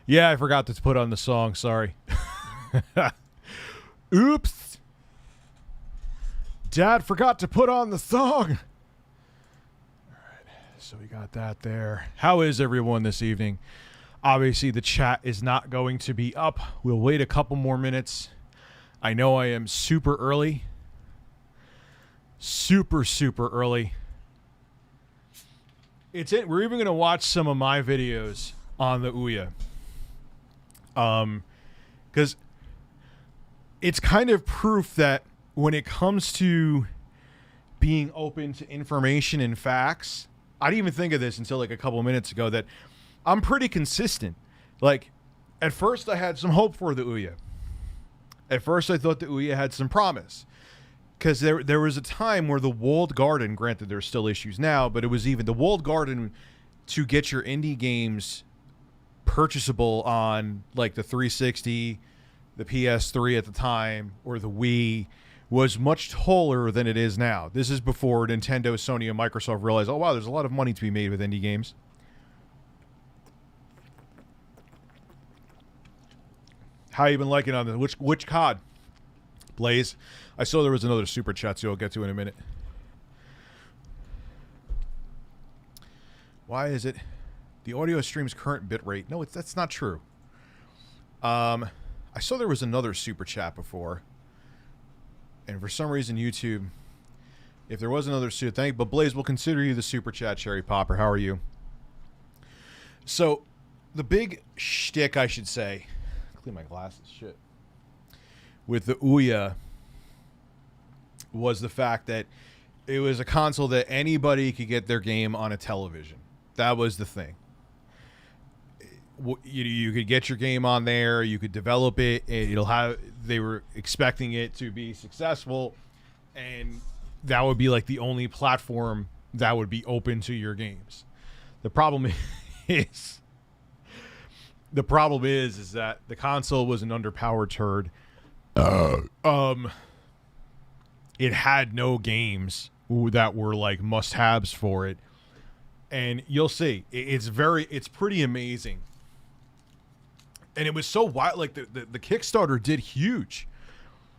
Yeah, I forgot to put on the song. Sorry. Oops. Dad forgot to put on the song. All right. So we got that there. How is everyone this evening? Obviously, the chat is not going to be up. We'll wait a couple more minutes. I know I am super early. Super early. We're even going to watch some of my videos on the Ouya. Because it's kind of proof that when it comes to being open to information and facts, I didn't even think of this until like a couple of minutes ago, that I'm pretty consistent. Like, at first I had some hope for the Ouya. At first I thought the Ouya had some promise. Because there was a time where the walled garden, granted there's still issues now, but it was even the walled garden to get your indie games purchasable on like the 360, the PS3 at the time, or the Wii, was much taller than it is now. This is before Nintendo, Sony, and Microsoft realized, oh wow, there's a lot of money to be made with indie games. How you been liking on this? Which COD? Blaze. I saw there was another super chat, so I'll get to in a minute. Why is it the audio stream's current bitrate? No, that's not true. I saw there was another super chat before, and for some reason YouTube, if there was another super, but Blaze will consider you the super chat, Cherry Popper. How are you? So the big shtick, I should say, clean my glasses, shit, with the Ouya was the fact that it was a console that anybody could get their game on a television. That was the thing. You could get your game on there. You could develop it. They were expecting it to be successful, and that would be like the only platform that would be open to your games. The problem is that the console was an underpowered turd. It had no games that were like must-haves for it, and you'll see it's pretty amazing. And it was so wild. Like the Kickstarter did huge.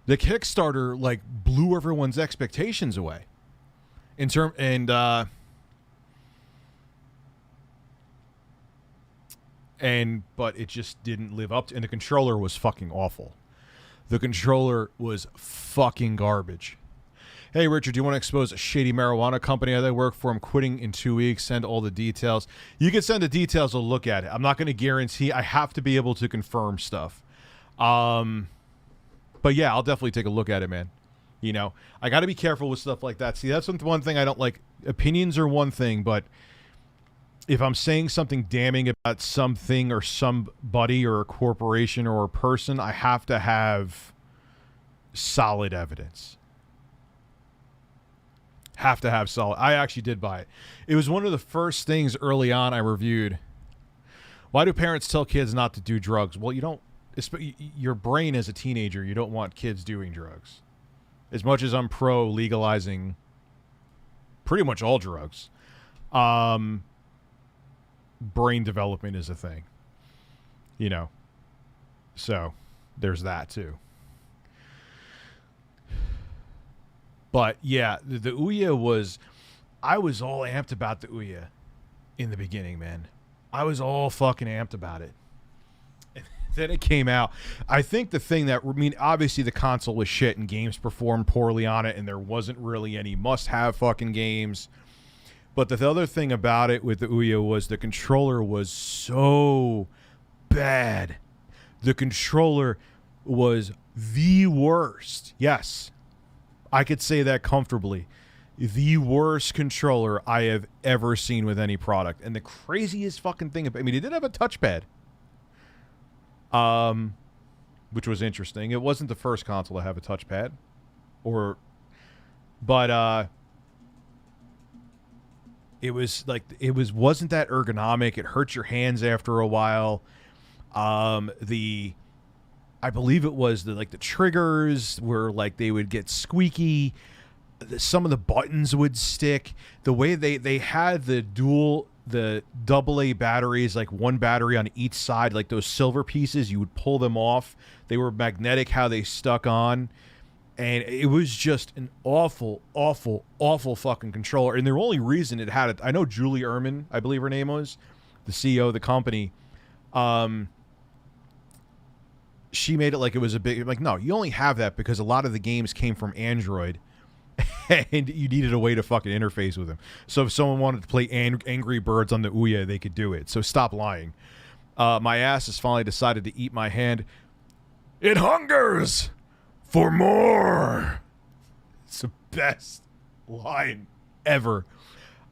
The Kickstarter like blew everyone's expectations away. But it just didn't live up to. And the controller was fucking awful. The controller was fucking garbage. Hey, Richard, do you want to expose a shady marijuana company I work for? I'm quitting in 2 weeks. Send all the details. You can send the details. I'll look at it. I'm not going to guarantee. I have to be able to confirm stuff. But yeah, I'll definitely take a look at it, man. You know, I got to be careful with stuff like that. See, that's one thing I don't like. Opinions are one thing, but if I'm saying something damning about something or somebody or a corporation or a person, I have to have solid evidence. Have to have solid. I actually did buy it. It was one of the first things early on I reviewed. Why do parents tell kids not to do drugs? Well, you don't. Your brain as a teenager, you don't want kids doing drugs. As much as I'm pro legalizing pretty much all drugs, brain development is a thing. You know. So there's that too. But yeah, the Ouya I was all amped about the Ouya in the beginning, man. I was all fucking amped about it. And then it came out. I think the thing obviously the console was shit and games performed poorly on it, and there wasn't really any must-have fucking games. But the other thing about it with the Ouya was the controller was so bad. The controller was the worst. Yes. I could say that comfortably. The worst controller I have ever seen with any product. And the craziest fucking thing, it did have a touchpad. Which was interesting. It wasn't the first console to have a touchpad. But it wasn't that ergonomic. It hurt your hands after a while. I believe it was the triggers were like they would get squeaky. some of the buttons would stick. The way they had the double A batteries, like one battery on each side, like those silver pieces, you would pull them off. They were magnetic how they stuck on. And it was just an awful, awful, awful fucking controller. And the only reason it had it, I know Julie Ehrman, I believe her name was, the CEO of the company. She made it like it was a big, like, no, you only have that because a lot of the games came from Android and you needed a way to fucking interface with them. So if someone wanted to play Angry Birds on the Ouya, they could do it. So stop lying. My ass has finally decided to eat my hand. It hungers for more. It's the best line ever.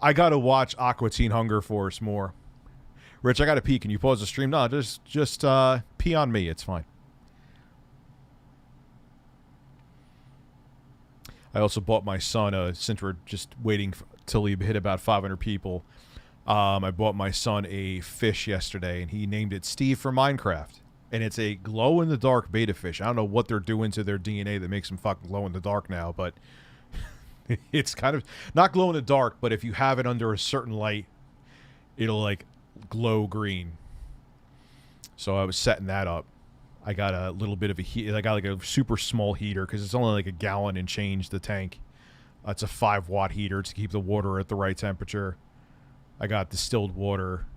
I got to watch Aqua Teen Hunger Force more. Rich, I got to pee. Can you pause the stream? No, just pee on me. It's fine. I also bought my son, since we're just waiting till we hit about 500 people, I bought my son a fish yesterday, and he named it Steve for Minecraft. And it's a glow-in-the-dark beta fish. I don't know what they're doing to their DNA that makes them fucking glow-in-the-dark now, but it's kind of not glow-in-the-dark, but if you have it under a certain light, it'll, like, glow green. So I was setting that up. I got a little bit of a heat. I got like a super small heater because it's only like a gallon and change the tank. It's a 5-watt heater to keep the water at the right temperature. I got distilled water.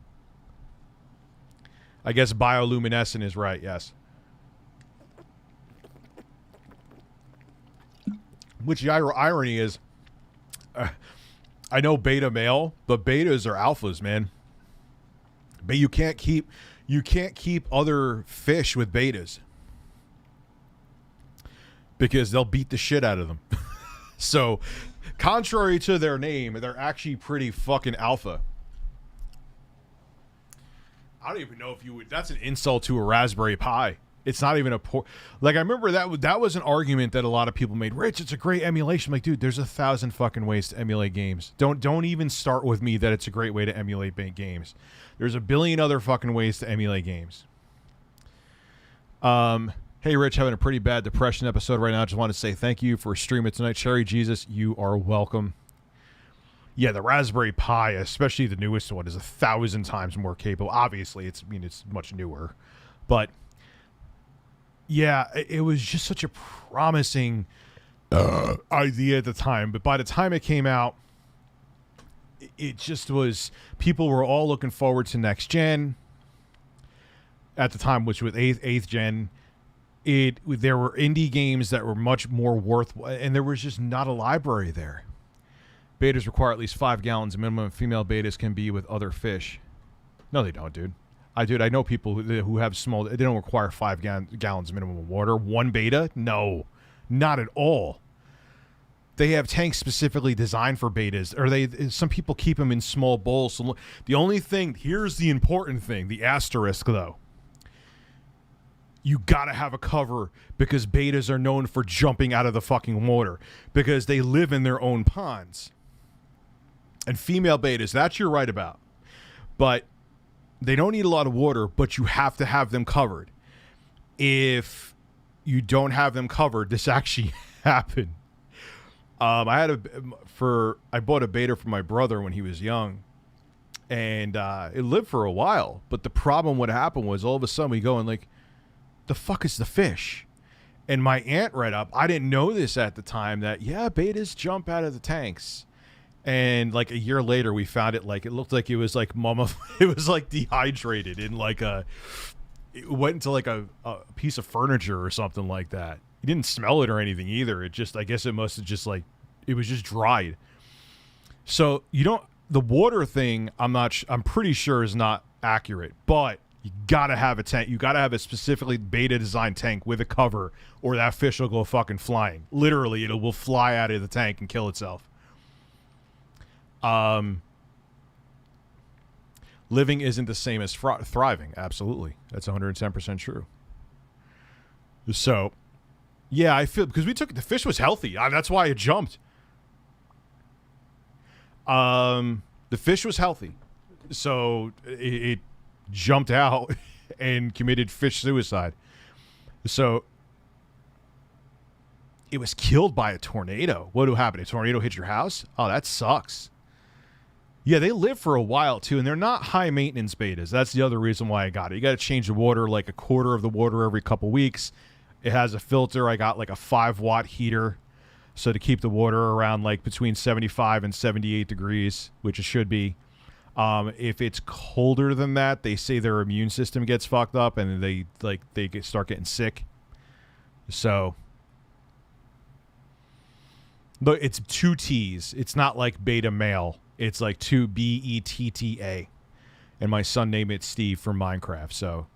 I guess bioluminescent is right, yes. Which the irony is, I know beta male, but betas are alphas, man. But you can't keep other fish with betas because they'll beat the shit out of them. So, contrary to their name, they're actually pretty fucking alpha. I don't even know if you would. That's an insult to a Raspberry Pi. It's not even a like, I remember that was an argument that a lot of people made. Rich, it's a great emulation. I'm like, dude, there's 1,000 fucking ways to emulate games. Don't even start with me that it's a great way to emulate games. There's a billion other fucking ways to emulate games. Hey, Rich, having a pretty bad depression episode right now. I just want to say thank you for streaming tonight. Cherry Jesus, you are welcome. Yeah, the Raspberry Pi, especially the newest one, is 1,000 times more capable. Obviously, it's much newer. But, yeah, it was just such a promising idea at the time. But by the time it came out, it just was, people were all looking forward to next gen at the time, which was eighth gen. There were indie games that were much more worthwhile, and there was just not a library there. Betas require at least 5 gallons minimum. Female betas can be with other fish. No, they don't, dude. I know people who have small, they don't require 5 gallons minimum of water. One beta? No, not at all. They have tanks specifically designed for betas, or some people keep them in small bowls. So the only thing, here's the important thing, the asterisk though. You gotta have a cover because betas are known for jumping out of the fucking water because they live in their own ponds. And female betas, that you're right about. But they don't need a lot of water, but you have to have them covered. If you don't have them covered, this actually happened. I bought a beta for my brother when he was young, and it lived for a while. But the problem, what happened was, all of a sudden we go and like, the fuck is the fish? And my aunt read up. I didn't know this at the time that betas jump out of the tanks. And like a year later, we found it like it looked like it was like it was like dehydrated in like it went into like a piece of furniture or something like that. You didn't smell it or anything either. It just, I guess it must have just like, it was just dried. So the water thing, I'm pretty sure is not accurate, but you gotta have a tank. You gotta have a specifically beta designed tank with a cover, or that fish will go fucking flying. Literally, it will fly out of the tank and kill itself. Living isn't the same as thriving. Absolutely. That's 110% true. So, yeah, I feel, because the fish was healthy. That's why it jumped. The fish was healthy. So it jumped out and committed fish suicide. So It was killed by a tornado. What happened? A tornado hit your house? Oh, that sucks. Yeah, they live for a while, too, and they're not high-maintenance bettas. That's the other reason why I got it. You got to change the water, like a quarter of the water every couple weeks. It has a filter. I got like a 5-watt heater, so to keep the water around like between 75 and 78 degrees, which it should be. If it's colder than that, they say their immune system gets fucked up, and they start getting sick. So... But it's 2 T's. It's not like beta male. It's like 2 BETTA. And my son named it Steve from Minecraft. So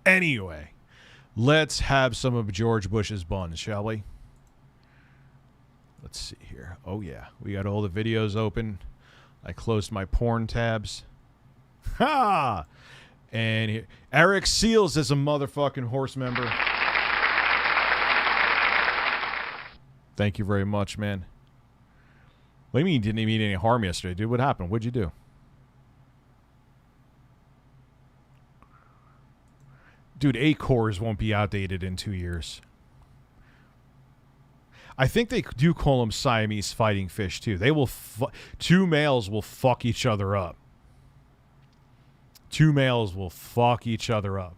anyway, let's have some of George Bush's buns, shall we? Let's see here. Oh, yeah. We got all the videos open. I closed my porn tabs. Ha! And here, Eric Seals is a motherfucking horse member. Thank you very much, man. What do you mean you didn't mean any harm yesterday, dude? What happened? What'd you do? Dude, 8 cores won't be outdated in 2 years. I think they do call them Siamese fighting fish, too. They will... 2 males will fuck each other up. 2 males will fuck each other up.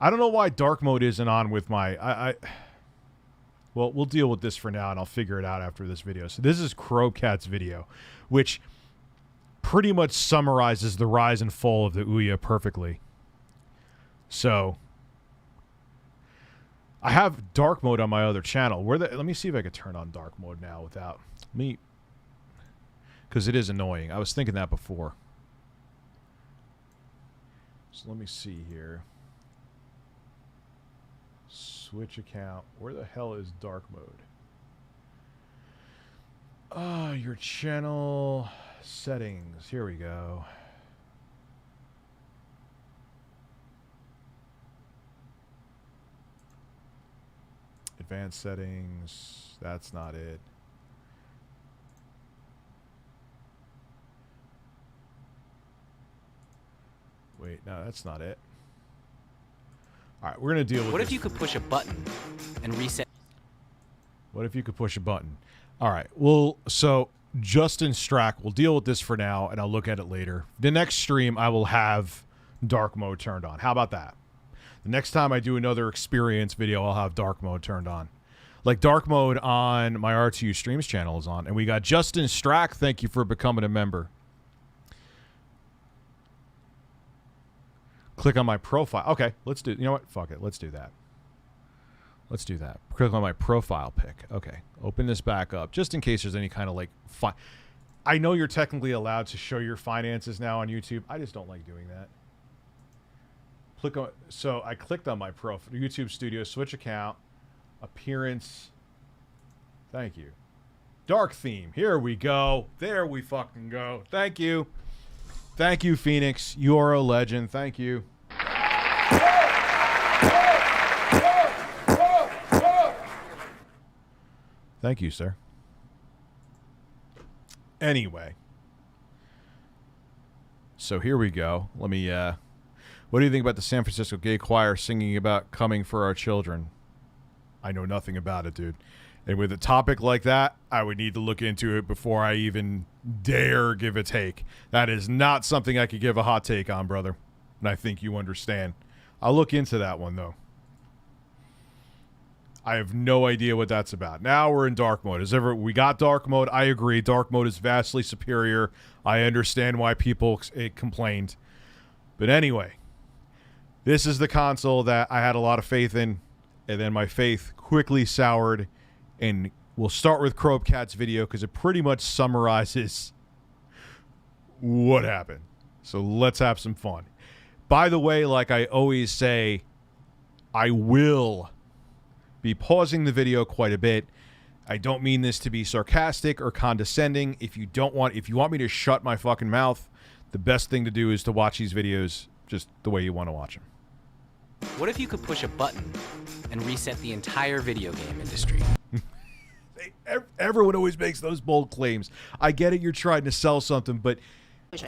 I don't know why dark mode isn't on with my... Well, we'll deal with this for now, and I'll figure it out after this video. So this is Crowcat's video, which pretty much summarizes the rise and fall of the Ouya perfectly. So I have dark mode on my other channel. Let me see if I can turn on dark mode now without me, because it is annoying. I was thinking that before. So let me see here. Switch account. Where the hell is dark mode? Your channel settings. Here we go. Advanced settings. That's not it. Wait, no, that's not it. All right, we're going to deal with What if you could push a button and reset? What if you could push a button? All right, well, so Justin Strack will deal with this for now, and I'll look at it later. The next stream, I will have dark mode turned on. How about that? The next time I do another experience video, I'll have dark mode turned on. Like, dark mode on my R2 Streams channel is on. And we got Justin Strack. Thank you for becoming a member. Click on my profile. Okay, let's do... You know what? Fuck it. Let's do that. Let's do that. Click on my profile pic. Okay. Open this back up. Just in case there's any kind of, like... I know you're technically allowed to show your finances now on YouTube. I just don't like doing that. Click on... So, I clicked on my profile. YouTube Studio. Switch account. Appearance. Thank you. Dark theme. Here we go. There we fucking go. Thank you. Thank you, Phoenix. You are a legend. Thank you. Thank you, sir. Anyway. So here we go. Let me, what do you think about the San Francisco Gay Choir singing about coming for our children? I know nothing about it, dude. And with a topic like that, I would need to look into it before I even dare give a take. That is not something I could give a hot take on, brother. And I think you understand. I'll look into that one, though. I have no idea what that's about. Now we're in dark mode. We got dark mode. I agree. Dark mode is vastly superior. I understand why people complained. But anyway, this is the console that I had a lot of faith in. And then my faith quickly soured. And we'll start with Crowcat's video because it pretty much summarizes what happened. So let's have some fun. By the way, like I always say, I will be pausing the video quite a bit. I don't mean this to be sarcastic or condescending. If you want me to shut my fucking mouth, the best thing to do is to watch these videos just the way you want to watch them. What if you could push a button and reset the entire video game industry? Everyone always makes those bold claims. I get it, you're trying to sell something, but...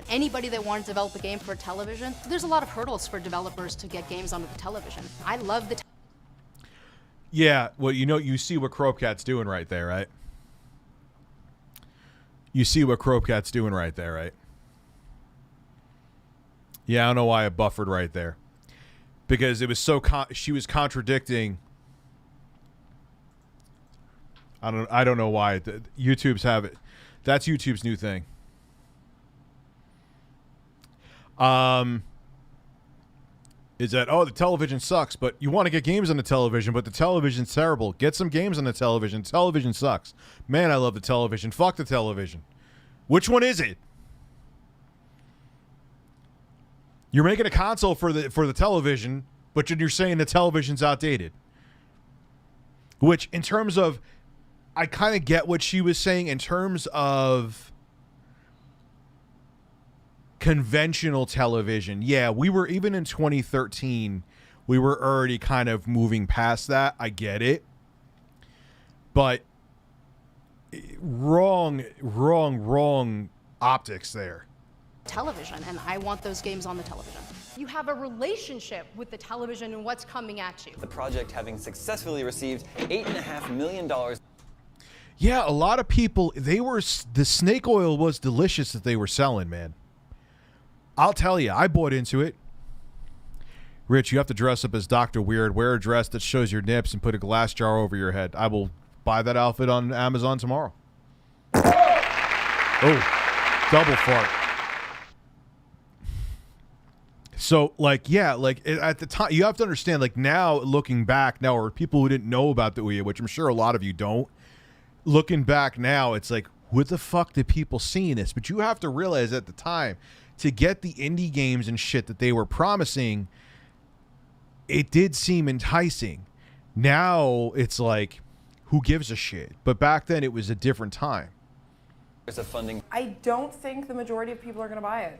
Anybody that wants to develop a game for television, there's a lot of hurdles for developers to get games onto the television. I love the... Yeah, well, you see what Cropecat's doing right there, right? You see what Cropecat's doing right there, right? Yeah, I don't know why I buffered right there. Because it was so she was contradicting. I don't know why. YouTube's have it. That's YouTube's new thing. Is that, oh, the television sucks, but you want to get games on the television, but the television's terrible. Get some games on the television. Television sucks. Man, I love the television. Fuck the television. Which one is it? You're making a console for the television, but you're saying the television's outdated. Which, in terms of, I kind of get what she was saying in terms of conventional television. Yeah, we were, even in 2013, we were already kind of moving past that. I get it. But wrong optics there. Television, and I want those games on the television. You have a relationship with the television and what's coming at you. The project having successfully received $8.5 million. Yeah, a lot of people, the snake oil was delicious that they were selling, man. I'll tell you, I bought into it. Rich, you have to dress up as Dr. Weird. Wear a dress that shows your nips and put a glass jar over your head. I will buy that outfit on Amazon tomorrow. Oh, double fart. So, like, yeah, like, at the time, you have to understand, like, now, looking back now, or people who didn't know about the Ouya, which I'm sure a lot of you don't, looking back now, it's like, what the fuck did people see in this? But you have to realize at the time, to get the indie games and shit that they were promising, it did seem enticing. Now, it's like, who gives a shit? But back then, it was a different time. There's a funding. I don't think the majority of people are going to buy it.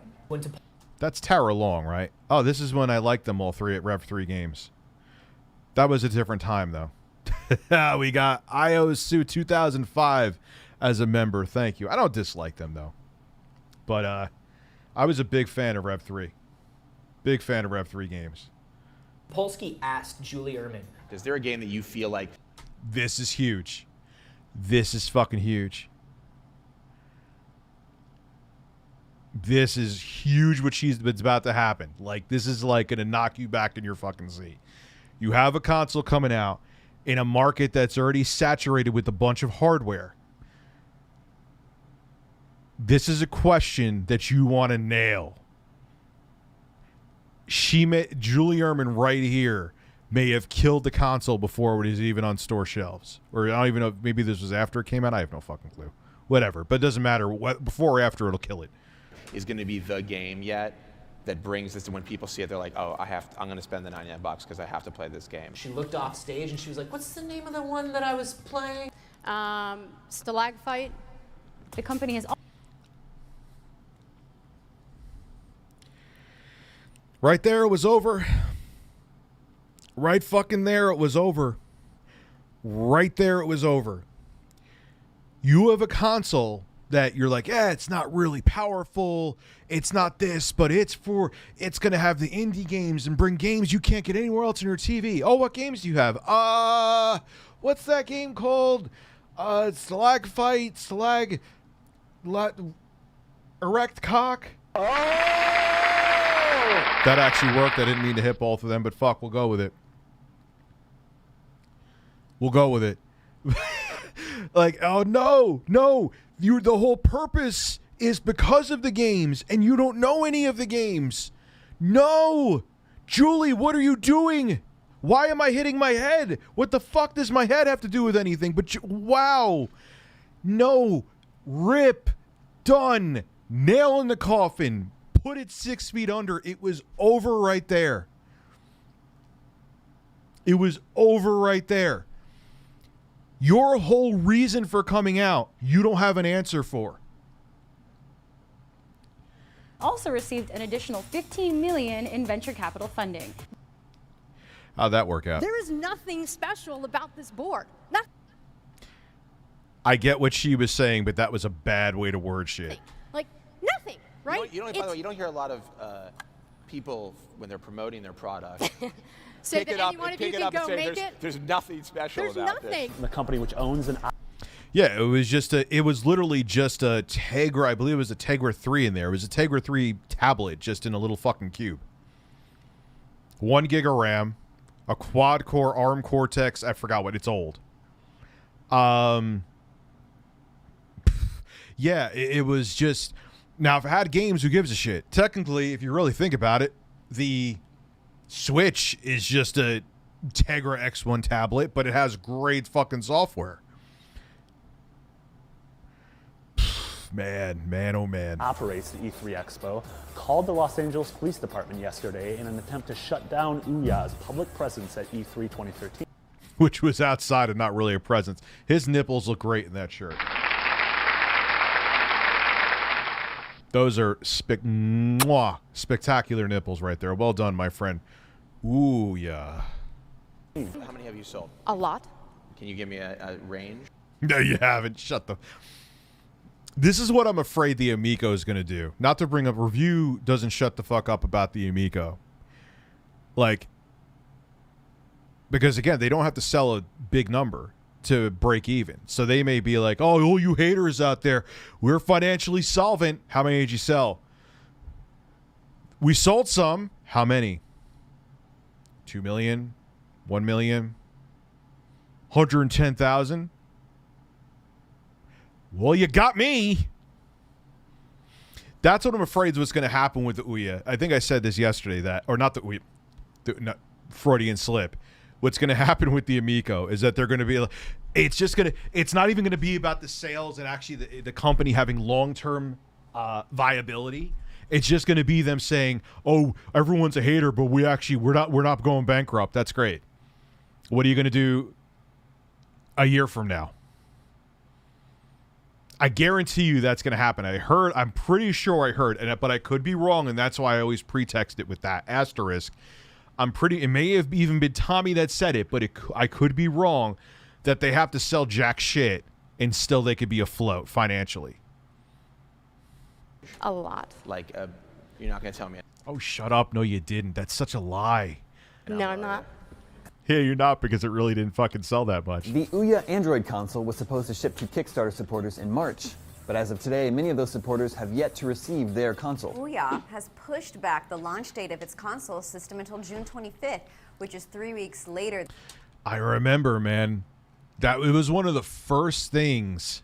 That's Terra Long, right? Oh, this is when I liked them all three at Rev 3 Games. That was a different time, though. We got IOSU 2005 as a member. Thank you. I don't dislike them, though. But I was a big fan of Rev 3. Big fan of Rev 3 Games. Polsky asked Julie Ehrman, is there a game that you feel like... This is huge. This is fucking huge. This is huge what's about to happen. Like, this is like going to knock you back in your fucking seat. You have a console coming out in a market that's already saturated with a bunch of hardware. This is a question that you want to nail. Julie Ehrman right here may have killed the console before it was even on store shelves. Or I don't even know, maybe this was after it came out. I have no fucking clue. Whatever. But it doesn't matter. Before or after, it'll kill it. Is going to be the game yet that brings this to when people see it, they're like, oh, I'm going to spend the $99 because I have to play this game. she looked off stage and she was like, what's the name of the one that I was playing? Stalagfight. The company has. Right there, it was over. Right fucking there, it was over. Right there, it was over. You have a console that you're like, yeah, it's not really powerful. It's not this, but it's going to have the indie games and bring games you can't get anywhere else on your TV. Oh, what games do you have? What's that game called? Stalagfight, Erect Cock. Oh! That actually worked. I didn't mean to hit both of them, but fuck, we'll go with it. We'll go with it. Like, oh, no. The whole purpose is because of the games, and you don't know any of the games. No! Julie, what are you doing? Why am I hitting my head? What the fuck does my head have to do with anything? But, wow. No. Rip. Done. Nail in the coffin. Put it 6 feet under. It was over right there. It was over right there. Your whole reason for coming out, you don't have an answer for. Also received an additional $15 million in venture capital funding. How'd that work out? There is nothing special about this board. I get what she was saying, but that was a bad way to word shit. Like, nothing, right? By the way, you don't hear a lot of people, when they're promoting their product, Say pick that it up any one and of you pick it can up and go say make there's, it. there's nothing special There's about nothing. this. The company which owns an Yeah, it was literally just a Tegra, I believe it was a Tegra 3 in there. It was a Tegra 3 tablet just in a little fucking cube. 1 gig of RAM, a quad core ARM Cortex, I forgot what, it's old. Yeah, it was just, now if it had games, who gives a shit? Technically, if you really think about it, the Switch is just a Tegra X1 tablet, but it has great fucking software. Man, oh man. operates the E3 Expo, called the Los Angeles Police Department yesterday in an attempt to shut down Ouya's public presence at E3 2013. Which was outside and not really a presence. His nipples look great in that shirt. Those are spectacular nipples right there. Well done, my friend. Ooh, yeah. How many have you sold? A lot. Can you give me a range? No, you haven't. Shut the... This is what I'm afraid the Amico is going to do. Not to bring up... Review doesn't shut the fuck up about the Amico. Like... Because, again, they don't have to sell a big number to break even. So they may be like, oh, all you haters out there, we're financially solvent. How many did you sell? We sold some. How many? 2 million? 1 million? 110,000? Well, you got me. That's what I'm afraid is what's going to happen with the Ouya. I think I said this yesterday, that, or not the Ouya, Freudian slip. What's going to happen with the Amico is that they're going to be like, it's not even going to be about the sales and actually the company having long-term viability. It's just going to be them saying, oh, everyone's a hater, but we're not going bankrupt. That's great. What are you going to do a year from now? I guarantee you that's going to happen. I'm pretty sure I heard, but I could be wrong, and that's why I always pretext it with that asterisk. It may have even been Tommy that said it, but I could be wrong, that they have to sell jack shit and still they could be afloat financially. A lot. Like, you're not going to tell me. Oh, shut up. No, you didn't. That's such a lie. No, I'm not. Yeah, you're not, because it really didn't fucking sell that much. The Ouya Android console was supposed to ship to Kickstarter supporters in March, but as of today, many of those supporters have yet to receive their console. Ouya has pushed back the launch date of its console system until June 25th, which is 3 weeks later. I remember, man, that it was one of the first things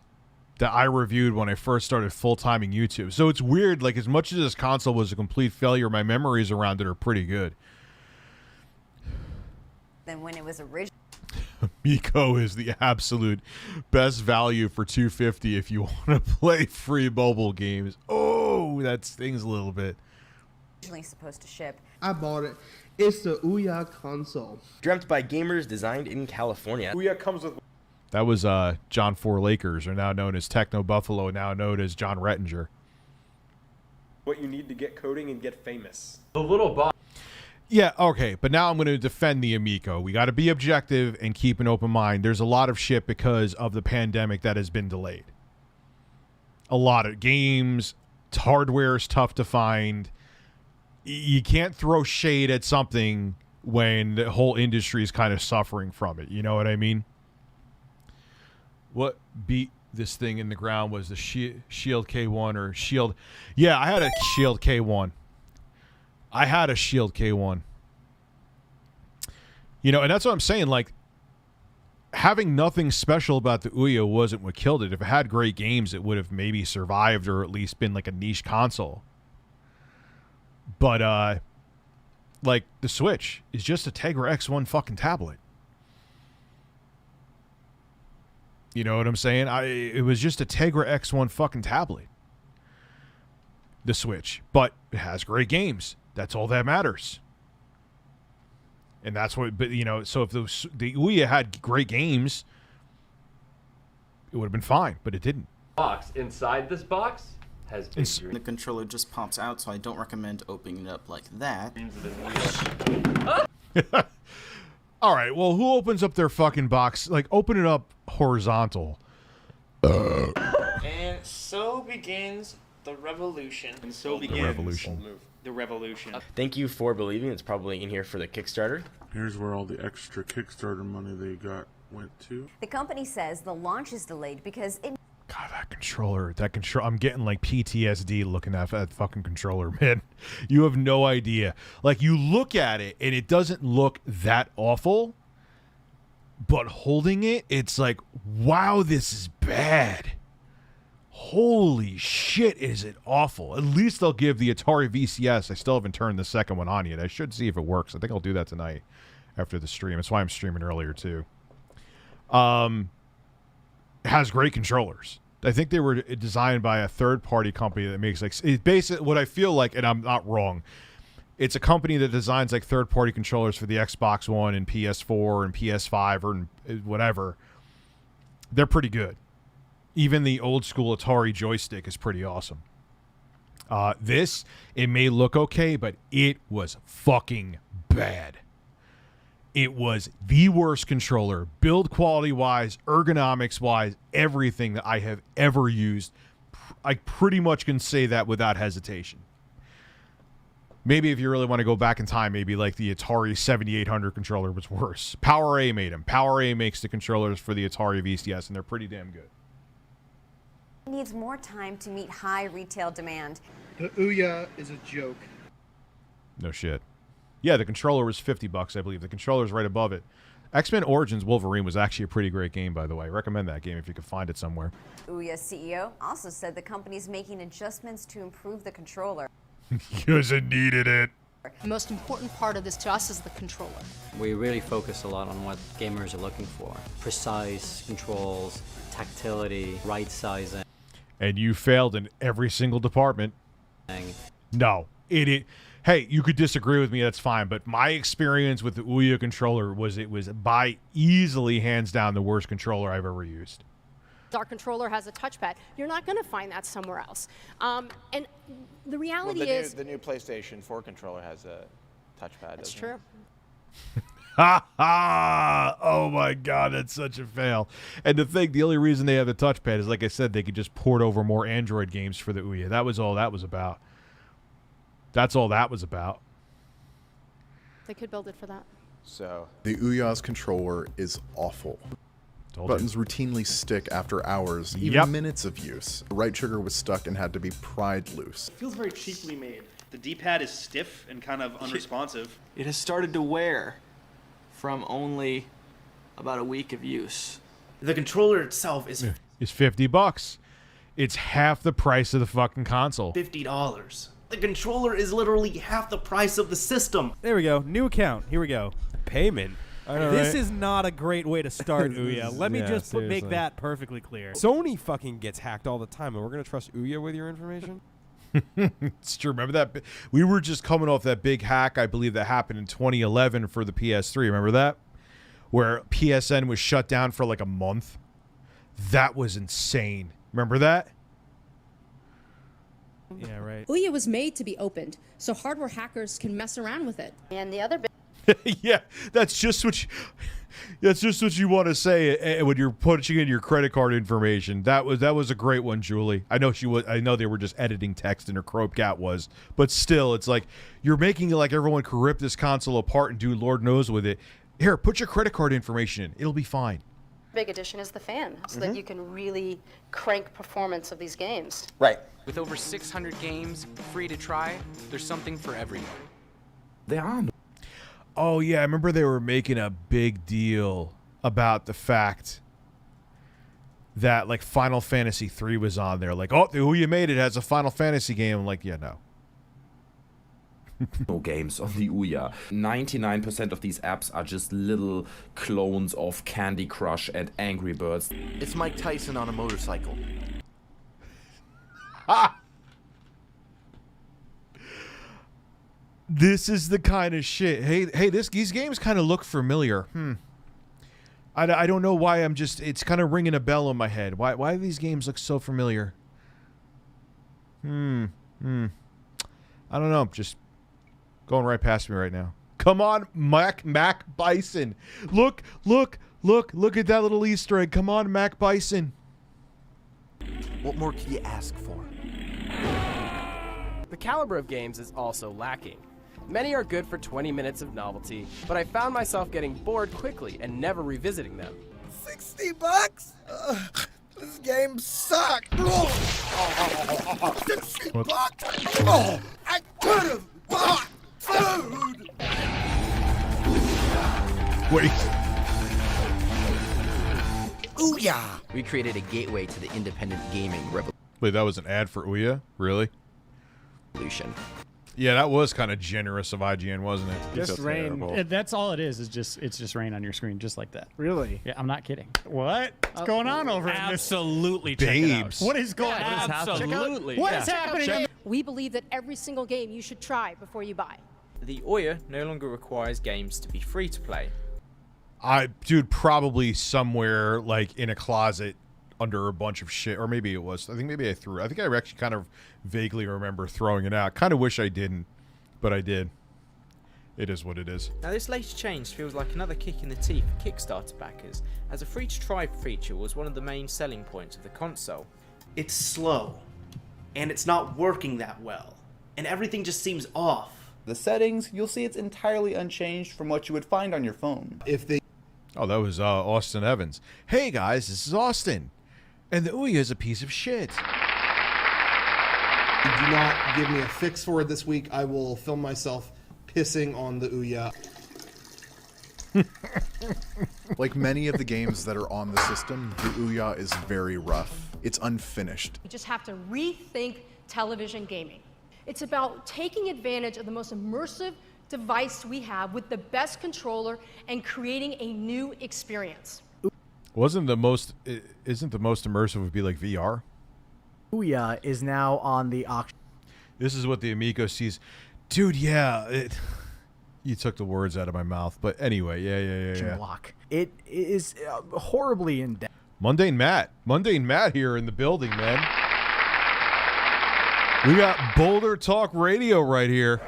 that I reviewed when I first started full-timing YouTube. So it's weird, like, as much as this console was a complete failure, my memories around it are pretty good. Than when it was originally. Miko is the absolute best value for $250 if you want to play free mobile games. Oh, that stings a little bit. Supposed to ship. I bought it. It's the Ouya console. Dreamt by gamers, designed in California. Ouya comes with... That was John Four Lakers, or now known as Techno Buffalo, now known as John Rettinger. what you need to get coding and get famous. The little box. Yeah, okay, but now I'm going to defend the Amico. We got to be objective and keep an open mind. There's a lot of shit because of the pandemic that has been delayed. A lot of games, hardware is tough to find. You can't throw shade at something when the whole industry is kind of suffering from it. You know what I mean? What beat this thing in the ground was the Shield K1 or Shield. Yeah, I had a Shield K1. I had a Shield K1. You know, and that's what I'm saying. Like, having nothing special about the Ouya wasn't what killed it. If it had great games, it would have maybe survived or at least been like a niche console. But, like, the Switch is just a Tegra X1 fucking tablet. You know what I'm saying? It was just a Tegra X1 fucking tablet. The Switch. But it has great games. That's all that matters. And that's what, but you know, so if the Ouya had great games, it would have been fine, but it didn't. Box inside this box has been the controller just pops out, so I don't recommend opening it up like that. All right, well, who opens up their fucking box? Like, open it up horizontal. And so begins The revolution. And so The begins revolution. the revolution. Thank you for believing. It's probably in here for the Kickstarter. Here's where all the extra Kickstarter money they got went to. The company says the launch is delayed because it God, that control, I'm getting like PTSD looking at that fucking controller, man. You have no idea. Like, you look at it and it doesn't look that awful, but holding it, it's like, wow, this is bad. Holy shit, is it awful. At least they'll give the Atari VCS. I still haven't turned the second one on yet. I should see if it works. I think I'll do that tonight after the stream. That's why I'm streaming earlier too. Has great controllers. I think they were designed by a third-party company that makes like it basically what I feel like, and I'm not wrong. It's a company that designs like third-party controllers for the Xbox One and PS4 and PS5 or whatever. They're pretty good. Even the old school Atari joystick is pretty awesome. This, it may look okay, but it was fucking bad. It was the worst controller, build quality-wise, ergonomics-wise, everything that I have ever used. I pretty much can say that without hesitation. Maybe if you really want to go back in time, maybe like the Atari 7800 controller was worse. PowerA made them. PowerA makes the controllers for the Atari VCS, and they're pretty damn good. needs more time to meet high retail demand. The Ouya is a joke. No shit. Yeah, the controller was $50, I believe. The controller's right above it. X-Men Origins Wolverine was actually a pretty great game, by the way. I recommend that game if you can find it somewhere. Ouya's CEO also said the company's making adjustments to improve the controller. Because it needed it. The most important part of this to us is the controller. We really focus a lot on what gamers are looking for. Precise controls, tactility, right sizing. And you failed in every single department. No. Hey, you could disagree with me, that's fine, but my experience with the Ouya controller was it was by easily, hands down, the worst controller I've ever used. Our controller has a touchpad. You're not going to find that somewhere else. And the reality is... The new PlayStation 4 controller has a touchpad. That's true. Ha ha! Oh my god, that's such a fail. And the only reason they have the touchpad is, like I said, they could just port over more Android games for the Ouya. That was all that was about. That's all that was about. They could build it for that. So the Ouya's controller is awful. Buttons routinely stick after hours, even minutes of use. The right trigger was stuck and had to be pried loose. It feels very cheaply made. The D-pad is stiff and kind of unresponsive. It has started to wear from only about a week of use. The controller itself is $50. It's half the price of the fucking console. $50. The controller is literally half the price of the system. There we go. New account. Here we go. Payment. This is not a great way to start Ouya. Let me just make that perfectly clear. Sony fucking gets hacked all the time, and we're going to trust Ouya with your information? It's true. Remember that? We were just coming off that big hack, I believe, that happened in 2011 for the PS3. Remember that? Where PSN was shut down for like a month. That was insane. Remember that? Yeah, right. Ouya was made to be opened, so hardware hackers can mess around with it. And the other bit... Yeah, that's just what you want to say when you're putting in your credit card information. That was a great one, Julie. I know they were just editing text, and her Chromecast was, but still, it's like you're making it like everyone can rip this console apart and do Lord knows with it. Here, put your credit card information in. It'll be fine. Big addition is the fan, so that you can really crank performance of these games. Right. With over 600 games free to try, there's something for everyone. They are. Oh, yeah, I remember they were making a big deal about the fact that, like, Final Fantasy 3 was on there. Like, oh, the Ouya made it has a Final Fantasy game. I'm like, yeah, no. No games on the Ouya. 99% of these apps are just little clones of Candy Crush and Angry Birds. It's Mike Tyson on a motorcycle. Ha! This is the kind of shit. Hey, these games kind of look familiar. I don't know why it's kind of ringing a bell in my head. Why do these games look so familiar? I don't know. Just going right past me right now. Come on, Mac Bison. Look at that little Easter egg. Come on, Mac Bison. What more could you ask for? The caliber of games is also lacking. Many are good for 20 minutes of novelty, but I found myself getting bored quickly and never revisiting them. $60? This game sucked. $60? Oh, I could have bought food. Wait. Ouya. We created a gateway to the independent gaming Wait, that was an ad for Ouya? Really? revolution. Yeah, that was kind of generous of IGN, wasn't it? Just rain. That's all it is. It's just rain on your screen, just like that. Really? Yeah, I'm not kidding. What? What's going on over in this? Absolutely. Babes. What is going on? Absolutely. What is happening? We believe that every single game you should try before you buy. The Ouya no longer requires games to be free to play. Dude, probably somewhere like in a closet under a bunch of shit, or maybe it was. I think maybe I threw it. I think I actually kind of vaguely remember throwing it out. Kind of wish I didn't, but I did. It is what it is. Now this latest change feels like another kick in the teeth for Kickstarter backers, as a free-to-try feature was one of the main selling points of the console. It's slow, and it's not working that well, and everything just seems off. The settings, you'll see it's entirely unchanged from what you would find on your phone. Oh, that was Austin Evans. Hey guys, this is Austin, and the Ouya is a piece of shit. If you do not give me a fix for it this week, I will film myself pissing on the Ouya. Like many of the games that are on the system, the Ouya is very rough. It's unfinished. You just have to rethink television gaming. It's about taking advantage of the most immersive device we have with the best controller and creating a new experience. Isn't the most immersive would be like VR? Ouya is now on the auction. This is what the Amico sees. Dude, yeah. You took the words out of my mouth. But anyway, yeah. Block. It is horribly in depth. Mundane Matt here in the building, man. We got Boulder Talk Radio right here.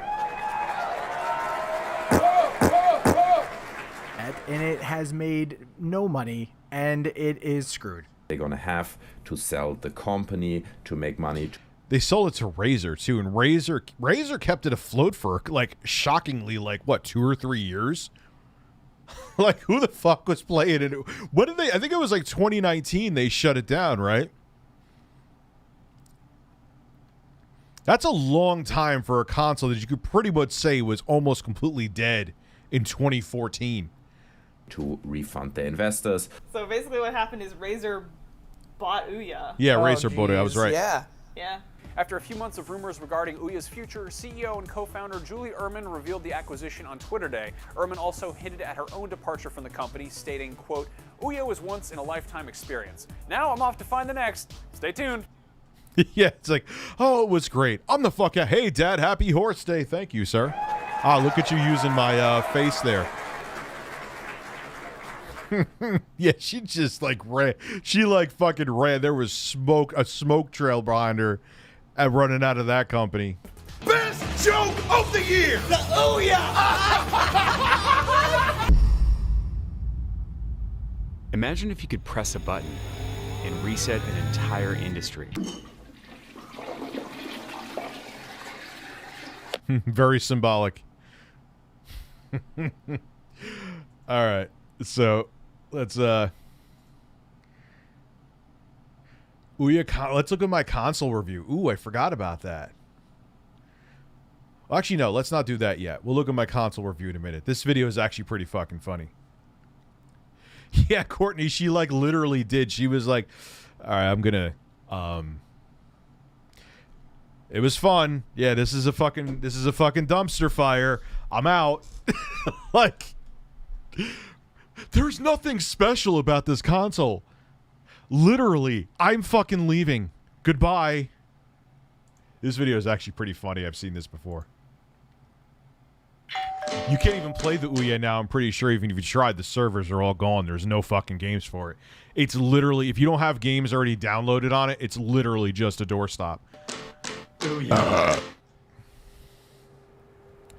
And it has made no money, and it is screwed. They're gonna have to sell the company to make money. They sold it to Razer too, and Razer kept it afloat for like shockingly like what 2 or 3 years. Like who the fuck was playing it? What did they? I think it was like 2019. They shut it down, right? That's a long time for a console that you could pretty much say was almost completely dead in 2014. To refund the investors. So basically what happened is Razer bought Ouya. Yeah, Razer bought it. I was right. Yeah. After a few months of rumors regarding Ouya's future, CEO and co-founder Julie Ehrman revealed the acquisition on Twitter Day. Ehrman also hinted at her own departure from the company, stating, quote, "Ouya was once in a lifetime experience. Now I'm off to find the next. Stay tuned." Yeah, it's like, oh, it was great. I'm the fuck out. Hey, Dad, happy horse day. Thank you, sir. Ah, look at you using my face there. Yeah, she just like ran. She like fucking ran. There was a smoke trail behind her, and running out of that company. Best joke of the year! The Ouya! Imagine if you could press a button and reset an entire industry. Very symbolic. All right, so let's Ouya. Let's look at my console review. Ooh, I forgot about that. Well, actually, no. Let's not do that yet. We'll look at my console review in a minute. This video is actually pretty fucking funny. Yeah, Courtney, she like literally did. She was like, "All right, I'm gonna." It was fun. Yeah, this is a fucking dumpster fire. I'm out. Like, there's nothing special about this console. Literally, I'm fucking leaving. Goodbye. This video is actually pretty funny. I've seen this before. You can't even play the Ouya now, I'm pretty sure. Even if you tried, the servers are all gone. There's no fucking games for it. It's literally, if you don't have games already downloaded on it, it's literally just a doorstop.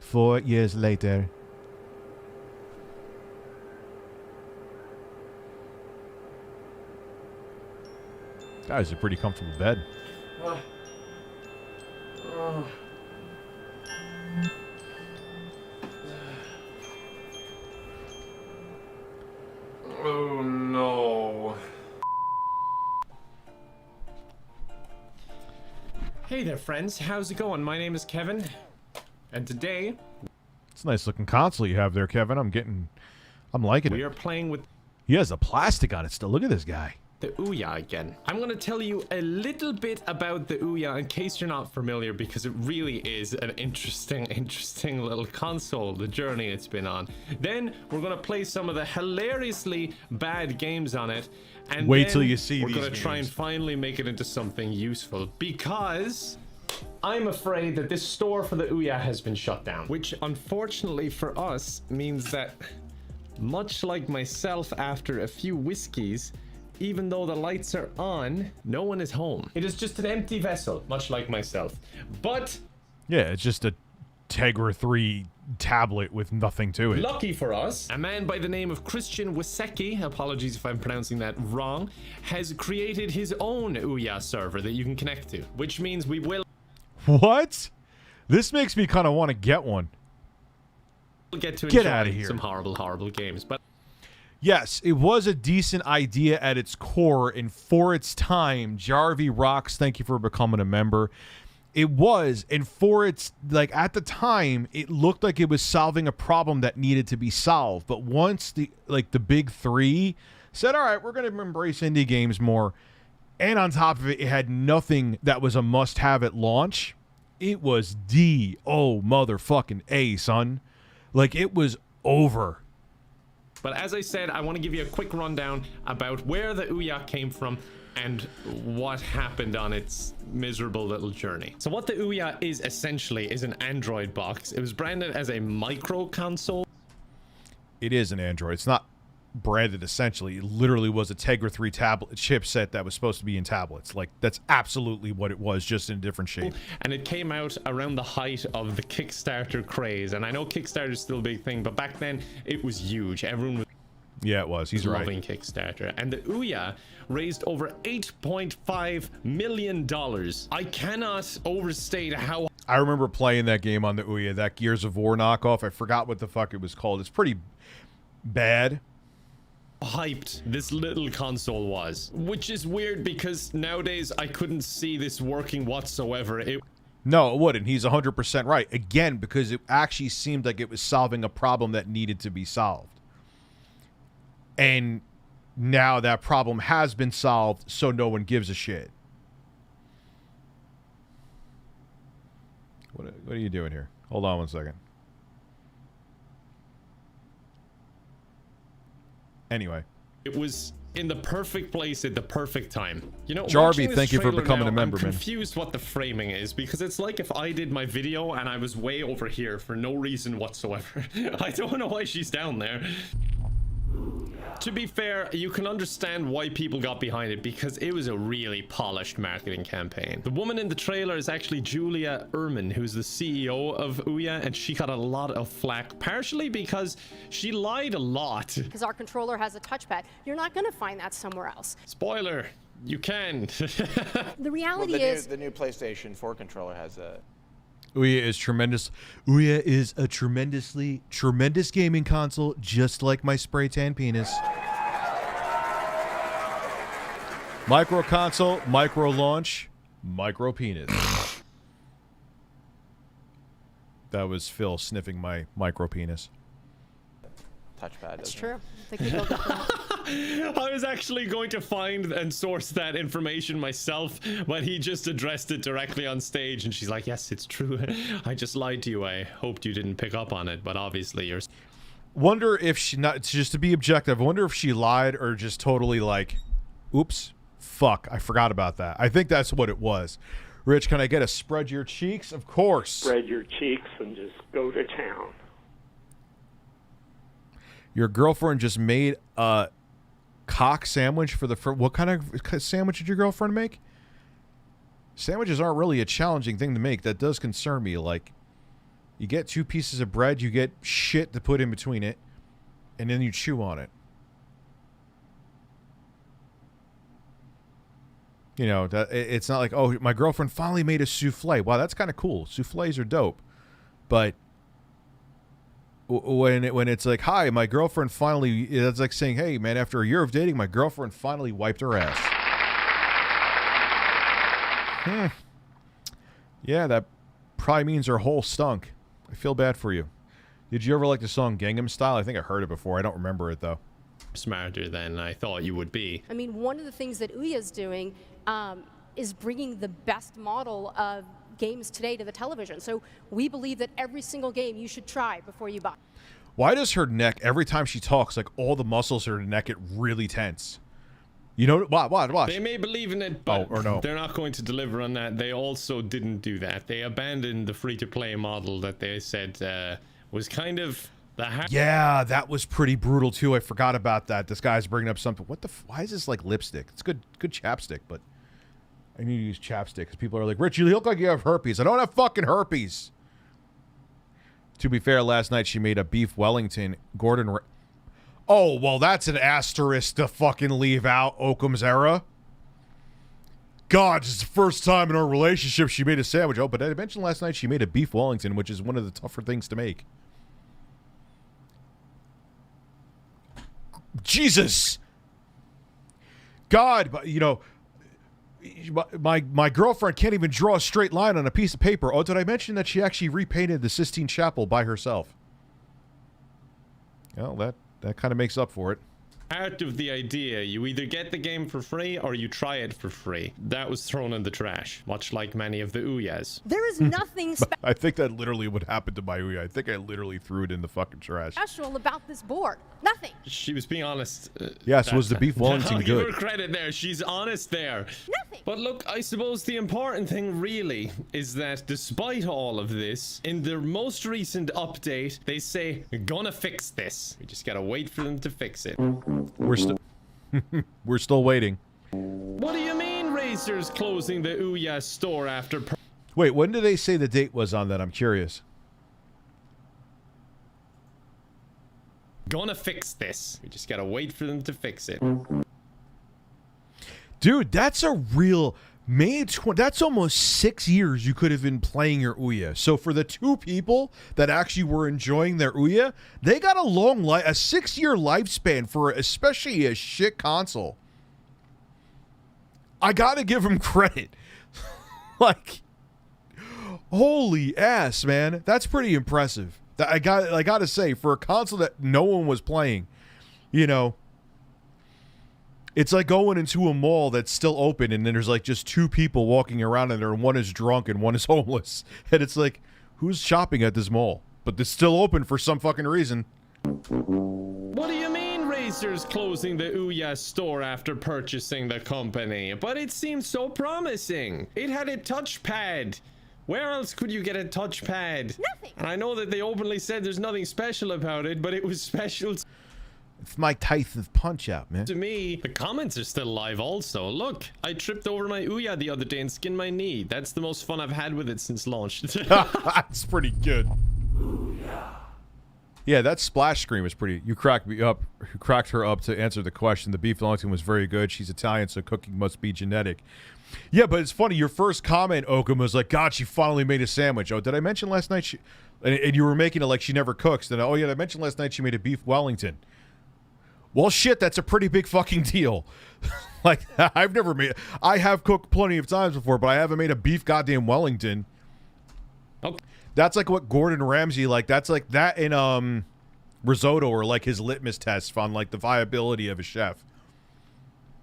4 years later. That is a pretty comfortable bed. Hey there, friends. How's it going? My name is Kevin, and today It's a nice looking console you have there, Kevin. I'm liking we it. are playing with He has the plastic on it still. Look at this guy. the Ouya again. I'm going to tell you a little bit about the Ouya in case you're not familiar, because it really is an interesting little console, the journey it's been on. Then we're going to play some of the hilariously bad games on it. And Wait then till you see we're these going to try and games. finally make it into something useful, because I'm afraid that this store for the Ouya has been shut down, which unfortunately for us means that, much like myself after a few whiskeys, even though the lights are on, no one is home. It is just an empty vessel, much like myself. But Yeah, it's just a Tegra 3 tablet with nothing to it. lucky for us, a man by the name of Christian Wasecki, apologies if I'm pronouncing that wrong, has created his own Ouya server that you can connect to, which means we will What? This makes me kind of want to get one. get to Get enjoy outta here. some horrible games. But Yes, it was a decent idea at its core, and for its time, Jarvie rocks. Thank you for becoming a member. It was, and for its, like, at the time, it looked like it was solving a problem that needed to be solved. But once the big three said, all right, we're going to embrace indie games more, and on top of it, it had nothing that was a must-have at launch, it was motherfucking A, son. Like, it was over. But as I said, I want to give you a quick rundown about where the Ouya came from and what happened on its miserable little journey. So what the Ouya is essentially is an Android box. It was branded as a micro console. It is an Android. It's not branded essentially. It literally was a Tegra 3 tablet chipset that was supposed to be in tablets. Like, that's absolutely what it was, just in a different shape. And it came out around the height of the Kickstarter craze. And I know Kickstarter is still a big thing, but back then it was huge. Everyone was Yeah, it was. He's right. loving Kickstarter. And the Ouya raised over $8.5 million. I cannot overstate how I remember playing that game on the Ouya, that Gears of War knockoff. I forgot what the fuck it was called. It's pretty bad. hyped this little console was, which is weird because nowadays I couldn't see this working whatsoever. No, it wouldn't. He's 100% right. Again, because it actually seemed like it was solving a problem that needed to be solved. And now that problem has been solved, so no one gives a shit. What are you doing here? Hold on one second. Anyway. It was in the perfect place at the perfect time. You know, Jarvie, watching this thank you for trailer becoming a now, member, I'm man. confused what the framing is, because it's like if I did my video and I was way over here for no reason whatsoever. I don't know why she's down there. To be fair, you can understand why people got behind it, because it was a really polished marketing campaign. The woman in the trailer is actually Julia Ehrman, who's the CEO of Ouya, and she got a lot of flack, partially because she lied a lot. Because our controller has a touchpad. You're not going to find that somewhere else. Spoiler, you can. The reality is... the new PlayStation 4 controller has a... Ouya is tremendous. Ouya is a tremendous gaming console, just like my spray tan penis. Micro console, micro launch, micro penis. That was Phil sniffing my micro penis. Touchpad. That's true. I think they go different. I was actually going to find and source that information myself, but he just addressed it directly on stage, and she's like, yes, it's true. I just lied to you. I hoped you didn't pick up on it, but obviously you're... Wonder if she, not just to be objective, wonder if she lied or just totally like, oops, fuck, I forgot about that. I think that's what it was. Rich, can I get a spread your cheeks? Of course. Spread your cheeks and just go to town. Your girlfriend just made a cock sandwich for the what kind of sandwich did your girlfriend make? Sandwiches aren't really a challenging thing to make. That does concern me. Like, you get 2 pieces of bread, you get shit to put in between it, and then you chew on it. You know, that it's not like, oh, my girlfriend finally made a souffle. Wow, that's kind of cool. Souffles are dope. But when it's like, hi, my girlfriend finally, that's like saying, hey, man, after a year of dating, my girlfriend finally wiped her ass. Yeah, that probably means her hole stunk. I feel bad for you. Did you ever like the song Gangnam Style? I think I heard it before. I don't remember it, though. Smarter than I thought you would be. I mean, one of the things that Ouya is doing is bringing the best model of games today to the television. So we believe that every single game you should try before you buy. Why does her neck, every time she talks, like all the muscles in her neck get really tense? You know, watch. They may believe in it, but or no. They're not going to deliver on that. They also didn't do that. They abandoned the free-to-play model that they said was kind of the Yeah, that was pretty brutal too. I forgot about that. This guy's bringing up something. What the? Why is this like lipstick? It's good chapstick, but I need to use chapstick because people are like, Rich, you look like you have herpes. I don't have fucking herpes. To be fair, last night she made a beef Wellington. Oh, well, that's an asterisk to fucking leave out Occam's era. God, it's the first time in our relationship she made a sandwich. Oh, but I mentioned last night she made a beef Wellington, which is one of the tougher things to make. Jesus. God, but you know, my girlfriend can't even draw a straight line on a piece of paper. Oh, did I mention that she actually repainted the Sistine Chapel by herself? Well, that kind of makes up for it. Part of the idea, you either get the game for free or you try it for free. That was thrown in the trash, much like many of the Ouyas. There is nothing I think that literally would happen to my Ouya. I think I literally threw it in the fucking trash. special about this board. Nothing. She was being honest. Yes, was the beef Wellington I'll give good? her credit there. She's honest there. Nothing. But look, I suppose the important thing really is that despite all of this, in their most recent update, they say, gonna fix this. We just gotta wait for them to fix it. We're still waiting. What do you mean Razer's closing the Ouya store after... Wait, when did they say the date was on that? I'm curious. Gonna fix this. We just gotta wait for them to fix it. Dude, that's a real that's almost 6 years you could have been playing your Ouya. So for the two people that actually were enjoying their Ouya, they got a long life, a 6-year lifespan for especially a shit console. I gotta give them credit. Like, holy ass, man, that's pretty impressive. I gotta say, for a console that no one was playing, you know. It's like going into a mall that's still open and then there's like just two people walking around in there and one is drunk and one is homeless. And it's like, who's shopping at this mall? But it's still open for some fucking reason. What do you mean Razer's closing the Ouya store after purchasing the company? But it seemed so promising. It had a touchpad. Where else could you get a touchpad? Nothing. And I know that they openly said there's nothing special about it, but it was special. It's Mike Tyson's Punch-Out, man. To me, the comments are still alive also. Look, I tripped over my Ouya the other day and skinned my knee. That's the most fun I've had with it since launch. That's pretty good. Yeah, that splash screen was pretty... You cracked me up. You cracked her up to answer the question. The beef Wellington was very good. She's Italian, so cooking must be genetic. Yeah, but it's funny. Your first comment, Oakham, was like, God, she finally made a sandwich. Oh, did I mention last night? And you were making it like she never cooks. Then, oh, yeah, I mentioned last night she made a beef Wellington. Well, shit, that's a pretty big fucking deal. Like, I've never made... I have cooked plenty of times before, but I haven't made a beef goddamn Wellington. Okay. That's like what Gordon Ramsay, like, that's like that in risotto, or like his litmus test on like the viability of a chef.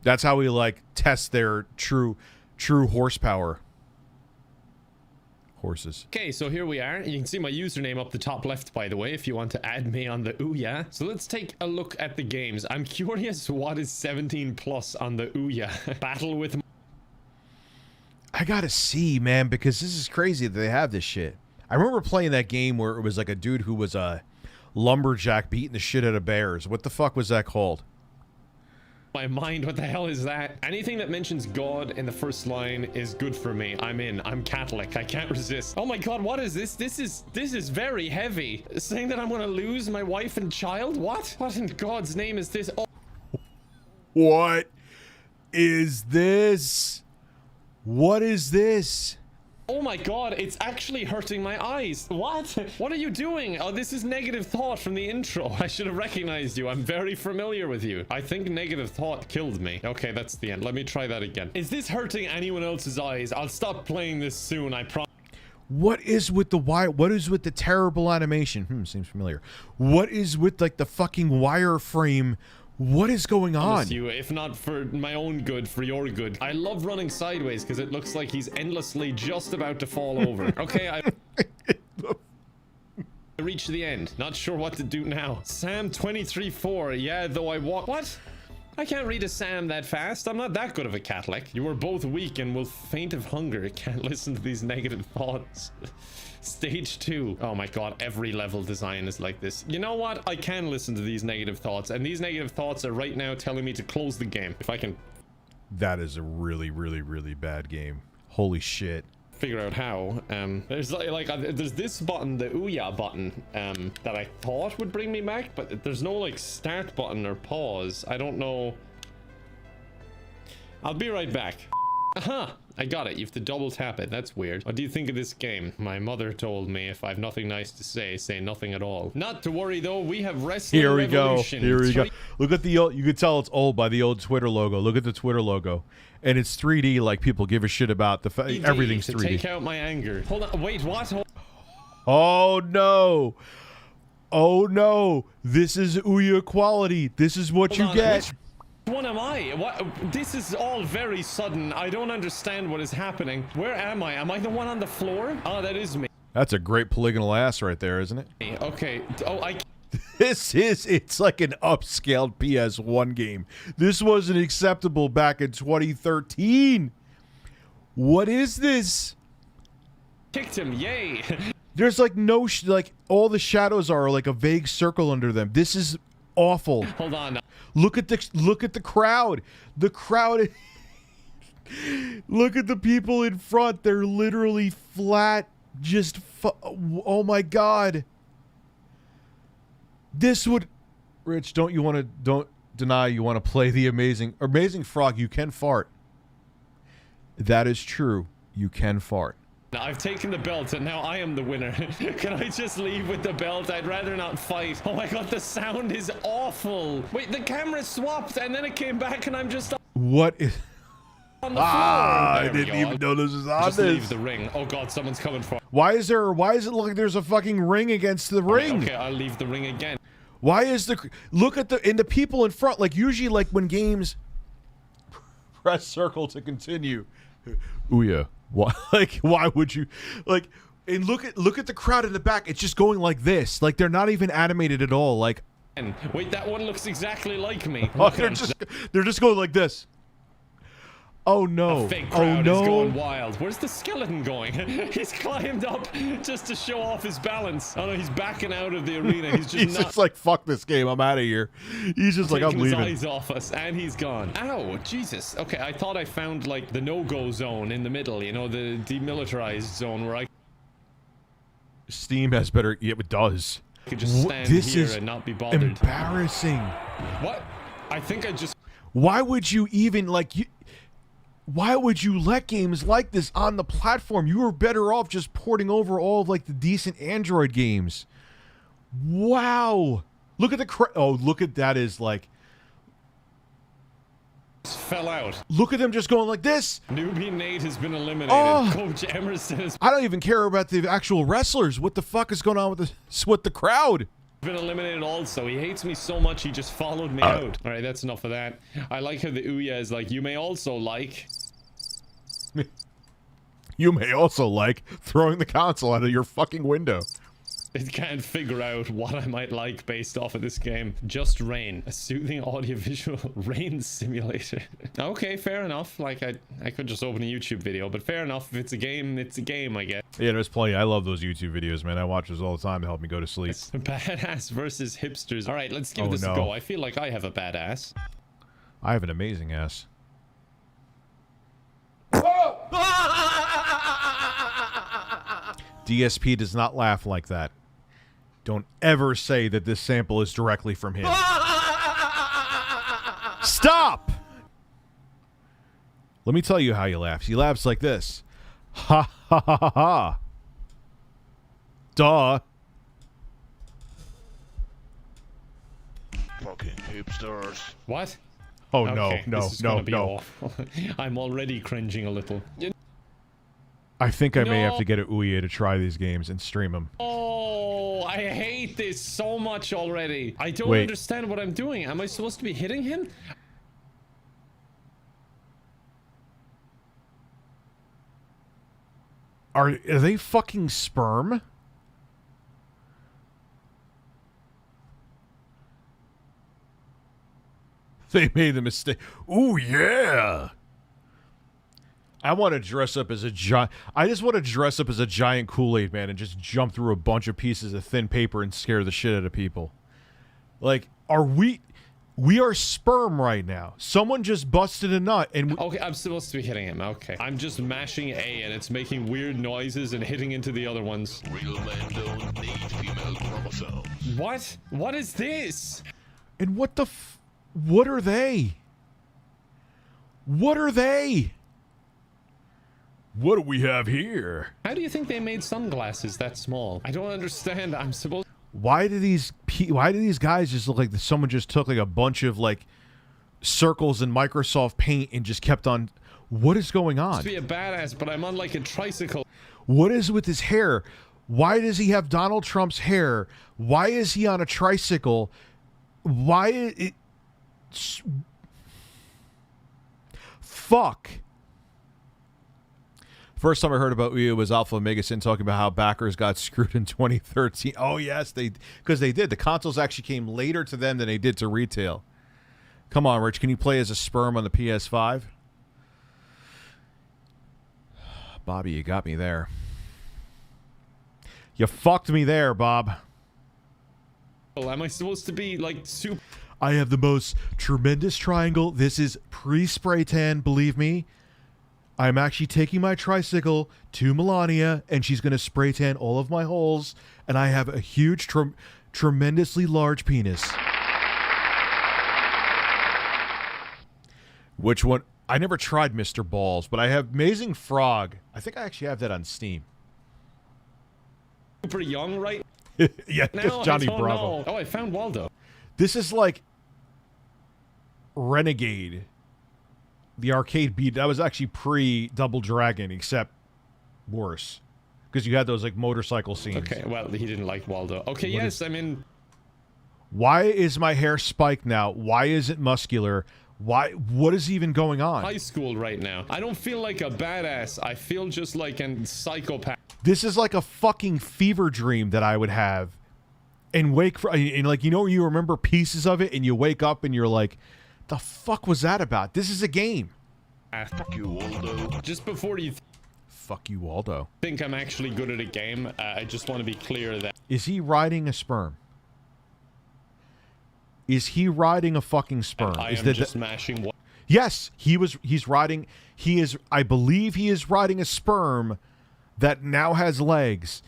That's how we like test their true horsepower. Horses. Okay, so here we are. You can see my username up the top left, by the way, if you want to add me on the Ouya. So let's take a look at the games. I'm curious what is 17 plus on the Ouya. Battle with... I gotta see, man, because this is crazy that they have this shit. I remember playing that game where it was like a dude who was a lumberjack beating the shit out of bears. What the fuck was that called? My mind, what the hell is that? Anything that mentions God in the first line is good for me. I'm in. I'm Catholic. I can't resist. Oh my God, what is this? This is very heavy. Saying that I'm gonna lose my wife and child? What? What in God's name is this? Oh. What is this? What is this? Oh my God, it's actually hurting my eyes. What? What are you doing? Oh, this is Negative Thought from the intro. I should have recognized you. I'm very familiar with you. I think Negative Thought killed me. Okay, that's the end. Let me try that again. Is this hurting anyone else's eyes? I'll stop playing this soon, I promise. What is with the wire? What is with the terrible animation? Seems familiar. What is with like the fucking wireframe? What is going on? You, if not for my own good, for your good. I love running sideways because it looks like he's endlessly just about to fall over. Okay, I reached the end. Not sure what to do now. Sam 23-4. Yeah, though I walk. What? I can't read a Sam that fast. I'm not that good of a Catholic. You are both weak and will faint of hunger. Can't listen to these negative thoughts. Stage 2. Oh my god, every level design is like this. You know what? I can listen to these negative thoughts, and these negative thoughts are right now telling me to close the game. If I can... That is a really, really, really bad game. Holy shit. Figure out how. There's there's this button, the Ouya button, that I thought would bring me back, but there's no like start button or pause. I don't know. I'll be right back. Aha! I got it. You have to double tap it. That's weird. What do you think of this game? My mother told me if I have nothing nice to say nothing at all. Not to worry though, we have wrestling Here we revolution. go. Here we go. Look at the old, you could tell it's old by the old Twitter logo. Look at the Twitter logo. And it's 3D like people give a shit about the everything's 3D. To take out my anger. Hold on. Wait, what? Oh no. Oh no. This is Ouya quality. This is what you get. Which one am I? What? This is all very sudden. I don't understand what is happening. Where am I? Am I the one on the floor? Oh, that is me. That's a great polygonal ass right there, isn't it? Okay. Oh, it's like an upscaled PS1 game. This wasn't acceptable back in 2013. What is this? Kicked him, yay. There's like no, like all the shadows are like a vague circle under them. This is awful. Hold on. Look at the crowd. The crowd. Look at the people in front. They're literally flat. Just oh my god. This would, Rich. Don't deny you want to play the amazing frog. You can fart. That is true. You can fart. Now I've taken the belt and now I am the winner. Can I just leave with the belt? I'd rather not fight. Oh my god, the sound is awful. Wait, the camera swapped and then it came back and I'm just what is on the floor. I didn't even know this was on just this. Leave the ring. Oh god, someone's coming for. Why does it look like there's a fucking ring against the ring? Okay, I'll leave the ring again. Why is look at the people in front, like usually like when games press circle to continue. Ouya. Why why would you like and look at the crowd in the back, it's just going like this. Like they're not even animated at all. Like wait, that one looks exactly like me. Oh, they're just going like this. Oh no. A fake crowd is going wild. Where's the skeleton going? He's climbed up just to show off his balance. Oh no, he's backing out of the arena. He's just just like, fuck this game, I'm out of here. He's just like, I'm leaving. His eyes off us, and he's gone. Ow, Jesus. Okay, I thought I found like the no-go zone in the middle, you know, the demilitarized zone where I Steam has better, yeah, it does. could just stand here and not be bothered. Embarrassing. What? I think I just Why would you even why would you let games like this on the platform? You were better off just porting over all of like the decent Android games. Wow. Look at the oh, look at that is like fell out. Look at them just going like this. Newbie Nate has been eliminated. Oh. Coach Emerson has I don't even care about the actual wrestlers. What the fuck is going on with the crowd? been eliminated also. He hates me so much he just followed me out. All right, that's enough of that. I like how the Ouya is like, you may also like throwing the console out of your fucking window. It can't figure out what I might like based off of this game. Just Rain, a soothing audiovisual rain simulator. Okay, fair enough. Like I could just open a YouTube video, but fair enough. If it's a game, it's a game, I guess. Yeah, there's plenty. I love those YouTube videos, man. I watch those all the time to help me go to sleep. Badass versus hipsters. All right, let's give this a go. I feel like I have a badass. I have an amazing ass. DSP does not laugh like that. Don't ever say that this sample is directly from him. Stop! Let me tell you how he laughs. He laughs like this. Ha ha ha ha ha. Duh. Fucking hipsters. What? Oh, okay, no. I'm already cringing a little. I think I may have to get a Ouya to try these games and stream them. Oh, I hate this so much already. I don't Wait. understand what I'm doing. Am I supposed to be hitting him? Are they fucking sperm? They made the mistake. Ooh, yeah. I want to dress up as a giant. I just want to dress up as a giant Kool-Aid man and just jump through a bunch of pieces of thin paper and scare the shit out of people. Like, are we are sperm right now. Someone just busted a nut and okay, I'm supposed to be hitting him. Okay. I'm just mashing A and it's making weird noises and hitting into the other ones. Real men don't need female chromosomes. What? What is this? And what the what are they? What are they? What do we have here? How do you think they made sunglasses that small? I don't understand. I'm supposed. Why do these guys just look like someone just took like a bunch of like circles in Microsoft Paint and just kept on? What is going on? To be a badass, but I'm on like a tricycle. What is with his hair? Why does he have Donald Trump's hair? Why is he on a tricycle? Why it? Fuck. First time I heard about Ouya was Alpha Omega Sin talking about how backers got screwed in 2013. Oh, yes, because they did. The consoles actually came later to them than they did to retail. Come on, Rich. Can you play as a sperm on the PS5? Bobby, you got me there. You fucked me there, Bob. Am I supposed to be like super? I have the most tremendous triangle. This is pre-spray tan, believe me. I'm actually taking my tricycle to Melania, and she's going to spray tan all of my holes, and I have a huge, tremendously large penis. Which one? I never tried Mr. Balls, but I have Amazing Frog. I think I actually have that on Steam. Super young, right? Yeah, now, Johnny I don't Bravo. know. Oh, I found Waldo. This is like Renegade. The arcade beat, that was actually pre-Double Dragon, except worse. Because you had those, like, motorcycle scenes. Okay, well, he didn't like Waldo. Okay, What yes, is- I mean... Why is my hair spiked now? Why is it muscular? Why? What is even going on? High school right now. I don't feel like a badass. I feel just like a psychopath. This is like a fucking fever dream that I would have. And like, you know, you remember pieces of it, and you wake up and you're like, the fuck was that about? This is a game. Fuck you, Waldo. Just before you fuck you, Waldo. Think I'm actually good at a game, I just want to be clear that... Is he riding a sperm? Is he riding a fucking sperm? I Is am that just smashing what... Yes, he's riding. I believe he is riding a sperm that now has legs.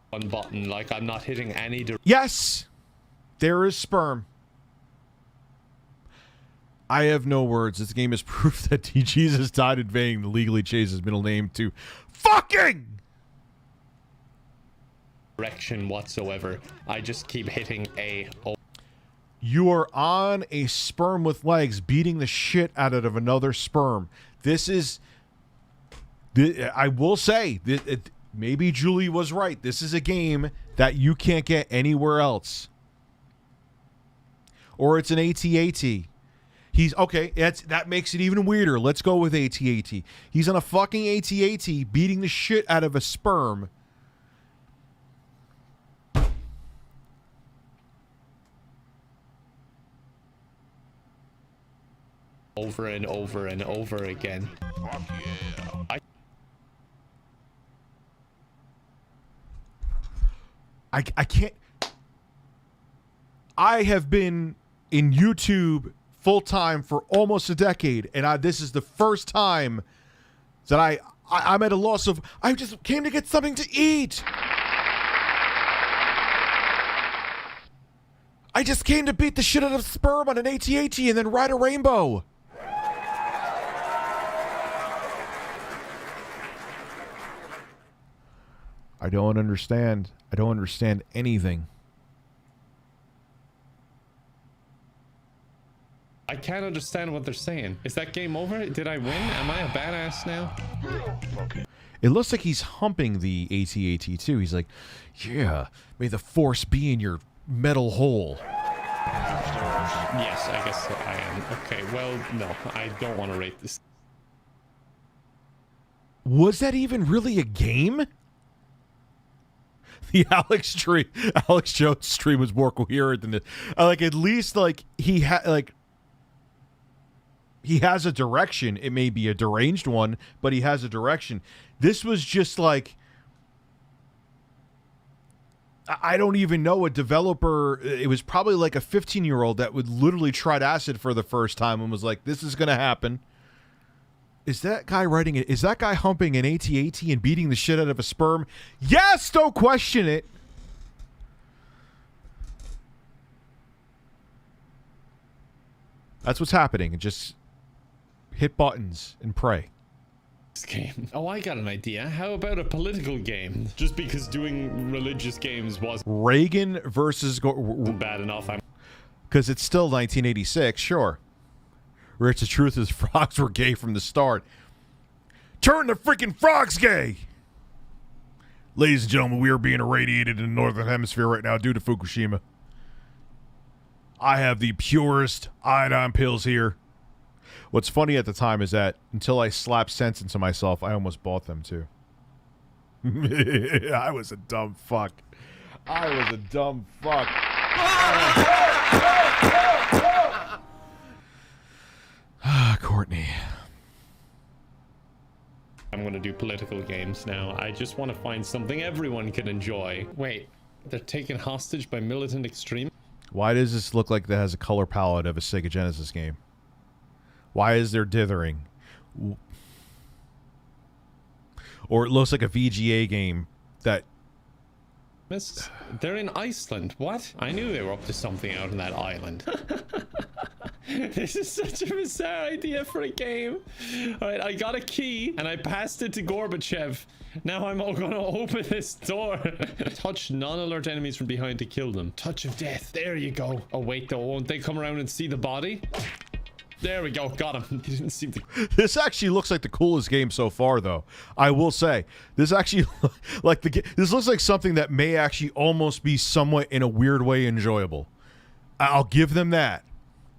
One button, like I'm not hitting any... Yes! There is sperm. I have no words. This game is proof that T. Jesus died in vain to legally change his middle name to fucking direction whatsoever. I just keep hitting A. You are on a sperm with legs beating the shit out of another sperm. This is... I will say, maybe Julie was right. This is a game that you can't get anywhere else. Or it's an AT-AT. He's okay. That makes it even weirder. Let's go with AT-AT. He's on a fucking AT-AT beating the shit out of a sperm. Over and over and over again. Fuck yeah. I can't. I have been in YouTube full time for almost a decade, and this is the first time that I'm at a loss of. I just came to get something to eat. I just came to beat the shit out of sperm on an AT-AT and then ride a rainbow. I don't understand. I don't understand anything. I can't understand what they're saying. Is that game over? Did I win? Am I a badass now? It looks like he's humping the AT-AT too. He's like, yeah, may the force be in your metal hole. Yes, I guess I am. Okay, well, no, I don't want to rate this. Was that even really a game? The Alex Jones stream was more coherent than this. Like, at least, like, he has a direction. It may be a deranged one, but he has a direction. This was just like, I don't even know, a developer. It was probably like a 15-year-old that would literally tried acid for the first time and was like, this is going to happen. Is that guy writing it? Is that guy humping an AT-AT and beating the shit out of a sperm? Yes, don't question it. That's what's happening. And just hit buttons and pray. This game. Oh, I got an idea. How about a political game? Just because doing religious games was Reagan versus bad enough. Because it's still 1986, sure. Rich, the truth is frogs were gay from the start. Turn the freaking frogs gay! Ladies and gentlemen, we are being irradiated in the northern hemisphere right now due to Fukushima. I have the purest iodine pills here. What's funny at the time is that until I slapped sense into myself, I almost bought them too. I was a dumb fuck. I was a dumb fuck. Courtney. I'm going to do political games now. I just want to find something everyone can enjoy. Wait, they're taken hostage by militant extreme? Why does this look like that has a color palette of a Sega Genesis game? Why is there dithering? Or it looks like a VGA game that... They're in Iceland. What? I knew they were up to something out on that island. This is such a bizarre idea for a game. Alright, I got a key and I passed it to Gorbachev. Now I'm all gonna open this door. Touch non-alert enemies from behind to kill them. Touch of death. There you go. Oh wait though, won't they come around and see the body? There we go, got him. He didn't seem to... This actually looks like the coolest game so far, though. I will say, this actually, like this looks like something that may actually almost be somewhat, in a weird way, enjoyable. I'll give them that.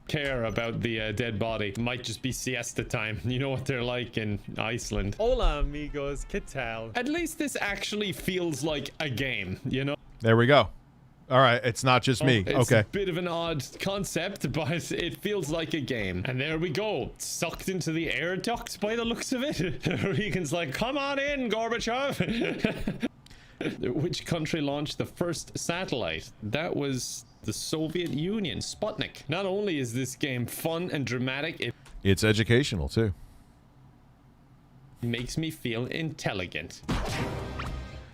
Care about the dead body. Might just be siesta time. You know what they're like in Iceland. Hola, amigos. ¿Qué tal? At least this actually feels like a game, you know? There we go. All right, it's not just me. It's okay. a bit of an odd concept, but it feels like a game. And there we go. Sucked into the air duct by the looks of it. Regan's like, come on in, Gorbachev. Which country launched the first satellite? That was the Soviet Union, Sputnik. Not only is this game fun and dramatic, it's educational, too. It makes me feel intelligent.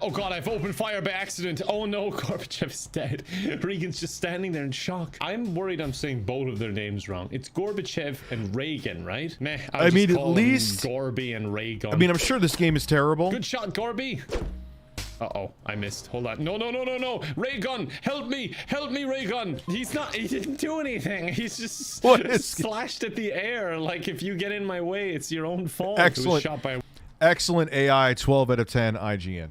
Oh god, I've opened fire by accident. Oh no, Gorbachev's dead. Regan's just standing there in shock. I'm worried I'm saying both of their names wrong. It's Gorbachev and Reagan, right? Meh, I mean, at least Gorby and Reagan. I mean, I'm sure this game is terrible. Good shot, Gorby. Uh-oh, I missed. Hold on. No, no, no, no, no. Raygun, help me. Help me, Raygun. He didn't do anything. He's just slashed at the air. Like, if you get in my way, it's your own fault. Excellent. It was shot by... Excellent AI, 12 out of 10 IGN.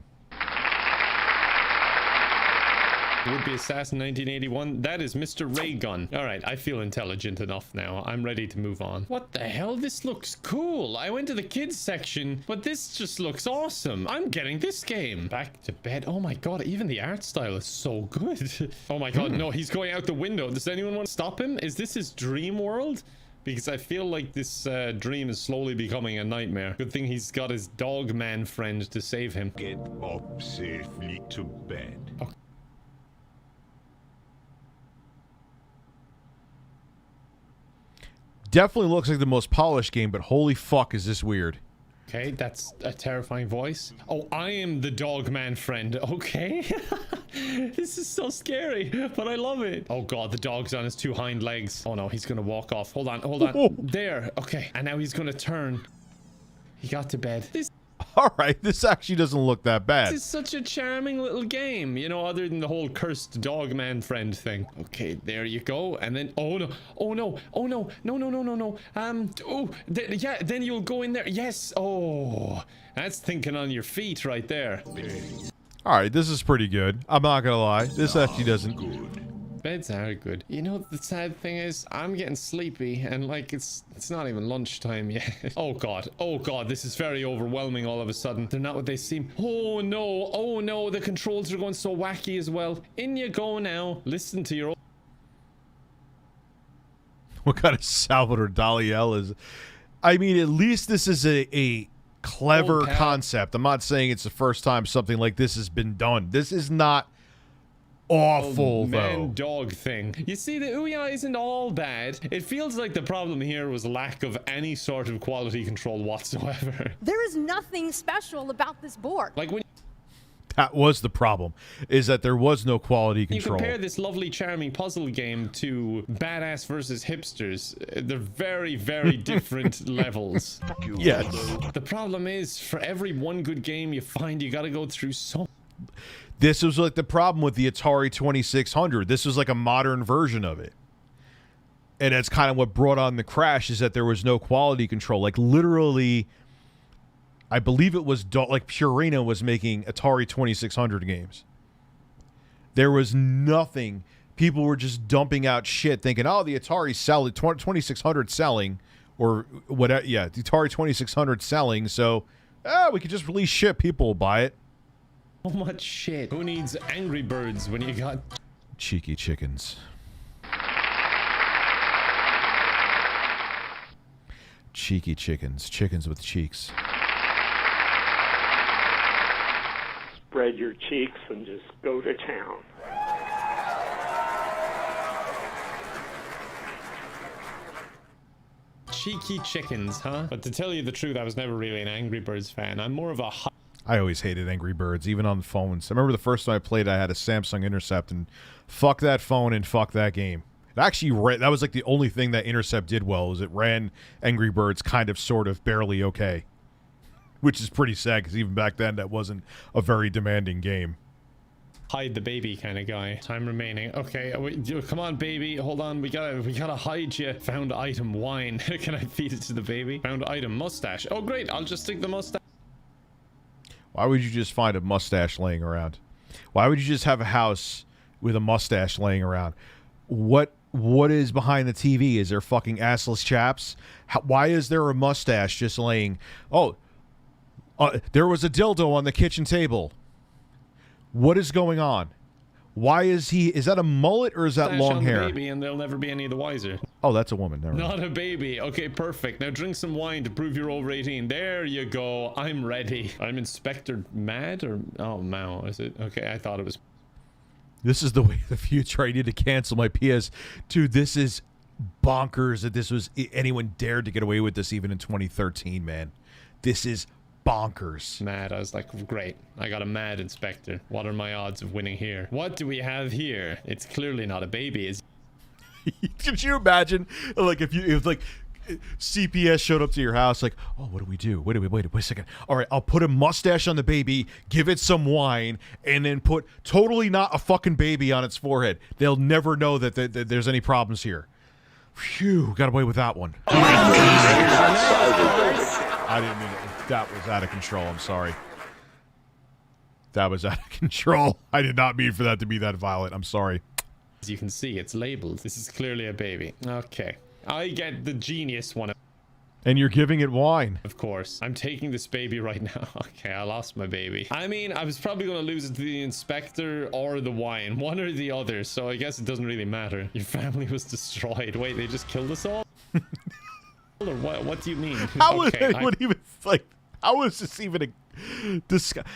Would-be assassin 1981. That is Mr. Raygun. All right, I feel intelligent enough now. I'm ready to move on. What the hell? This looks cool. I went to the kids section, but this just looks awesome. I'm getting this game. Back to bed. Oh my god, even the art style is so good. Oh my god, no, he's going out the window. Does anyone want to stop him? Is this his dream world? Because I feel like this dream is slowly becoming a nightmare. Good thing he's got his dog man friend to save him. Get up safely to bed. Okay. Definitely looks like the most polished game, but holy fuck is this weird. Okay, that's a terrifying voice. Oh, I am the dog man friend. Okay. This is so scary, but I love it. Oh god, the dog's on his two hind legs. Oh no, he's gonna walk off. Hold on, hold on. There. Okay, and now he's gonna turn. He got to bed. This All right, this actually doesn't look that bad. This is such a charming little game, you know, other than the whole cursed dog man friend thing. Okay, there you go. And then, oh no, oh no, oh no, no, no, no, no, no. Yeah, then you'll go in there. Yes. Oh, that's thinking on your feet right there. All right, this is pretty good. I'm not gonna lie. This actually doesn't. Beds are good. You know, the sad thing is, I'm getting sleepy, and like it's not even lunchtime yet. Oh god, this is very overwhelming all of a sudden. They're not what they seem. Oh no, the controls are going so wacky as well. In you go now. Listen to your. What kind of Salvador Dali is? I mean, at least this is a clever concept. I'm not saying it's the first time something like this has been done. This is not awful, man dog thing. You see, the Ouya isn't all bad. It feels like the problem here was lack of any sort of quality control whatsoever. There is nothing special about this board. Like when that was the problem, is that there was no quality control. You compare this lovely, charming puzzle game to Badass versus Hipsters. They're very, very different levels. Yes. The problem is, for every one good game you find, you got to go through so. This was like the problem with the Atari 2600. This was like a modern version of it. And that's kind of what brought on the crash, is that there was no quality control. Like literally, I believe it was like Purina was making Atari 2600 games. There was nothing. People were just dumping out shit thinking, oh, the Atari 2600 selling, or whatever. Yeah, the Atari 2600 selling. So we could just release shit. People will buy it. So much shit. Who needs Angry Birds when you got cheeky chickens? Cheeky chickens. Chickens with cheeks. Spread your cheeks and just go to town. cheeky chickens, huh? But to tell you the truth, I was never really an Angry Birds fan. I'm more of a I always hated Angry Birds, even on the phones. I remember the first time I played, I had a Samsung Intercept, and fuck that phone and fuck that game. It actually that was like the only thing that Intercept did well, was it ran Angry Birds kind of, sort of, barely okay. Which is pretty sad, because even back then, that wasn't a very demanding game. hide the baby kind of guy. Time remaining. Okay, come on, baby. Hold on. We gotta hide you. Found item wine. Can I feed it to the baby? Found item mustache. Oh, great. I'll just stick the mustache. Why would you just find a mustache laying around? Why would you just have a house with a mustache laying around? What is behind the TV? Is there fucking assless chaps? Why is there a mustache just laying? Oh, there was a dildo on the kitchen table. What is going on? Why is that a mullet or is that long hair? Baby, and they'll never be any the wiser. Oh, that's a woman. Never mind. Not a baby. Okay, perfect. Now drink some wine to prove you're over 18. There you go. I'm ready. I'm Inspector Mad or Mao. Is it? Okay, I thought it was. This is the way of the future. I need to cancel my PS. Dude, this is bonkers that anyone dared to get away with this even in 2013, man. This is bonkers. Mad. I was like, great. I got a mad inspector. What are my odds of winning here? What do we have here? It's clearly not a baby. Could you imagine, like, if like CPS showed up to your house, like, oh, what do we do? Wait a second. All right, I'll put a mustache on the baby, give it some wine, and then put totally not a fucking baby on its forehead. They'll never know that there's any problems here. Phew, got away with that one. I didn't mean it. That was out of control. I'm sorry. That was out of control. I did not mean for that to be that violent. I'm sorry. As you can see, it's labeled. This is clearly a baby. Okay. I get the genius one. And you're giving it wine. Of course. I'm taking this baby right now. Okay, I lost my baby. I mean, I was probably going to lose it to the inspector or the wine. One or the other, so I guess it doesn't really matter. Your family was destroyed. Wait, they just killed us all? Or what do you mean? How is anyone even, like, how is this even a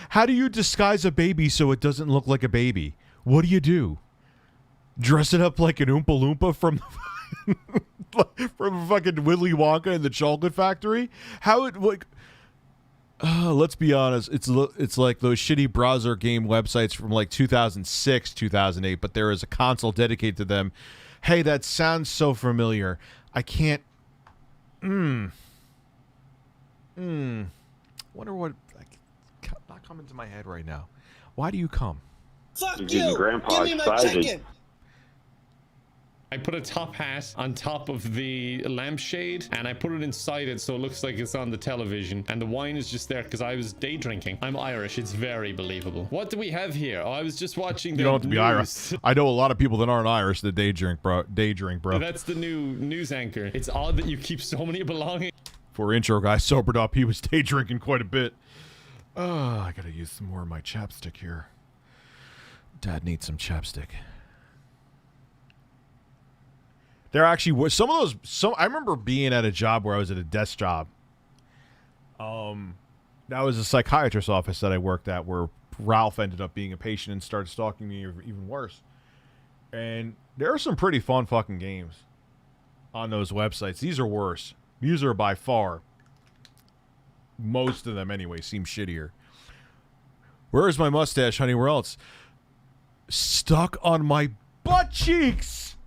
how do you disguise a baby so it doesn't look like a baby? What do you do? Dress it up like an Oompa Loompa from fucking Willy Wonka and the Chocolate Factory? How it, like, let's be honest, it's like those shitty browser game websites from like 2006, 2008, but there is a console dedicated to them. Hey, that sounds so familiar. I can't. Wonder what. Not come into my head right now. Why do you come? Fuck you! Give me my chicken! I put a top hat on top of the lampshade and I put it inside it so it looks like it's on the television, and the wine is just there because I was day drinking. I'm Irish. It's very believable. What do we have here? Oh, I was just watching the You don't have to be Irish. I know a lot of people that aren't Irish that day drink, bro. That's the new news anchor. It's odd that you keep so many belongings. For intro guy sobered up, he was day drinking quite a bit. I gotta use some more of my chapstick here. Dad needs some chapstick. There actually was some of those. I remember being at a job where I was at a desk job. That was a psychiatrist's office that I worked at, where Ralph ended up being a patient and started stalking me even worse. And there are some pretty fun fucking games on those websites. These are worse. These are by far, most of them anyway, seem shittier. Where is my mustache, honey? Where else? Stuck on my butt cheeks.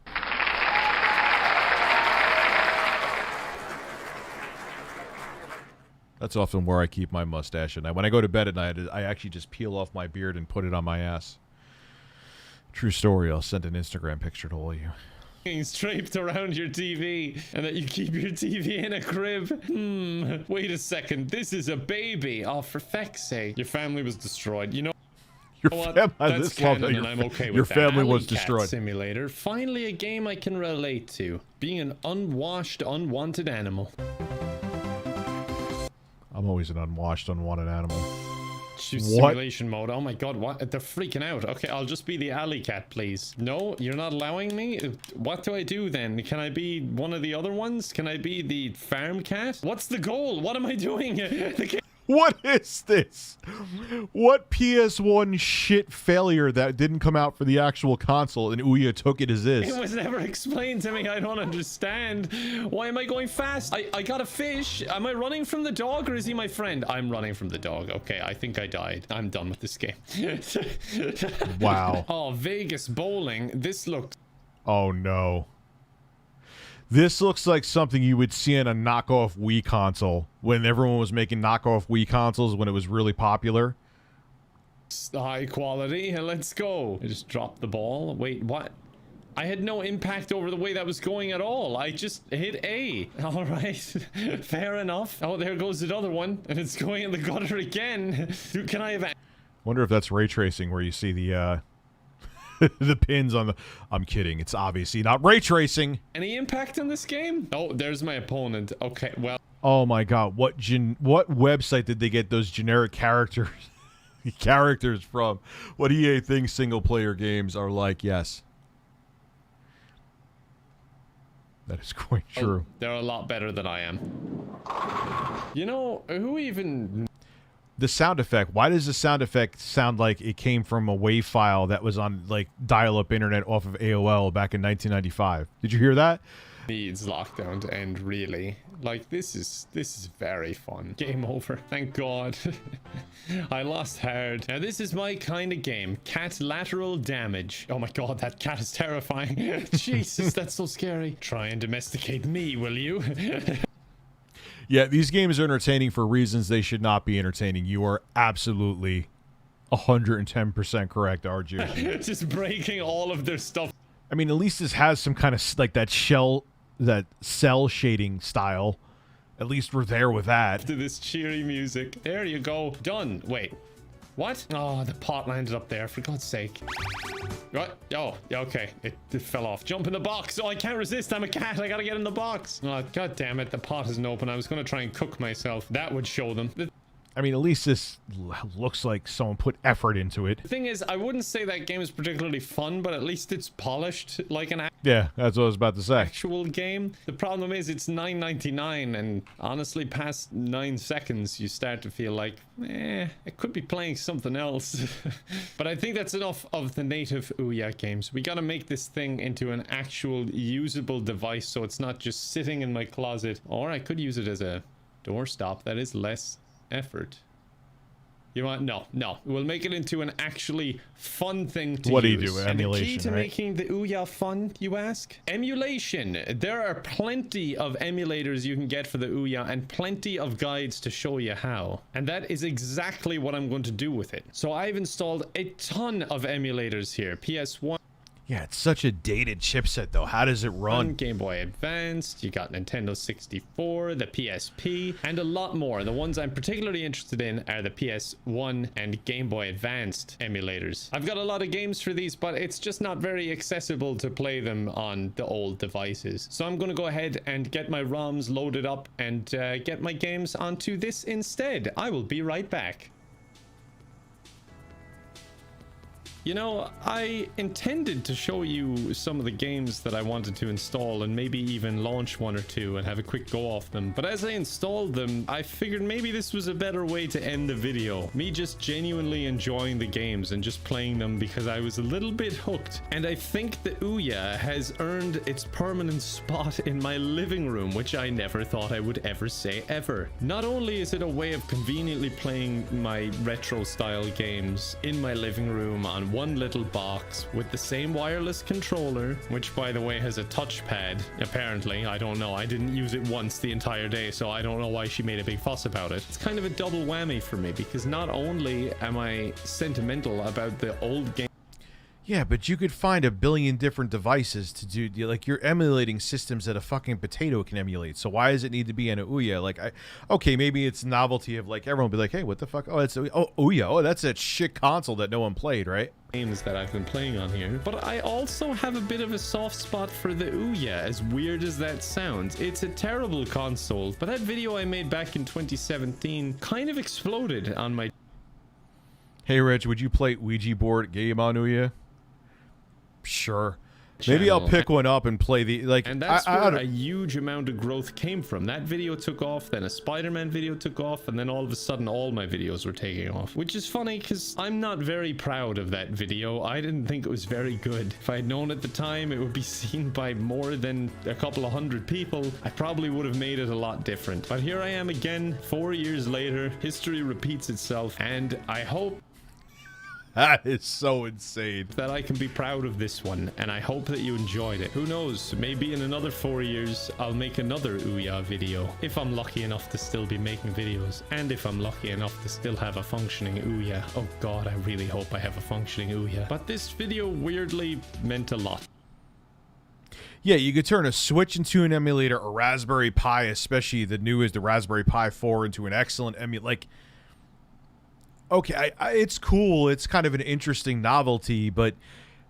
That's often where I keep my mustache at night. When I go to bed at night, I actually just peel off my beard and put it on my ass. True story. I'll send an Instagram picture to all of you. Draped around your TV, and that you keep your TV in a crib. Wait a second. This is a baby. Oh, for feck's sake. Your family was destroyed. You know what? That's canon, and I'm okay with your that. family was Alley Cat destroyed. Simulator. Finally, a game I can relate to. Being an unwashed, unwanted animal. I'm always an unwashed, unwanted animal. Simulation mode. Oh my god, what? They're freaking out. Okay, I'll just be the alley cat, please. No, you're not allowing me? What do I do then? Can I be one of the other ones? Can I be the farm cat? What's the goal? What am I doing? What is this? What PS1 shit failure that didn't come out for the actual console and Ouya took it as is? It was never explained to me. I don't understand. Why am I going fast? I got a fish. Am I running from the dog or is he my friend? I'm running from the dog. Okay, I think I died. I'm done with this game. Wow. Oh, Vegas bowling. This looks... Oh no. This looks like something you would see in a knockoff Wii console when everyone was making knockoff Wii consoles when it was really popular. High quality. Let's go. I just dropped the ball. Wait, what? I had no impact over the way that was going at all. I just hit A. All right. Fair enough. Oh, there goes the other one. And it's going in the gutter again. Can I have... Wonder if that's ray tracing where you see the the pins on the... I'm kidding. It's obviously not ray tracing. Any impact on this game? Oh, there's my opponent. Okay, well... Oh my god. What website did they get those generic characters from? What EA thinks single-player games are like, yes. That is quite true. They're a lot better than I am. You know, who even... The sound effect. Why does the sound effect sound like it came from a WAV file that was on like dial-up internet off of AOL back in 1995? Did you hear that? Needs lockdown to end, really. Like, this is very fun. Game over. Thank God. I lost hard. Now, this is my kind of game. Cat lateral damage. Oh my god, that cat is terrifying. Jesus, that's so scary. Try and domesticate me, will you? Yeah, these games are entertaining for reasons they should not be entertaining. You are absolutely 110% correct, RJ. Just breaking all of their stuff. I mean, at least this has some kind of like that cell shading style. At least we're there with that. To this cheery music. There you go. Done. Wait. What? Oh, the pot landed up there, for God's sake. What? Oh, yeah, okay. It fell off. Jump in the box. Oh, I can't resist. I'm a cat. I gotta get in the box. Oh, God damn it. The pot isn't open. I was gonna try and cook myself. That would show them. I mean, at least this looks like someone put effort into it. The thing is, I wouldn't say that game is particularly fun, but at least it's polished like an yeah, that's what I was about to say. Actual game. The problem is it's $9.99, and honestly, past 9 seconds, you start to feel like, I could be playing something else. But I think that's enough of the native Ouya games. We gotta make this thing into an actual usable device, so it's not just sitting in my closet. Or I could use it as a doorstop. That is less effort. You want no. We'll make it into an actually fun thing to use. What do you do? And the key Emulation, to right? making the Ouya fun, you ask? Emulation. There are plenty of emulators you can get for the Ouya and plenty of guides to show you how. And that is exactly what I'm going to do with it. So I've installed a ton of emulators here. PS1. Yeah, it's such a dated chipset, though. How does it run? Game Boy Advanced, you got Nintendo 64, the PSP, and a lot more. The ones I'm particularly interested in are the PS1 and Game Boy Advanced emulators. I've got a lot of games for these, but it's just not very accessible to play them on the old devices. So I'm going to go ahead and get my ROMs loaded up and get my games onto this instead. I will be right back. You know, I intended to show you some of the games that I wanted to install and maybe even launch one or two and have a quick go off them. But as I installed them, I figured maybe this was a better way to end the video. Me just genuinely enjoying the games and just playing them because I was a little bit hooked. And I think the Ouya has earned its permanent spot in my living room, which I never thought I would ever say ever. Not only is it a way of conveniently playing my retro style games in my living room on one little box with the same wireless controller, which by the way has a touchpad, apparently. I don't know. I didn't use it once the entire day, so I don't know why she made a big fuss about it. It's kind of a double whammy for me because not only am I sentimental about the old game. Yeah, but you could find a billion different devices to do. Like, you're emulating systems that a fucking potato can emulate. So why does it need to be an Ouya? Like, okay, maybe it's novelty of like everyone will be like, hey, what the fuck? Oh, it's Ouya. Oh, that's that shit console that no one played, right? Games that I've been playing on here, but I also have a bit of a soft spot for the Ouya, as weird as that sounds. It's a terrible console, but that video I made back in 2017 kind of exploded on my... Hey, Rich, would you play Ouija board game on Ouya? Sure. Maybe I'll pick one up and play the like. And that's where a huge amount of growth came from. That video took off, then a Spider-Man video took off, and then all of a sudden all my videos were taking off. Which is funny because I'm not very proud of that video. I didn't think it was very good. If I had known at the time it would be seen by more than a couple of hundred people, I probably would have made it a lot different. But here I am again, 4 years later. History repeats itself, and I hope that is so insane that I can be proud of this one, and I hope that you enjoyed it. Who knows, maybe in another 4 years I'll make another Ouya video, if I'm lucky enough to still be making videos, and if I'm lucky enough to still have a functioning Ouya. Oh god, I really hope I have a functioning Ouya. But this video weirdly meant a lot. Yeah, you could turn a Switch into an emulator, a Raspberry Pi, especially the newest, the Raspberry Pi 4, into an excellent emulator. Like, okay, it's cool. It's kind of an interesting novelty, but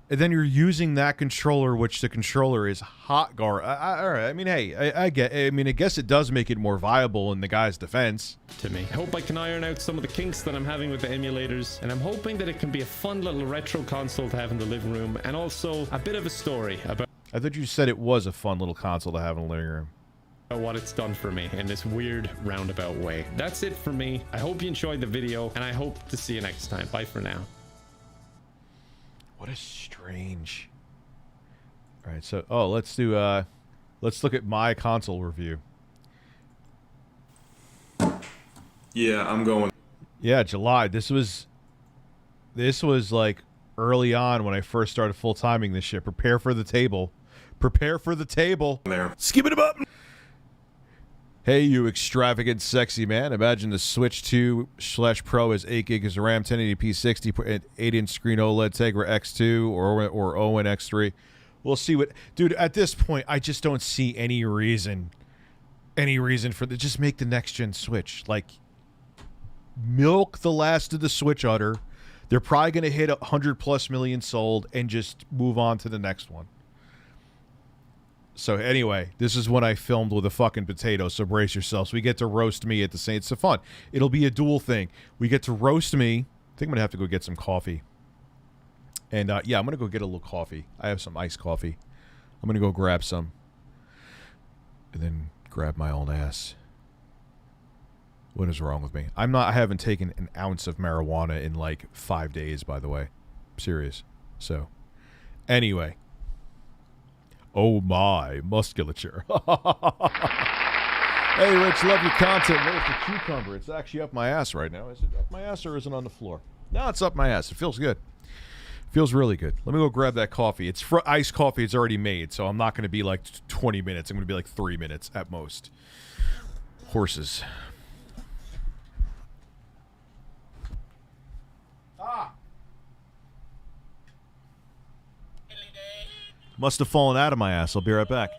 then you're using that controller, which the controller is hot gar. All right, I mean, hey, I get. I mean, I guess it does make it more viable in the guy's defense. To me, I hope I can iron out some of the kinks that I'm having with the emulators, and I'm hoping that it can be a fun little retro console to have in the living room, and also a bit of a story about. I thought you said it was a fun little console to have in the living room. What it's done for me in this weird roundabout way. That's it for me. I hope you enjoyed the video, and I hope to see you next time. Bye for now. What a strange. All right, so let's do let's look at my console review. Yeah, I'm going. Yeah, July. This was like early on when I first started full timing this shit. Prepare for the table. Prepare for the table. There. Skip it up. Hey, you extravagant, sexy man. Imagine the Switch 2/Pro has 8 gigs of RAM, 1080p 60, 8-inch screen OLED Tegra X2 or ON X3. We'll see what... Dude, at this point, I just don't see any reason for... Just make the next-gen Switch. Like, milk the last of the Switch udder. They're probably going to hit 100+ million sold and just move on to the next one. So anyway, this is when I filmed with a fucking potato, so brace yourselves. We get to roast me at the same... It's fun. It'll be a dual thing. We get to roast me. I think I'm going to have to go get some coffee. And yeah, I'm going to go get a little coffee. I have some iced coffee. I'm going to go grab some. And then grab my own ass. What is wrong with me? I haven't taken an ounce of marijuana in like 5 days, by the way. I'm serious. So, anyway... Oh my musculature. Hey, Rich, love your content. Where's the cucumber? It's actually up my ass right now. Is it up my ass or is it on the floor? No, it's up my ass. It feels good. Feels really good. Let me go grab that coffee. It's iced coffee. It's already made, so I'm not going to be like 20 minutes. I'm going to be like 3 minutes at most. Horses. Must have fallen out of my ass. I'll be right back.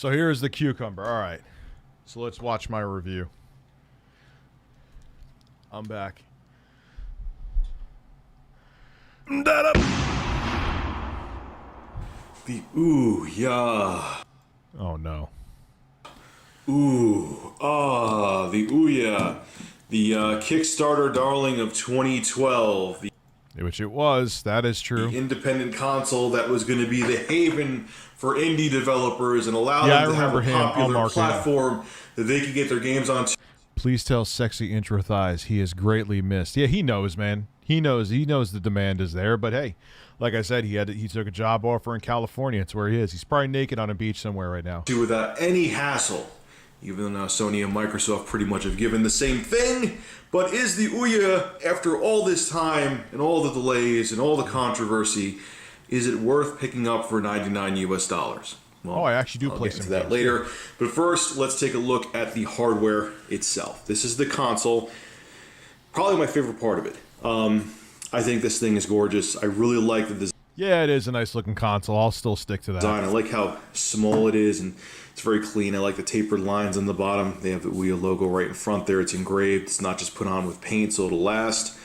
So here's the cucumber. All right. So let's watch my review. I'm back. The Ouya. Oh no. The Ouya. The Kickstarter darling of 2012. Which it was. That is true. The independent console that was going to be the haven for indie developers and allow them to have a popular platform that they could get their games on. Please tell Sexy Intro Thighs he is greatly missed. Yeah, he knows, man. He knows the demand is there. But hey, like I said, he took a job offer in California. It's where he is. He's probably naked on a beach somewhere right now. Without any hassle. Even though Sony and Microsoft pretty much have given the same thing. But is the Ouya, after all this time and all the delays and all the controversy, is it worth picking up for $99 US? Well, I actually do play some of that games later. But first, let's take a look at the hardware itself. This is the console. Probably my favorite part of it. I think this thing is gorgeous. I really like the design. Yeah, it is a nice looking console. I'll still stick to that. I like how small it is, and it's very clean. I like the tapered lines on the bottom. They have the Ouya logo right in front there. It's engraved. It's not just put on with paint, so it'll last.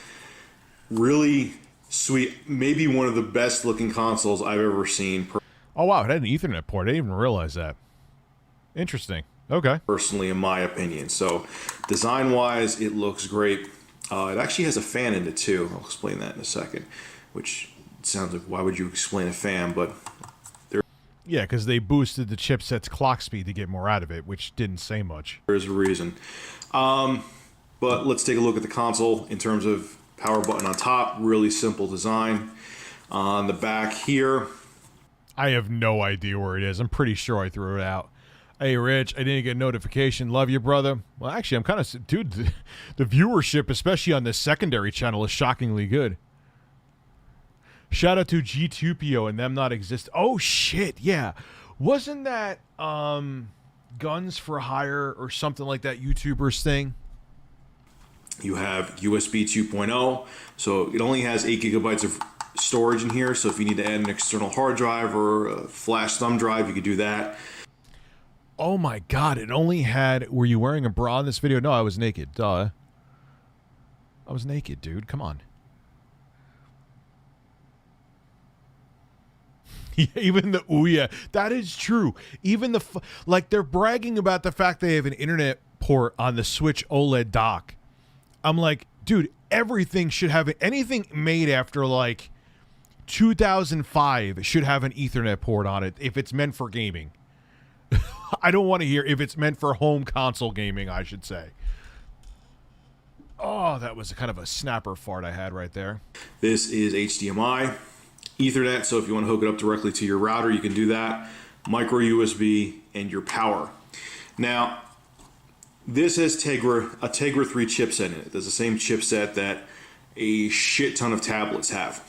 Really sweet. Maybe one of the best looking consoles I've ever seen. Oh, wow. It had an Ethernet port. I didn't even realize that. Interesting. Okay. Personally, in my opinion. So, design-wise, it looks great. It actually has a fan in it, too. I'll explain that in a second. Which sounds like, why would you explain a fan? But yeah, because they boosted the chipset's clock speed to get more out of it, which didn't say much. There's a reason. But let's take a look at the console in terms of power button on top. Really simple design. On the back here, I have no idea where it is. I'm pretty sure I threw it out. Hey, Rich, I didn't get a notification. Love you, brother. Well, actually, I'm kind of... Dude, the viewership, especially on this secondary channel, is shockingly good. Shout out to G2PO and them not exist. Oh, shit, yeah. Wasn't that Guns for Hire or something like that YouTubers thing? You have USB 2.0, so it only has 8 gigabytes of storage in here, so if you need to add an external hard drive or a flash thumb drive, you could do that. Oh my god, it only had... Were you wearing a bra in this video? No, I was naked. Duh. I was naked, dude. Come on. Even the Ouya. That is true. Even the... Like, they're bragging about the fact they have an internet port on the Switch OLED dock. I'm like, dude, everything should have... Anything made after, like, 2005 should have an Ethernet port on it if it's meant for gaming. I don't want to hear if it's meant for home console gaming, I should say. Oh, that was kind of a snapper fart I had right there. This is HDMI, Ethernet, so if you want to hook it up directly to your router, you can do that. Micro USB, and your power. Now, this has a Tegra 3 chipset in it. There's the same chipset that a shit ton of tablets have.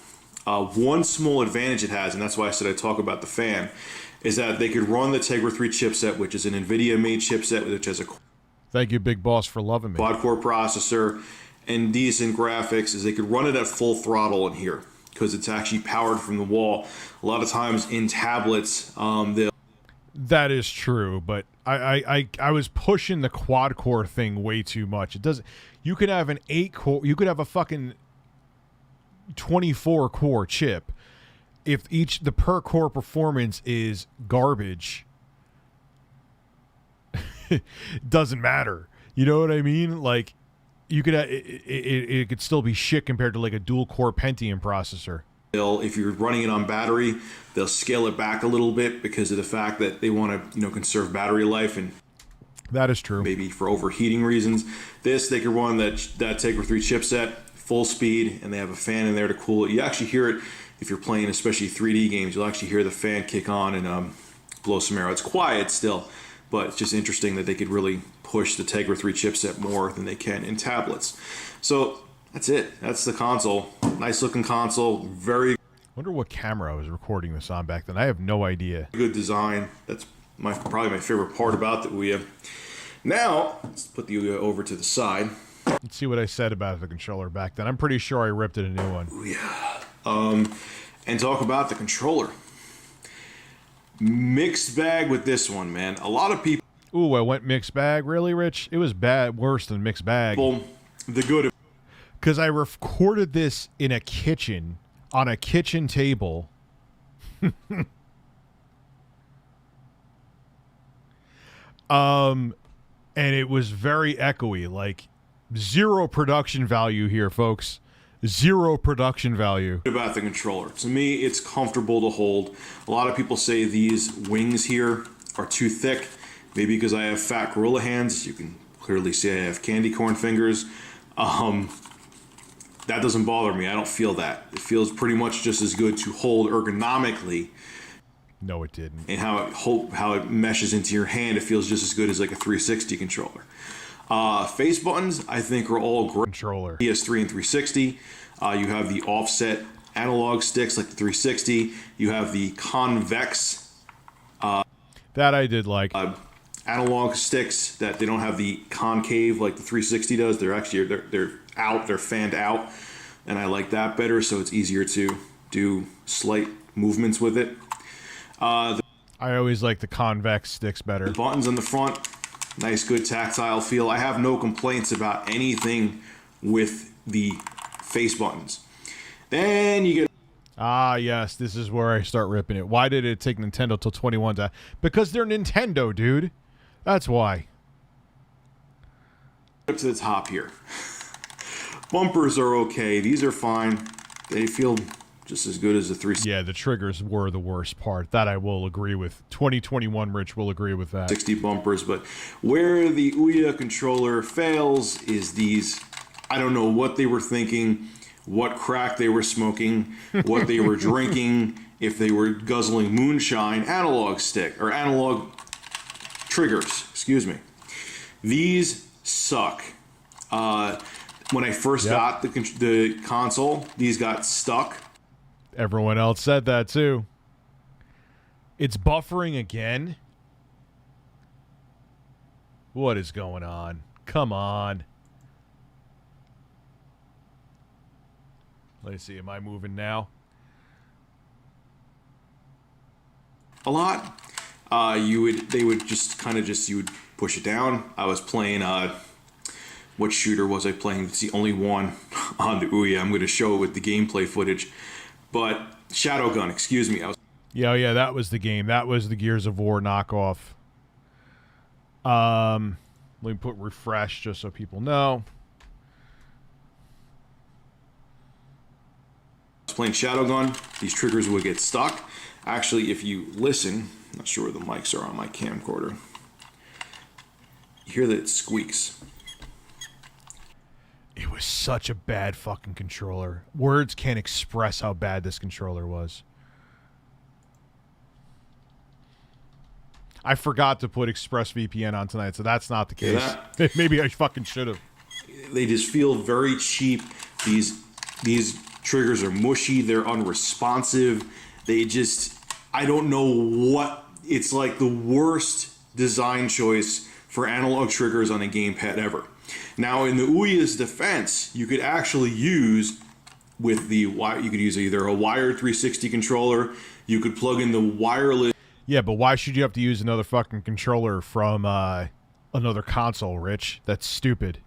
One small advantage it has, and that's why I said I'd talk about the fan, is that they could run the Tegra 3 chipset, which is an NVIDIA-made chipset, which has a... Thank you, Big Boss, for loving me. Quad-core processor and decent graphics, is they could run it at full throttle in here because it's actually powered from the wall. A lot of times in tablets, they'll... That is true, but I was pushing the quad-core thing way too much. It doesn't... You could have an 8-core... You could have a fucking 24-core chip. If the per core performance is garbage, it doesn't matter. You know what I mean? Like, you could it could still be shit compared to like a dual core Pentium processor. If you're running it on battery, they'll scale it back a little bit because of the fact that they want to, conserve battery life, and that is true. Maybe for overheating reasons. They could run that Tegra 3 chipset full speed, and they have a fan in there to cool it. You actually hear it. If you're playing especially 3D games, you'll actually hear the fan kick on and blow some air. It's quiet still, but it's just interesting that they could really push the Tegra 3 chipset more than they can in tablets. So that's it. That's the console. Nice looking console. Very... Wonder what camera I was recording this on back then. I have no idea. Good design. That's probably my favorite part about the Ouya. Now, let's put the Ouya over to the side. Let's see what I said about the controller back then. I'm pretty sure I ripped it a new one. Ouya. And talk about the controller. Mixed bag with this one, man. A lot of people. Ooh, I went mixed bag. Really, Rich? It was bad, worse than mixed bag. The good. Because I recorded this in a kitchen, on a kitchen table. And it was very echoey, like zero production value here, folks. Zero production value. About the controller. To me, it's comfortable to hold. A lot of people say these wings here are too thick. Maybe because I have fat gorilla hands. You can clearly see I have candy corn fingers. That doesn't bother me. I don't feel that. It feels pretty much just as good to hold ergonomically. No, it didn't. And how it meshes into your hand, it feels just as good as like a 360 controller. Face buttons, I think, are all great. Controller. PS3 and 360. You have the offset analog sticks like the 360. You have the convex. That I did like. Analog sticks that they don't have the concave like the 360 does. They're actually they're fanned out, and I like that better. So it's easier to do slight movements with it. I always like the convex sticks better. The buttons on the front, nice, good tactile feel. I have no complaints about anything with the face buttons. Then you get. Ah, yes, this is where I start ripping it. Why did it take Nintendo till 21 to? Because they're Nintendo, dude. That's why. Up to the top here. Bumpers are okay. These are fine. They feel just as good as the 360. Yeah, the triggers were the worst part. That I will agree with. 2021 Rich will agree with that. 60 bumpers, but where the Ouya controller fails is these. I don't know what they were thinking, what crack they were smoking, what they were drinking, if they were guzzling moonshine, analog stick or analog triggers, excuse me. These suck. When I first got the console, these got stuck. Everyone else said that too. It's buffering again. What is going on? Come on. Let's see, am I moving now? A lot. You would push it down. I was playing what shooter was I playing? It's the only one on the Ouya. I'm going to show it with the gameplay footage. But Shadowgun, excuse me. Yeah, that was the game. That was the Gears of War knockoff. Let me put refresh just so people know. I was playing Shadowgun. These triggers would get stuck. Actually, if you listen, I'm not sure where the mics are on my camcorder. You hear that it squeaks. It was such a bad fucking controller. Words can't express how bad this controller was. I forgot to put ExpressVPN on tonight, so that's not the case. Maybe I fucking should have. They just feel very cheap. These triggers are mushy. They're unresponsive. They just, I don't know what, it's like the worst design choice for analog triggers on a gamepad ever. Now, in the Ouya's defense, you could actually use either a wired 360 controller, you could plug in the wireless. Yeah, but why should you have to use another fucking controller from another console, Rich? That's stupid.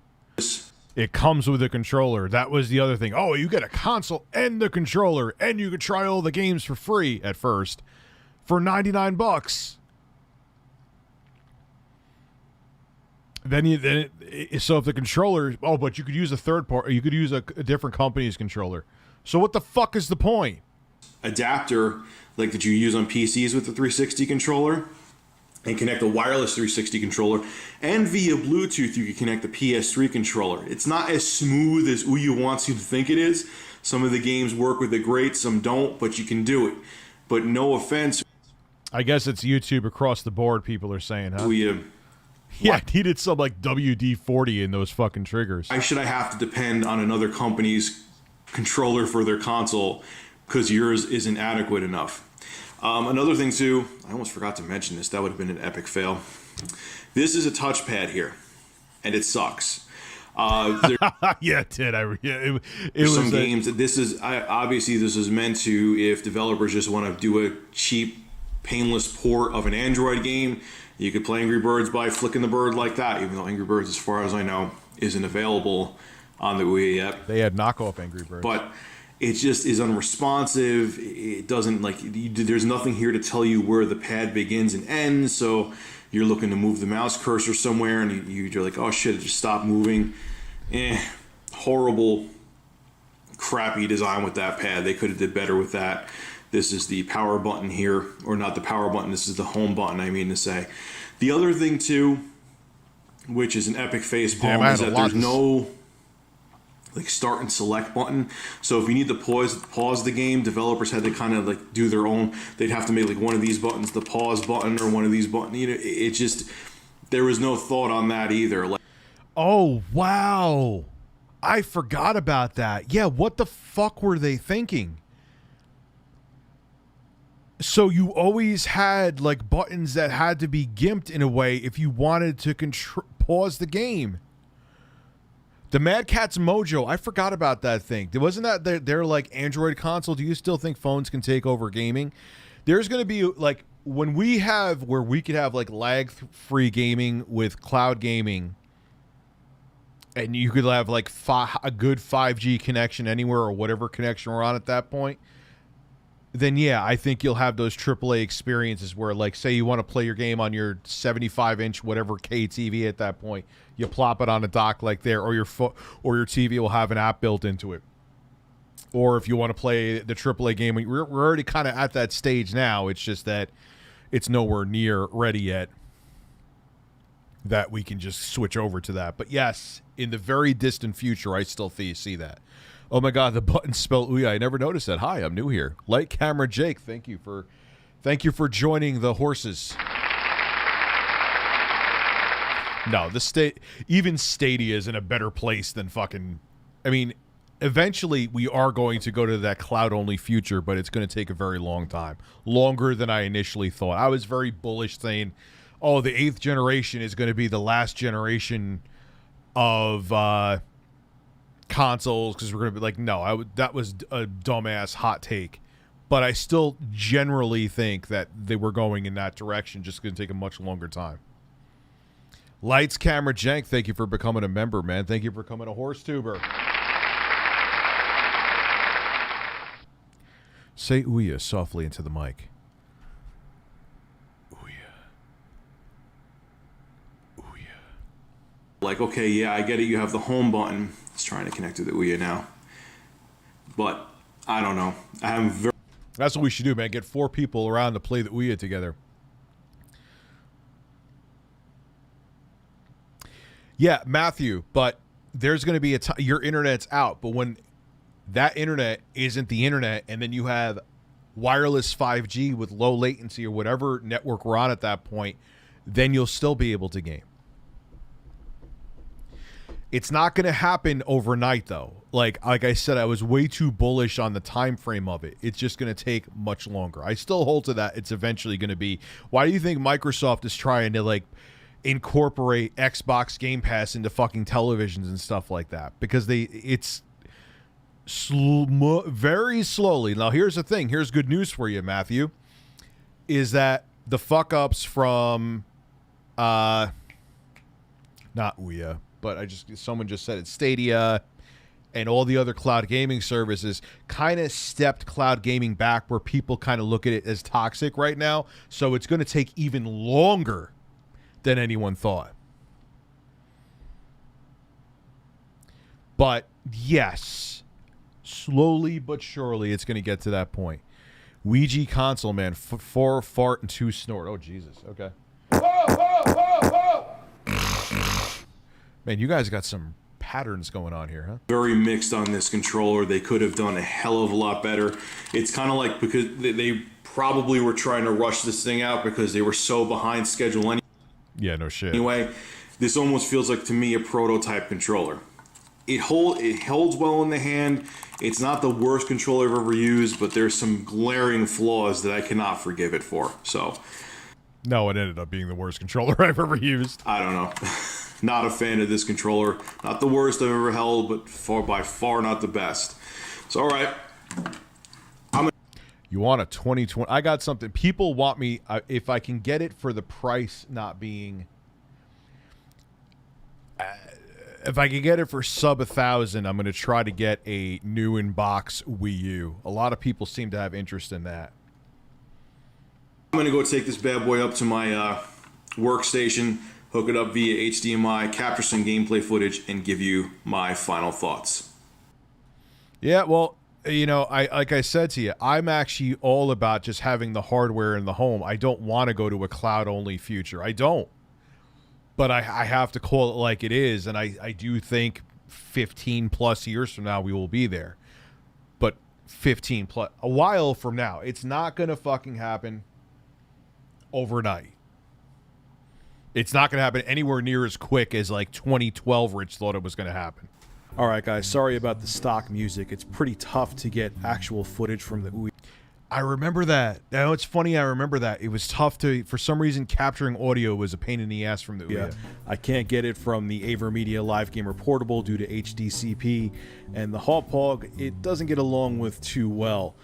It comes with a controller. That was the other thing. Oh, you get a console and the controller, and you could try all the games for free at first for $99. So if the controller, but you could use a third part, you could use a different company's controller. So what the fuck is the point? Adapter like that you use on PCs with the 360 controller, and connect a wireless 360 controller, and via Bluetooth you can connect the PS3 controller. It's not as smooth as Ouya wants you to think it is. Some of the games work with it great, some don't, but you can do it. But no offense. I guess it's YouTube across the board, people are saying, huh? Ouya. Yeah, I needed some like WD-40 in those fucking triggers. Why should I have to depend on another company's controller for their console because yours isn't adequate enough? Another thing too, I almost forgot to mention this. That would have been an epic fail. This is a touchpad here, and it sucks. Yeah, it did. It was some games. This is obviously this is meant to if developers just want to do a cheap painless port of an Android game. You could play Angry Birds by flicking the bird like that, even though Angry Birds, as far as I know, isn't available on the Ouya yet. They had knockoff Angry Birds. But it just is unresponsive. It doesn't, like, there's nothing here to tell you where the pad begins and ends, so you're looking to move the mouse cursor somewhere, and you're like, oh shit, it just stopped moving. Horrible, crappy design with that pad. They could have did better with that. This is the power button here, or not the power button, this is the home button, I mean to say. The other thing too, which is an epic facepalm, is that there's no like start and select button. So if you need to pause the game, developers had to kind of like do their own. They'd have to make like one of these buttons the pause button, or one of these buttons. You know, it just, there was no thought on that either. Like, oh wow, I forgot about that. Yeah, what the fuck were they thinking? So you always had like buttons that had to be gimped in a way if you wanted to pause the game. The Mad Catz Mojo, I forgot about that thing. Wasn't that their like Android console? Do you still think phones can take over gaming? There's going to be like when we have where we could have like lag-free gaming with cloud gaming, and you could have like a good 5G connection anywhere or whatever connection we're on at that point. Then yeah, I think you'll have those AAA experiences where, like, say you want to play your game on your 75-inch whatever K TV at that point, you plop it on a dock like there, or your TV will have an app built into it. Or if you want to play the AAA game, we're already kind of at that stage now. It's just that it's nowhere near ready yet that we can just switch over to that. But yes, in the very distant future, I still see that. Oh my God, the button spelled Ouya. I never noticed that. Hi, I'm new here. Light Camera Jake, thank you for joining the horses. No, even Stadia is in a better place than fucking. I mean, eventually we are going to go to that cloud-only future, but it's going to take a very long time, longer than I initially thought. I was very bullish, saying, "Oh, the 8th generation is going to be the last generation of." Consoles, because we're gonna be like, no, that was a dumbass hot take, but I still generally think that they were going in that direction, just gonna take a much longer time. Lights Camera Jank, thank you for becoming a member, man. Thank you for becoming a horse tuber. Say Ouya softly into the mic. like, okay, yeah, I get it, you have the home button. It's trying to connect to the Ouya now. But I don't know. That's what we should do, man. Get 4 people around to play the Ouya together. Yeah, Matthew, but there's going to be your internet's out, but when that internet isn't the internet, and then you have wireless 5G with low latency or whatever network we're on at that point, then you'll still be able to game. It's not going to happen overnight, though. Like I said, I was way too bullish on the time frame of it. It's just going to take much longer. I still hold to that. It's eventually going to be. Why do you think Microsoft is trying to like incorporate Xbox Game Pass into fucking televisions and stuff like that? Because it's very slowly. Now, here's the thing. Here's good news for you, Matthew. Is that the fuck ups from not Ouya, but someone just said it, Stadia and all the other cloud gaming services kind of stepped cloud gaming back, where people kind of look at it as toxic right now. So it's going to take even longer than anyone thought. But yes, slowly but surely it's going to get to that point. Ouija console, man. 4 fart and 2 snort. Oh, Jesus. Okay. Man, you guys got some patterns going on here, huh? Very mixed on this controller. They could have done a hell of a lot better. It's kind of like, because they probably were trying to rush this thing out because they were so behind schedule anyway. Yeah, no shit. Anyway, this almost feels like, to me, a prototype controller. It holds well in the hand. It's not the worst controller I've ever used, but there's some glaring flaws that I cannot forgive it for. So, no, it ended up being the worst controller I've ever used. I don't know. Not a fan of this controller. Not the worst I've ever held, but by far not the best. So, all right. You want a 2020? I got something. People want me, if I can get it for the price not being, if I can get it for sub 1,000, I'm going to try to get a new in-box Wii U. A lot of people seem to have interest in that. I'm going to go take this bad boy up to my workstation, hook it up via HDMI, capture some gameplay footage, and give you my final thoughts. Yeah, well, you know, like I said to you, I'm actually all about just having the hardware in the home. I don't want to go to a cloud-only future. I don't. But I have to call it like it is, and I do think 15-plus years from now we will be there. But 15-plus, a while from now. It's not going to fucking happen overnight. It's not going to happen anywhere near as quick as like 2012 Rich thought it was going to happen. All right, guys, sorry about the stock music. It's pretty tough to get actual footage from the Ouya. I remember that. Now, it's funny, I remember that. It was tough to, for some reason, capturing audio was a pain in the ass from the Ouya. I can't get it from the AverMedia Live Gamer Portable due to HDCP, and the Hauppauge, it doesn't get along with too well.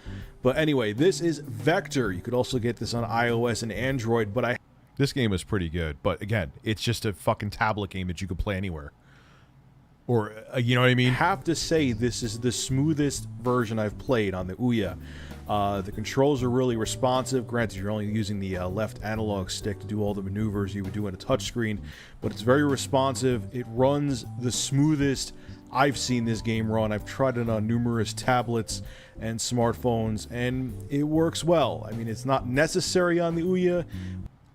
But anyway, this is Vector. You could also get this on iOS and Android, but This game was pretty good, but again, it's just a fucking tablet game that you could play anywhere. Or, you know what I mean? I have to say, this is the smoothest version I've played on the Ouya. The controls are really responsive. Granted, you're only using the left analog stick to do all the maneuvers you would do on a touchscreen, but it's very responsive. It runs the smoothest I've seen this game run. I've tried it on numerous tablets and smartphones, and it works well. I mean, it's not necessary on the Ouya.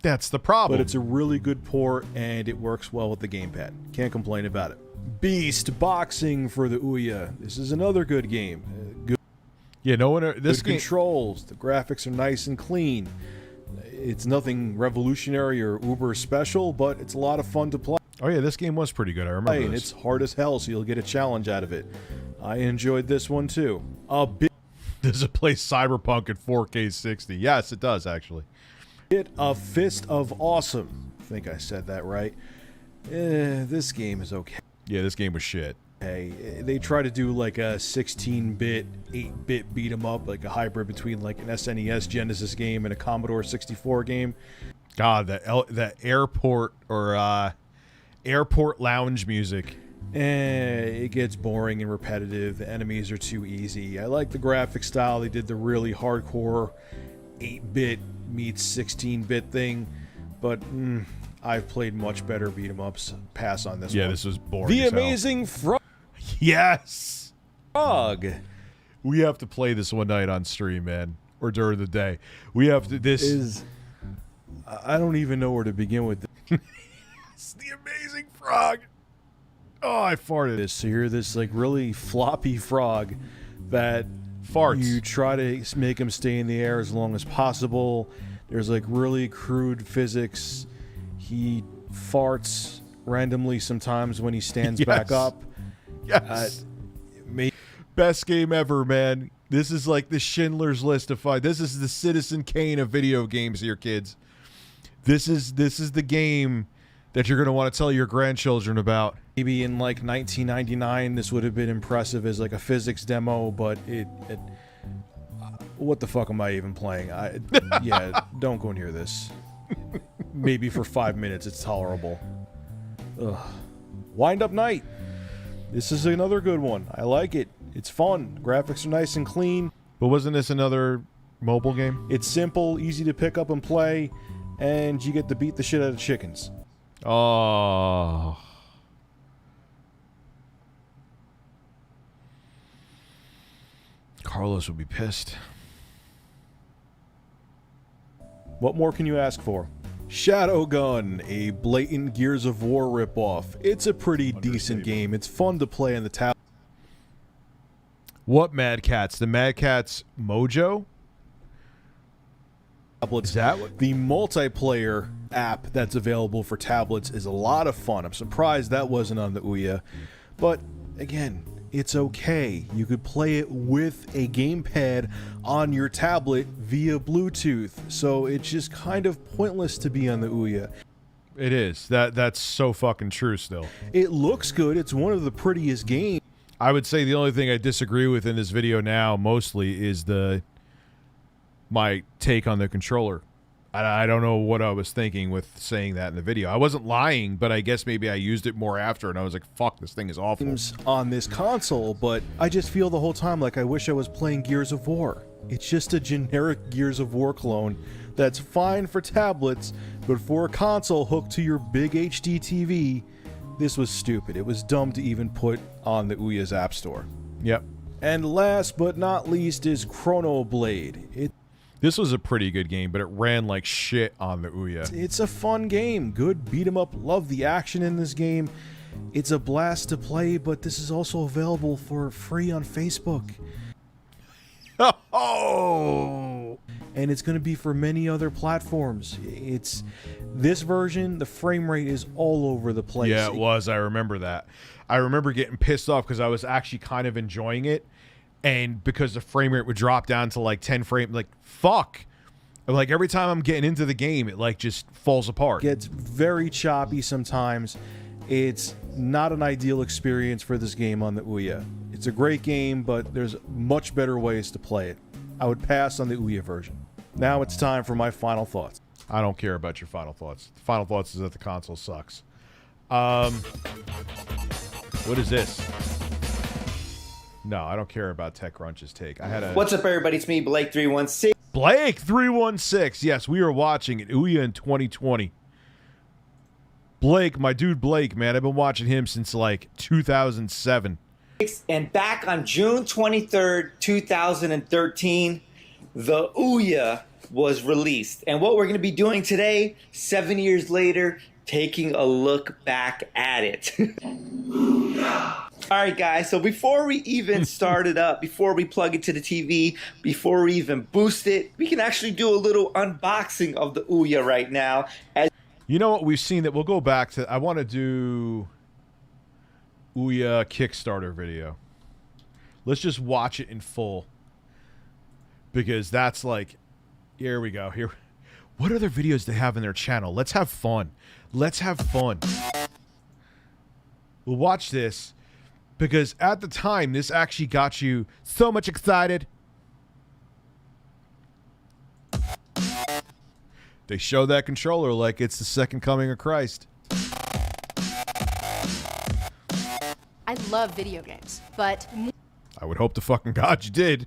That's the problem. But it's a really good port, and it works well with the gamepad. Can't complain about it. Beast Boxing for the Ouya. This is another good game. Good. Yeah, no one. This good controls. The graphics are nice and clean. It's nothing revolutionary or uber special, but it's a lot of fun to play. Oh yeah, this game was pretty good. I remember this. And it's hard as hell, so you'll get a challenge out of it. I enjoyed this one too. Does it play Cyberpunk at 4K 60? Yes, it does actually. A Fist of Awesome. I think I said that right. This game is okay. Yeah, this game was shit. Hey, they try to do like a 16-bit, 8-bit beat 'em up, like a hybrid between like an SNES Genesis game and a Commodore 64 game. God, that airport or airport lounge music. It gets boring and repetitive. The enemies are too easy. I like the graphic style. They did the really hardcore 8-bit meets 16-bit thing, but I've played much better beat 'em ups. Pass on this one. Yeah, this was boring. The Amazing Frog. Yes. Frog. We have to play this one night on stream, man, or during the day. We have to. This is. I don't even know where to begin with this. It's the Amazing Frog. Oh, I farted. So you're this like really floppy frog that farts. You try to make him stay in the air as long as possible. There's like really crude physics. He farts randomly sometimes when he stands back up. Yes. Best game ever, man. This is like the Schindler's List of fun. This is the Citizen Kane of video games here, kids. This is the game that you're going to want to tell your grandchildren about. Maybe in like 1999, this would have been impressive as like a physics demo, but what the fuck am I even playing? Yeah, don't go near this. Maybe for 5 minutes, it's tolerable. Ugh. Wind Up Night. This is another good one. I like it. It's fun. Graphics are nice and clean. But wasn't this another mobile game? It's simple, easy to pick up and play, and you get to beat the shit out of chickens. Oh. Carlos would be pissed. What more can you ask for? Shadowgun, a blatant Gears of War ripoff. It's a pretty decent game. It's fun to play on the tablet. What Mad Cats? The Mad Cats Mojo? Is that what? The multiplayer app that's available for tablets is a lot of fun. I'm surprised that wasn't on the Ouya. But again, it's okay. You could play it with a gamepad on your tablet via Bluetooth. So it's just kind of pointless to be on the Ouya. It is. That's so fucking true still. It looks good. It's one of the prettiest games. I would say the only thing I disagree with in this video now mostly is the my take on the controller. I don't know what I was thinking with saying that in the video. I wasn't lying, but I guess maybe I used it more after, and I was like, fuck, this thing is awful. On this console, but I just feel the whole time like I wish I was playing Gears of War. It's just a generic Gears of War clone that's fine for tablets, but for a console hooked to your big HD TV, this was stupid. It was dumb to even put on the Ouya's App Store. Yep. And last but not least is Chrono Blade. This was a pretty good game, but it ran like shit on the Ouya. It's a fun game. Good beat 'em up. Love the action in this game. It's a blast to play, but this is also available for free on Facebook. Oh! And it's going to be for many other platforms. It's this version, the frame rate is all over the place. Yeah, it was. I remember that. I remember getting pissed off because I was actually kind of enjoying it. And because the frame rate would drop down to like 10 frames, like, fuck. Like, every time I'm getting into the game, it like just falls apart. Gets very choppy sometimes. It's not an ideal experience for this game on the Ouya. It's a great game, but there's much better ways to play it. I would pass on the Ouya version. Now it's time for my final thoughts. I don't care about your final thoughts. The final thoughts is that the console sucks. What is this? No, I don't care about TechCrunch's take. What's up, everybody? It's me, Blake316. Blake316. Yes, we are watching it. Ouya in 2020. Blake, my dude Blake, man. I've been watching him since like 2007. And back on June 23rd, 2013, the Ouya was released. And what we're going to be doing today, 7 years later, taking a look back at it. All right, guys, so before we even start it up, before we plug it to the TV, before we even boost it, we can actually do a little unboxing of the Ouya right now. You know what we've seen that we'll go back to. I want to do Ouya Kickstarter video. Let's just watch it in full. Because that's like, here we go. Here, what other videos they have in their channel? Let's have fun. Let's have fun. We'll watch this. Because at the time, this actually got you so much excited. They show that controller like it's the second coming of Christ. I love video games, but I would hope to fucking God you did.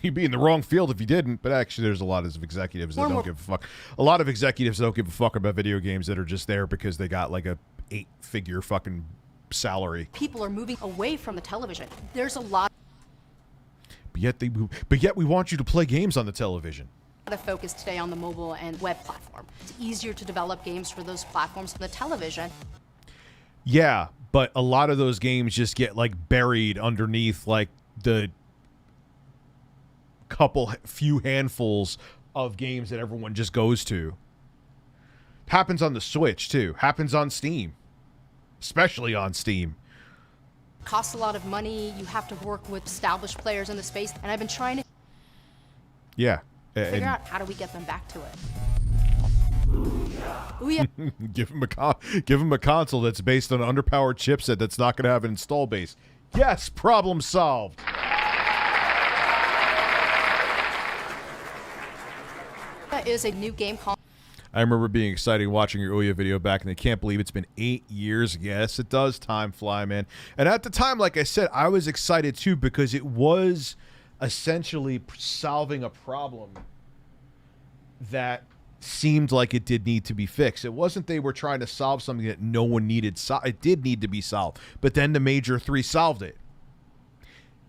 You'd be in the wrong field if you didn't. But actually, there's a lot of executives that don't give a fuck. A lot of executives don't give a fuck about video games that are just there because they got like a 8-figure fucking salary. people are moving away from the television. There's a lot But yet we want you to play games on the television. of focus today on the mobile and web platform. It's easier to develop games for those platforms than the television. Yeah, but a lot of those games just get like buried underneath like the few handfuls of games that everyone just goes to. Happens on the Switch too. Happens on Steam. Especially on Steam. Costs a lot of money. You have to work with established players in the space, and I've been trying to Yeah. figure out how do we get them back to it. Ouya. give him a console that's based on an underpowered chipset that's not going to have an install base. Yes, problem solved. That is a new game called. I remember being excited watching your Ouya video back, and I can't believe it's been 8 years. Yes, it does. Time fly, man. And at the time, like I said, I was excited too because it was essentially solving a problem that seemed like it did need to be fixed. It wasn't they were trying to solve something that no one needed. It did need to be solved. But then the Major 3 solved it.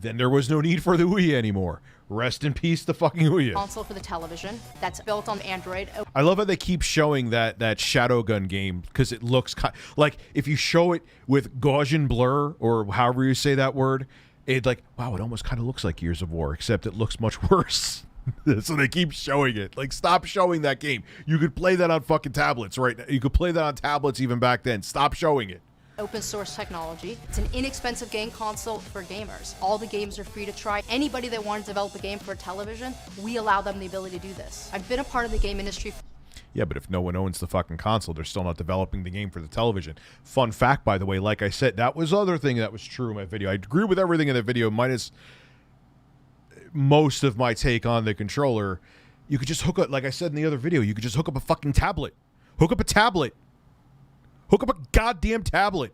Then there was no need for the Ouya anymore. Rest in peace, the fucking Ouya. Console for the television that's built on Android. I love how they keep showing that Shadowgun game because it looks like if you show it with Gaussian blur or however you say that word, it like, wow, it almost kind of looks like Gears of War, except it looks much worse. So they keep showing it. Like, stop showing that game. You could play that on fucking tablets right now. You could play that on tablets even back then. Stop showing it. Open source technology. It's an inexpensive game console for gamers. All the games are free to try. Anybody that wants to develop a game for a television, we allow them the ability to do this. I've been a part of the game industry. Yeah, but if no one owns the fucking console, they're still not developing the game for the television. Fun fact, by the way, like I said, that was other thing that was true in my video. I agree with everything in the video, minus most of my take on the controller. You could just hook up, like I said in the other video, you could just hook up a fucking tablet. Hook up a tablet. Hook up a goddamn tablet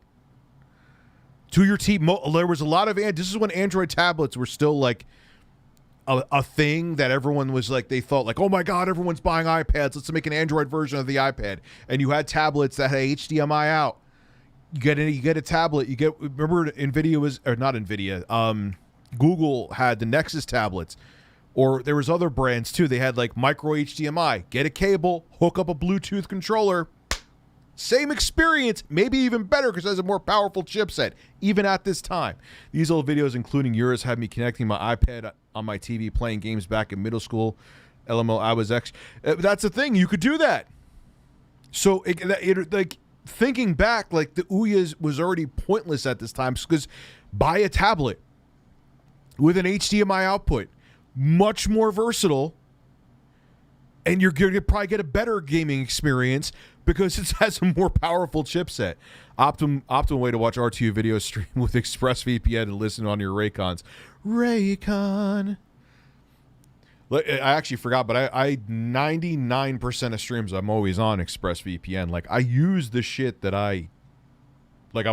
to your TV. There was a lot of, this is when Android tablets were still like a thing that everyone was like, they thought like, oh my God, everyone's buying iPads. Let's make an Android version of the iPad. And you had tablets that had HDMI out. You get a tablet. Remember NVIDIA was, or not NVIDIA, Google had the Nexus tablets. Or there was other brands too. They had like micro HDMI. Get a cable, hook up a Bluetooth controller. Same experience, maybe even better because it has a more powerful chipset, even at this time. These old videos, including yours, had me connecting my iPad on my TV, playing games back in middle school. LMO, I was X. That's the thing. You could do that. So, like, thinking back, like, the Ouya was already pointless at this time because buy a tablet with an HDMI output, much more versatile, and you're going to probably get a better gaming experience because it has a more powerful chipset. Optimal way to watch RTU video stream with ExpressVPN and listen on your Raycons. Raycon. I actually forgot, but I 99% of streams I'm always on ExpressVPN. Like, I use the shit that I'm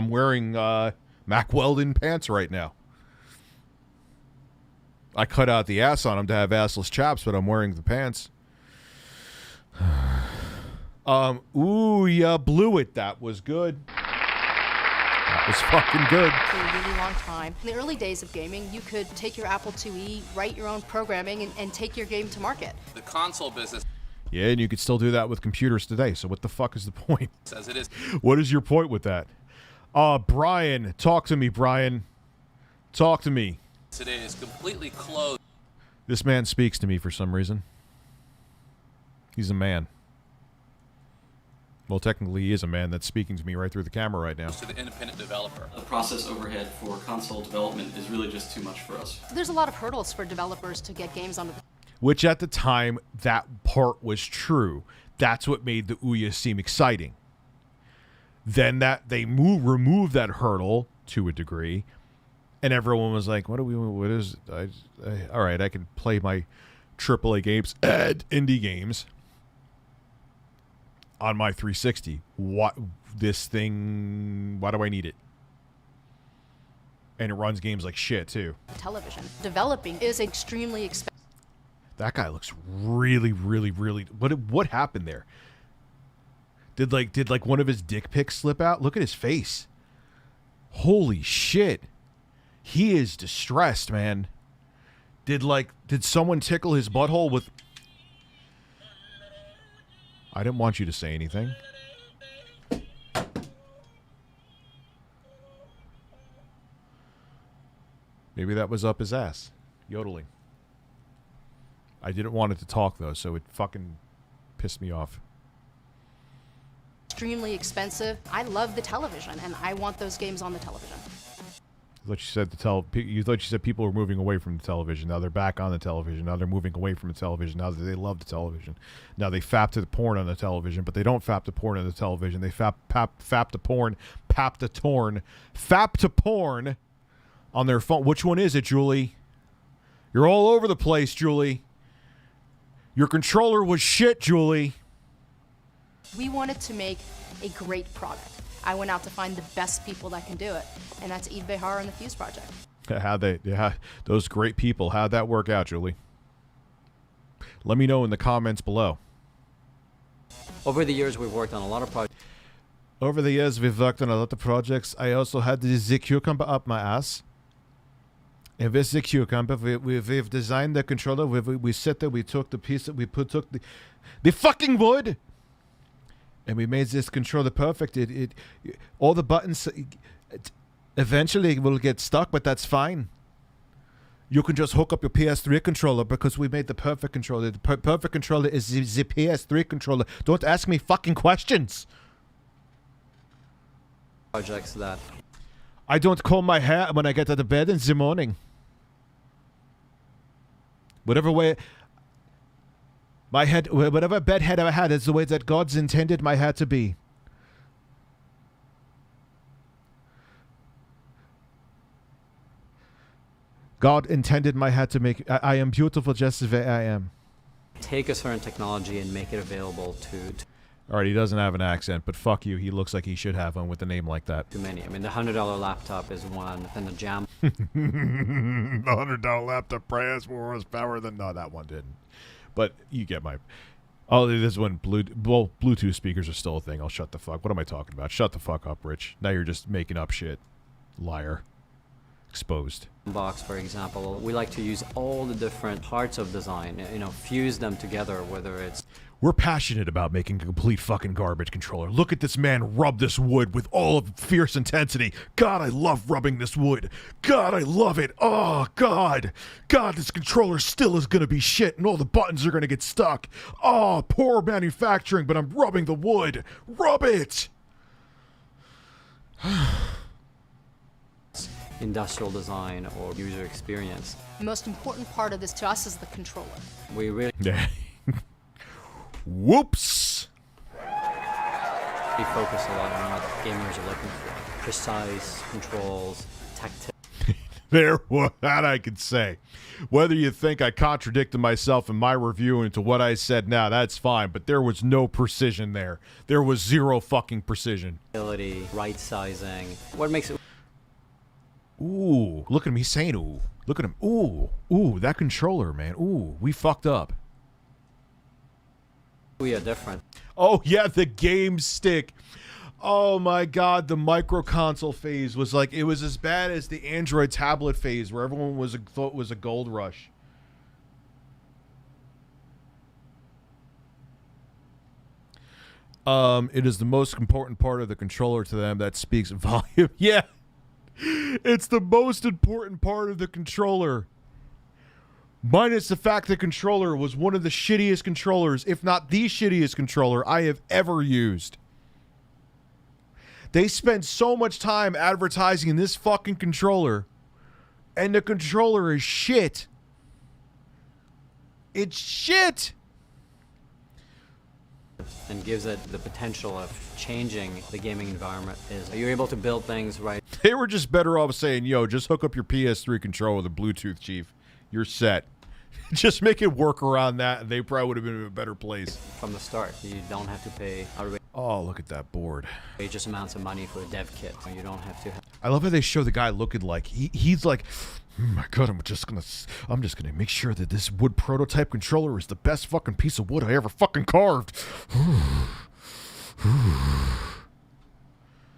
wearing Mack Weldon pants right now. I cut out the ass on them to have assless chaps, but I'm wearing the pants. Ouya blew it. That was good. That was fucking good. For a really long time. In the early days of gaming, you could take your Apple IIe, write your own programming, and take your game to market. The console business. Yeah, and you could still do that with computers today. So what the fuck is the point? Says it is. What is your point with that? Brian, talk to me, Brian. Talk to me. Today is completely closed. This man speaks to me for some reason. He's a man. Well, technically, he is a man that's speaking to me right through the camera right now. To the independent developer. The process overhead for console development is really just too much for us. There's a lot of hurdles for developers to get games onto the... Which at the time, that part was true. That's what made the Ouya seem exciting. Then that they removed that hurdle to a degree, and everyone was like, what is it? All right, I can play my AAA games and indie games on my 360. What this thing? Why do I need it? And it runs games like shit too. Television. Developing is extremely expensive. That guy looks really, really, really. What happened there? Did one of his dick pics slip out? Look at his face. Holy shit. He is distressed, man. Did someone tickle his butthole with... I didn't want you to say anything. Maybe that was up his ass. Yodeling. I didn't want it to talk, though, so it fucking pissed me off. Extremely expensive. I love the television, and I want those games on the television. You thought you said people were moving away from the television. Now they're back on the television. Now they're moving away from the television. Now that they love the television. Now they fap to the porn on the television, but they don't fap to porn on the television. They fap to porn on their phone. Which one is it, Julie? You're all over the place, Julie. Your controller was shit, Julie. We wanted to make a great product. I went out to find the best people that can do it, and that's Eve Behar and the Fuse Project. Those great people, how'd that work out, Julie? Let me know in the comments below. Over the years, we've worked on a lot of projects. Over the years, we've worked on a lot of projects. I also had the cucumber up my ass. And with the cucumber, we've designed the controller. We set there, we took the piece, took the fucking wood, and we made this controller perfect. All the buttons eventually will get stuck, but that's fine. You can just hook up your PS3 controller because we made the perfect controller. The perfect controller is the PS3 controller. Don't ask me fucking questions. Projects that I don't comb my hair when I get out of bed in the morning. Whatever way my head, whatever bed head I had is the way that God's intended my hair to be. God intended my hair to make. I am beautiful just the way I am. take a certain technology and make it available to All right, he doesn't have an accent, but fuck you. He looks like he should have one with a name like that. too many. I mean, the $100 laptop is one, and the jam. The $100 laptop probably has more horsepower than... No, that one didn't. But you get my... Oh, this one, Bluetooth speakers are still a thing. I'll shut the fuck... What am I talking about? Shut the fuck up, Rich. Now you're just making up shit. Liar. Exposed. Box, for example, we like to use all the different parts of design, you know, fuse them together, whether it's... We're passionate about making a complete fucking garbage controller. Look at this man rub this wood with all of fierce intensity. God, I love rubbing this wood. God, I love it. Oh, God. God, this controller still is going to be shit and all the buttons are going to get stuck. Oh, poor manufacturing, but I'm rubbing the wood. Rub it. Industrial design or user experience. The most important part of this to us is the controller. We really... Whoops! We focus a lot on what gamers are looking for. Precise controls, tactile. That I could say. Whether you think I contradicted myself in my review into what I said now, that's fine, but there was no precision there. There was zero fucking precision. Right sizing. What makes it... Ooh, look at him. He's saying ooh. Look at him. Ooh. Ooh, that controller, man. Ooh, we fucked up. We are different. Oh, yeah, the game stick. Oh, my God. The micro console phase was like, it was as bad as the Android tablet phase where everyone thought was a gold rush. It is the most important part of the controller to them that speaks volume. Yeah. It's the most important part of the controller. Minus the fact the controller was one of the shittiest controllers, if not the shittiest controller I have ever used. They spent so much time advertising this fucking controller, and the controller is shit. It's shit! And gives it the potential of changing the gaming environment. Is you're able to build things right. They were just better off saying, yo, just hook up your PS3 controller with a Bluetooth, Chief. You're set. Just make it work around that, and they probably would have been in a better place. From the start, you don't have to pay Oh, look at that board. outrageous amounts of money for a dev kit. You don't have to. I love how they show the guy looking like he's like, oh my God, I'm just gonna make sure that this wood prototype controller is the best fucking piece of wood I ever fucking carved.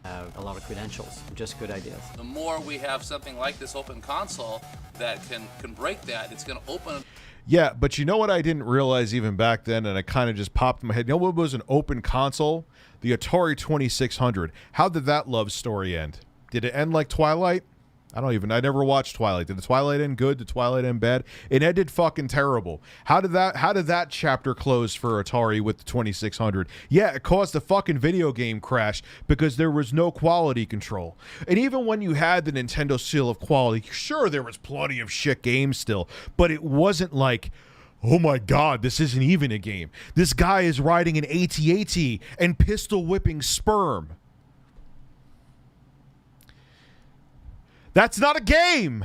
Have a lot of credentials, just good ideas. The more we have something like this open console that can break that, it's going to open. Yeah, but you know what I didn't realize even back then, and I kind of just popped in my head. You know what was an open console? The Atari 2600. How did that love story end? Did it end like Twilight? I never watched Twilight. Did the Twilight end good? Did Twilight end bad? It ended fucking terrible. How did that chapter close for Atari with the 2600? Yeah, it caused a fucking video game crash because there was no quality control. And even when you had the Nintendo seal of quality, sure, there was plenty of shit games still, but it wasn't like, oh my God, this isn't even a game. This guy is riding an AT-AT and pistol whipping sperm. That's not a game.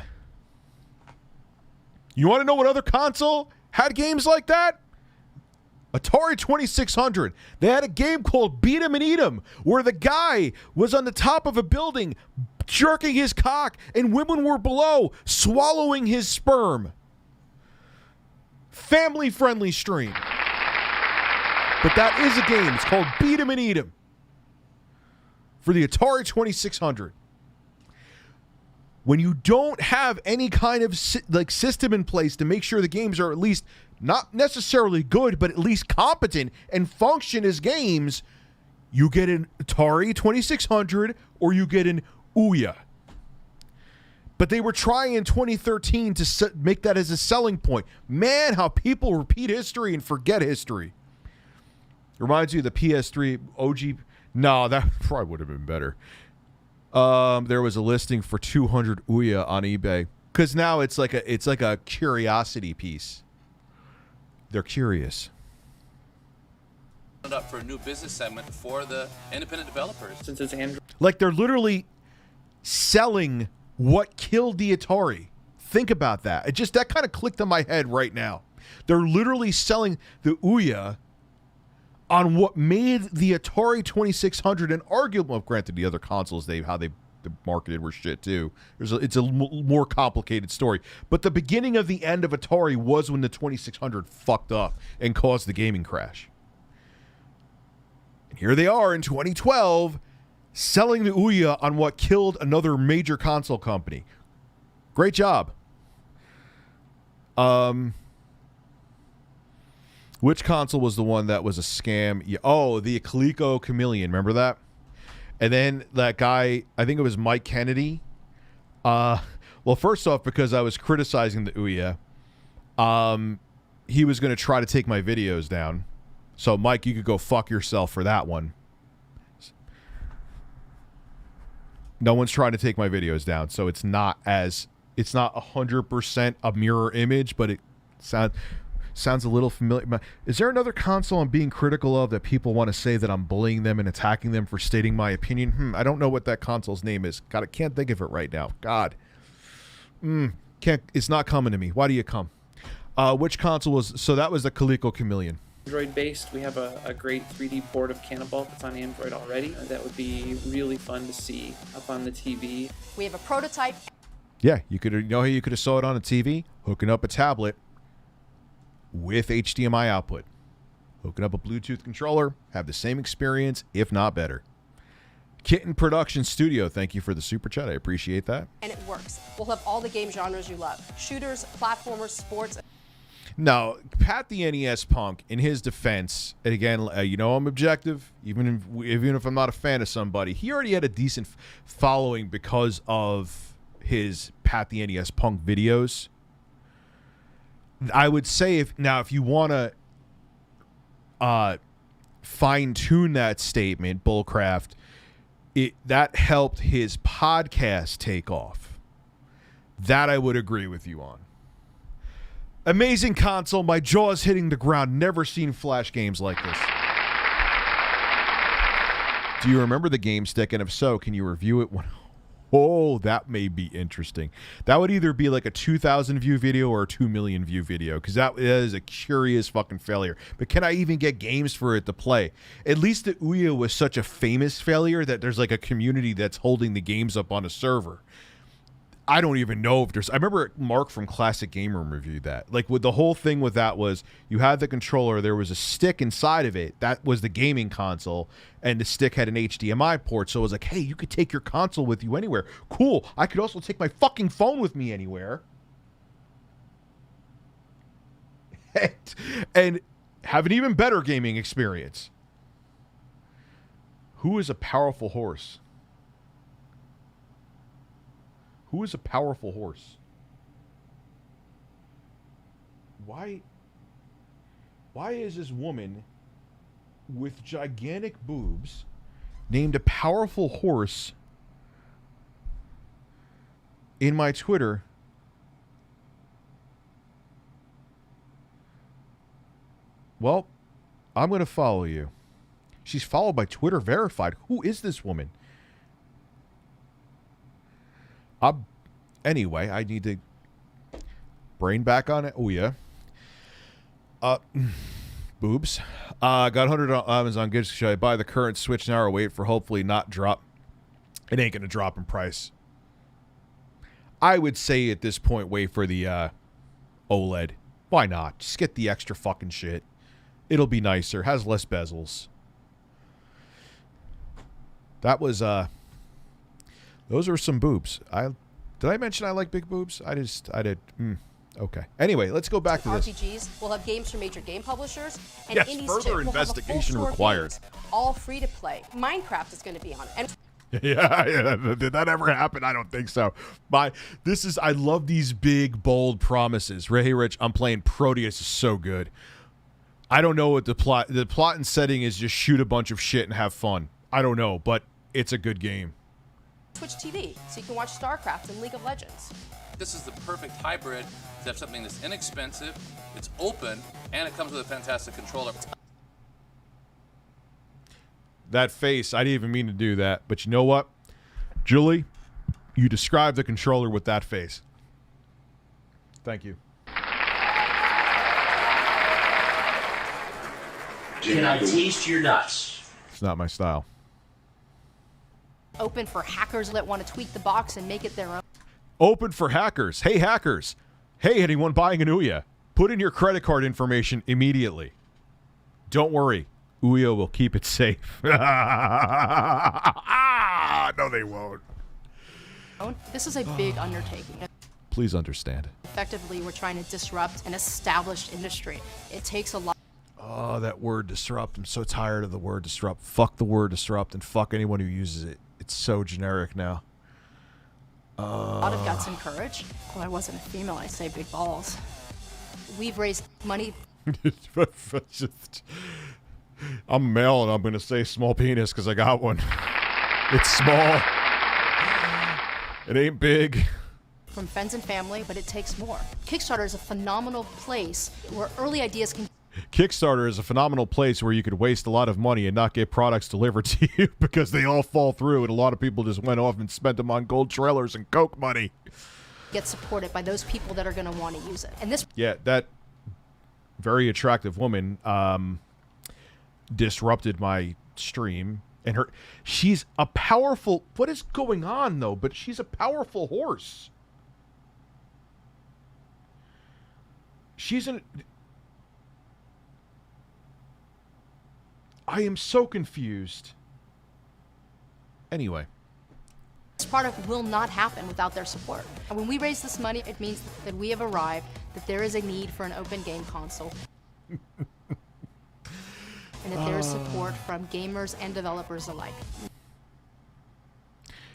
You want to know what other console had games like that? Atari 2600. They had a game called Beat 'em and Eat 'em, where the guy was on the top of a building jerking his cock and women were below swallowing his sperm. Family-friendly stream. But that is a game. It's called Beat 'em and Eat 'em for the Atari 2600. When you don't have any kind of system in place to make sure the games are at least not necessarily good, but at least competent and function as games, you get an Atari 2600 or you get an Ouya. But they were trying in 2013 to make that as a selling point. Man, how people repeat history and forget history. Reminds you of the PS3 OG. No, that probably would have been better. There was a listing for 200 Ouya on eBay because now it's like a curiosity piece. They're curious. Up for a new business segment for the independent developers. Since it's Android. Like they're literally selling what killed the Atari. Think about that. That kind of clicked in my head right now. They're literally selling the Ouya on what made the Atari 2600 an arguable. Granted, the other consoles how they marketed were shit too. It's a more complicated story. But the beginning of the end of Atari was when the 2600 fucked up and caused the gaming crash. And here they are in 2012 selling the Ouya on what killed another major console company. Great job. Which console was the one that was a scam? Oh, the Coleco Chameleon. Remember that? And then that guy, I think it was Mike Kennedy. Well, first off, because I was criticizing the Ouya, he was going to try to take my videos down. So, Mike, you could go fuck yourself for that one. No one's trying to take my videos down, so it's not 100% a mirror image, but it sounds a little familiar. Is there another console I'm being critical of that people want to say that I'm bullying them and attacking them for stating my opinion? I don't know what that console's name is. God, I can't think of it right now. God. It's not coming to me. Why do you come? Which console was... So that was the Coleco Chameleon. Android-based, we have a great 3D port of Cannibal that's on Android already. That would be really fun to see up on the TV. We have a prototype. Yeah, you know how you could have saw it on a TV? Hooking up a tablet with HDMI output. Hooking up a Bluetooth controller, have the same experience, if not better. Kitten Production Studio, thank you for the super chat. I appreciate that. And it works. We'll have all the game genres you love. Shooters, platformers, sports. Now, Pat the NES Punk, in his defense, and again, I'm objective, even if I'm not a fan of somebody, he already had a decent following because of his Pat the NES Punk videos. I would say if you want to fine-tune that statement, Bullcraft, that helped his podcast take off. That I would agree with you on. Amazing console. My jaw's hitting the ground. Never seen Flash games like this. Do you remember the game stick? And if so, can you review it? Oh, that may be interesting. That would either be like a 2,000 view video or a 2 million view video, because that is a curious fucking failure. But can I even get games for it to play? At least the Ouya was such a famous failure that there's like a community that's holding the games up on a server. I don't even know if there's... I remember Mark from Classic Game Room reviewed that. Like, with the whole thing with that was you had the controller, there was a stick inside of it. That was the gaming console, and the stick had an HDMI port, so it was like, hey, you could take your console with you anywhere. Cool. I could also take my fucking phone with me anywhere. And have an even better gaming experience. Who is a powerful horse? Who is a powerful horse? Why is this woman with gigantic boobs named a powerful horse in my Twitter? Well, I'm going to follow you. She's followed by Twitter verified. Who is this woman? Anyway, I need to brain back on it. Ouya. Boobs. Got 100 on Amazon. Good. Should I buy the current Switch now or wait for hopefully not drop? It ain't going to drop in price. I would say at this point, wait for the OLED. Why not? Just get the extra fucking shit. It'll be nicer. Has less bezels. That was, those are some boobs. Did I mention I like big boobs? I did. Okay. Anyway, let's go back to this. RPGs. We'll have games from major game publishers. And yes, indies further too. investigation we'll have a full required. store of games, all free to play. Minecraft is going to be on it. And Yeah, did that ever happen? I don't think so. But I love these big, bold promises. Hey, Rich, I'm playing Proteus is so good. I don't know what the plot and setting is. Just shoot a bunch of shit and have fun. I don't know, but it's a good game. Twitch TV, so you can watch StarCraft and League of Legends. This is the perfect hybrid to have something that's inexpensive, it's open, and it comes with a fantastic controller. That face, I didn't even mean to do that. But you know what? Julie, you described the controller with that face. Thank you. Can I taste your nuts? It's not my style. Open for hackers that want to tweak the box and make it their own. Open for hackers. Hey, hackers. Hey, anyone buying an Ouya, put in your credit card information immediately. Don't worry. Ouya will keep it safe. No, they won't. This is a big undertaking. Please understand. Effectively, we're trying to disrupt an established industry. It takes a lot. Oh, that word disrupt. I'm so tired of the word disrupt. Fuck the word disrupt and fuck anyone who uses it. It's so generic now. A lot of guts and courage. Well, I wasn't a female, I say big balls. We've raised money. I'm male and I'm going to say small penis because I got one. It's small. It ain't big. From friends and family, but it takes more. Kickstarter is a phenomenal place where early ideas can... Kickstarter is a phenomenal place where you could waste a lot of money and not get products delivered to you because they all fall through and a lot of people just went off and spent them on gold trailers and Coke money. Get supported by those people that are going to want to use it. And this... Yeah, that very attractive woman disrupted my stream. And she's a powerful... What is going on, though? But she's a powerful horse. She's an... I am so confused. Anyway. This product will not happen without their support. And when we raise this money, it means that we have arrived, that there is a need for an open game console. And that there is support from gamers and developers alike.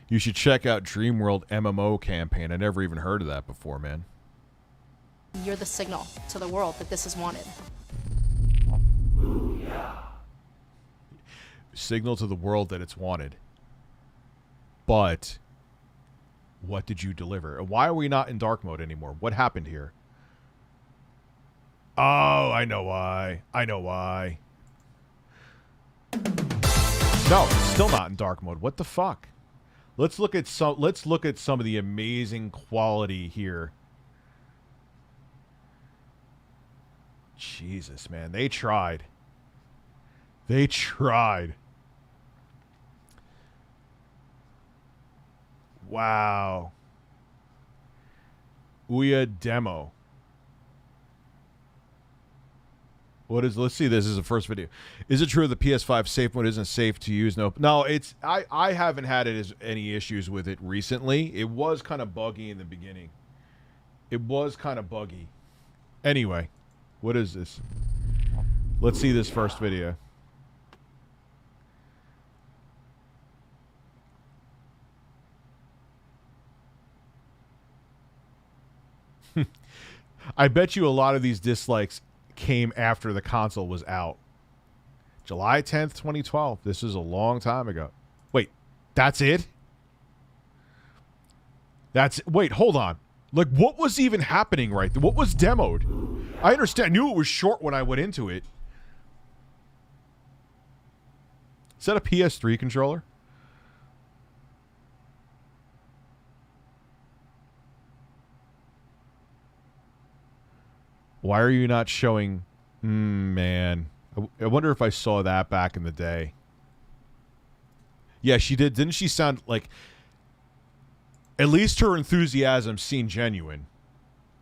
You should check out Dreamworld MMO campaign. I never even heard of that before, man. You're the signal to the world that this is wanted. Signal to the world that it's wanted. But what did you deliver? Why are we not in dark mode anymore? What happened here? Oh, I know why. I know why. No, it's still not in dark mode. What the fuck? Let's look at some of the amazing quality here. Jesus, man. They tried. They tried. Wow. Ouya demo. What is, let's see, this is the first video. Is it true the PS5 safe mode isn't safe to use? No, it's, I haven't had any issues with it recently. It was kind of buggy in the beginning. It was kind of buggy. Anyway, what is this? Let's see this first video. I bet you a lot of these dislikes came after the console was out. July 10th, 2012. This is a long time ago. Wait, that's it? Wait, hold on. Like, what was even happening right there? What was demoed? I understand. I knew it was short when I went into it. Is that a PS3 controller? Why are you not showing... man. I wonder if I saw that back in the day. Yeah, she did. Didn't she sound like... At least her enthusiasm seemed genuine.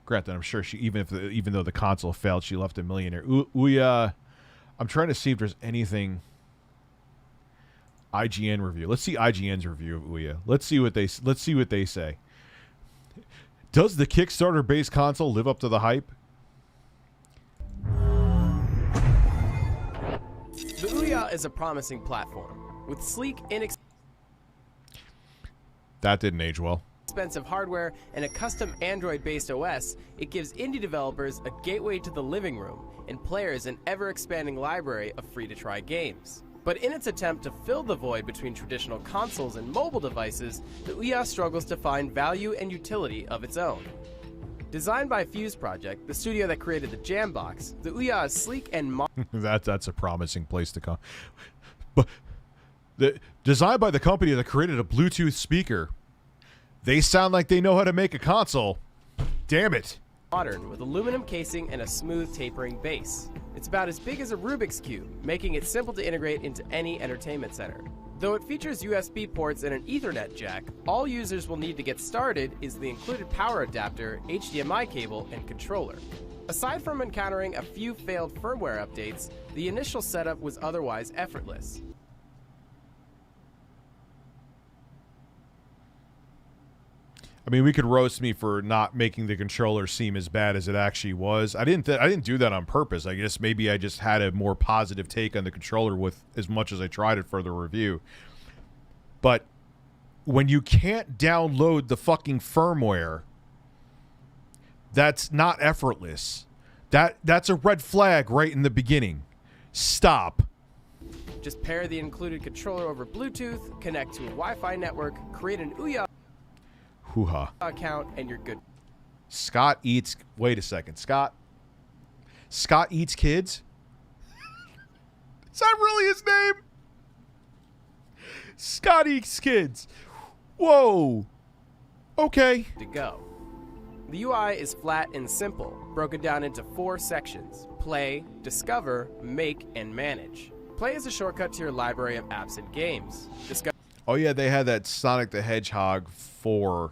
Granted, I'm sure she, even though the console failed, she left a millionaire. Ouya... I'm trying to see if there's anything... IGN review. Let's see IGN's review of Ouya. Let's see what they say. Does the Kickstarter-based console live up to the hype? The Ouya is a promising platform with sleek, that didn't age well. Expensive hardware and a custom Android-based OS. It gives indie developers a gateway to the living room and players an ever-expanding library of free-to-try games. But in its attempt to fill the void between traditional consoles and mobile devices, the Ouya struggles to find value and utility of its own. Designed by Fuse Project, the studio that created the Jambox, the Ouya is sleek and modern. That's a promising place to come. But designed by the company that created a Bluetooth speaker, they sound like they know how to make a console. Damn it. Modern with aluminum casing and a smooth tapering base. It's about as big as a Rubik's Cube, making it simple to integrate into any entertainment center. Though it features USB ports and an Ethernet jack, all users will need to get started is the included power adapter, HDMI cable, and controller. Aside from encountering a few failed firmware updates, the initial setup was otherwise effortless. I mean, we could roast me for not making the controller seem as bad as it actually was. I didn't do that on purpose. I guess maybe I just had a more positive take on the controller with as much as I tried it for the review. But when you can't download the fucking firmware, that's not effortless. That's a red flag right in the beginning. Stop. Just pair the included controller over Bluetooth, connect to a Wi-Fi network, create an Ouya Hoo-ha. account, and you're good. Scott eats... Wait a second. Scott eats kids? Is that really his name? Scott eats kids. Whoa. Okay. To go. The UI is flat and simple, broken down into 4 sections: play, discover, make, and manage. Play is a shortcut to your library of apps and games. Oh yeah, they had that Sonic the Hedgehog 4,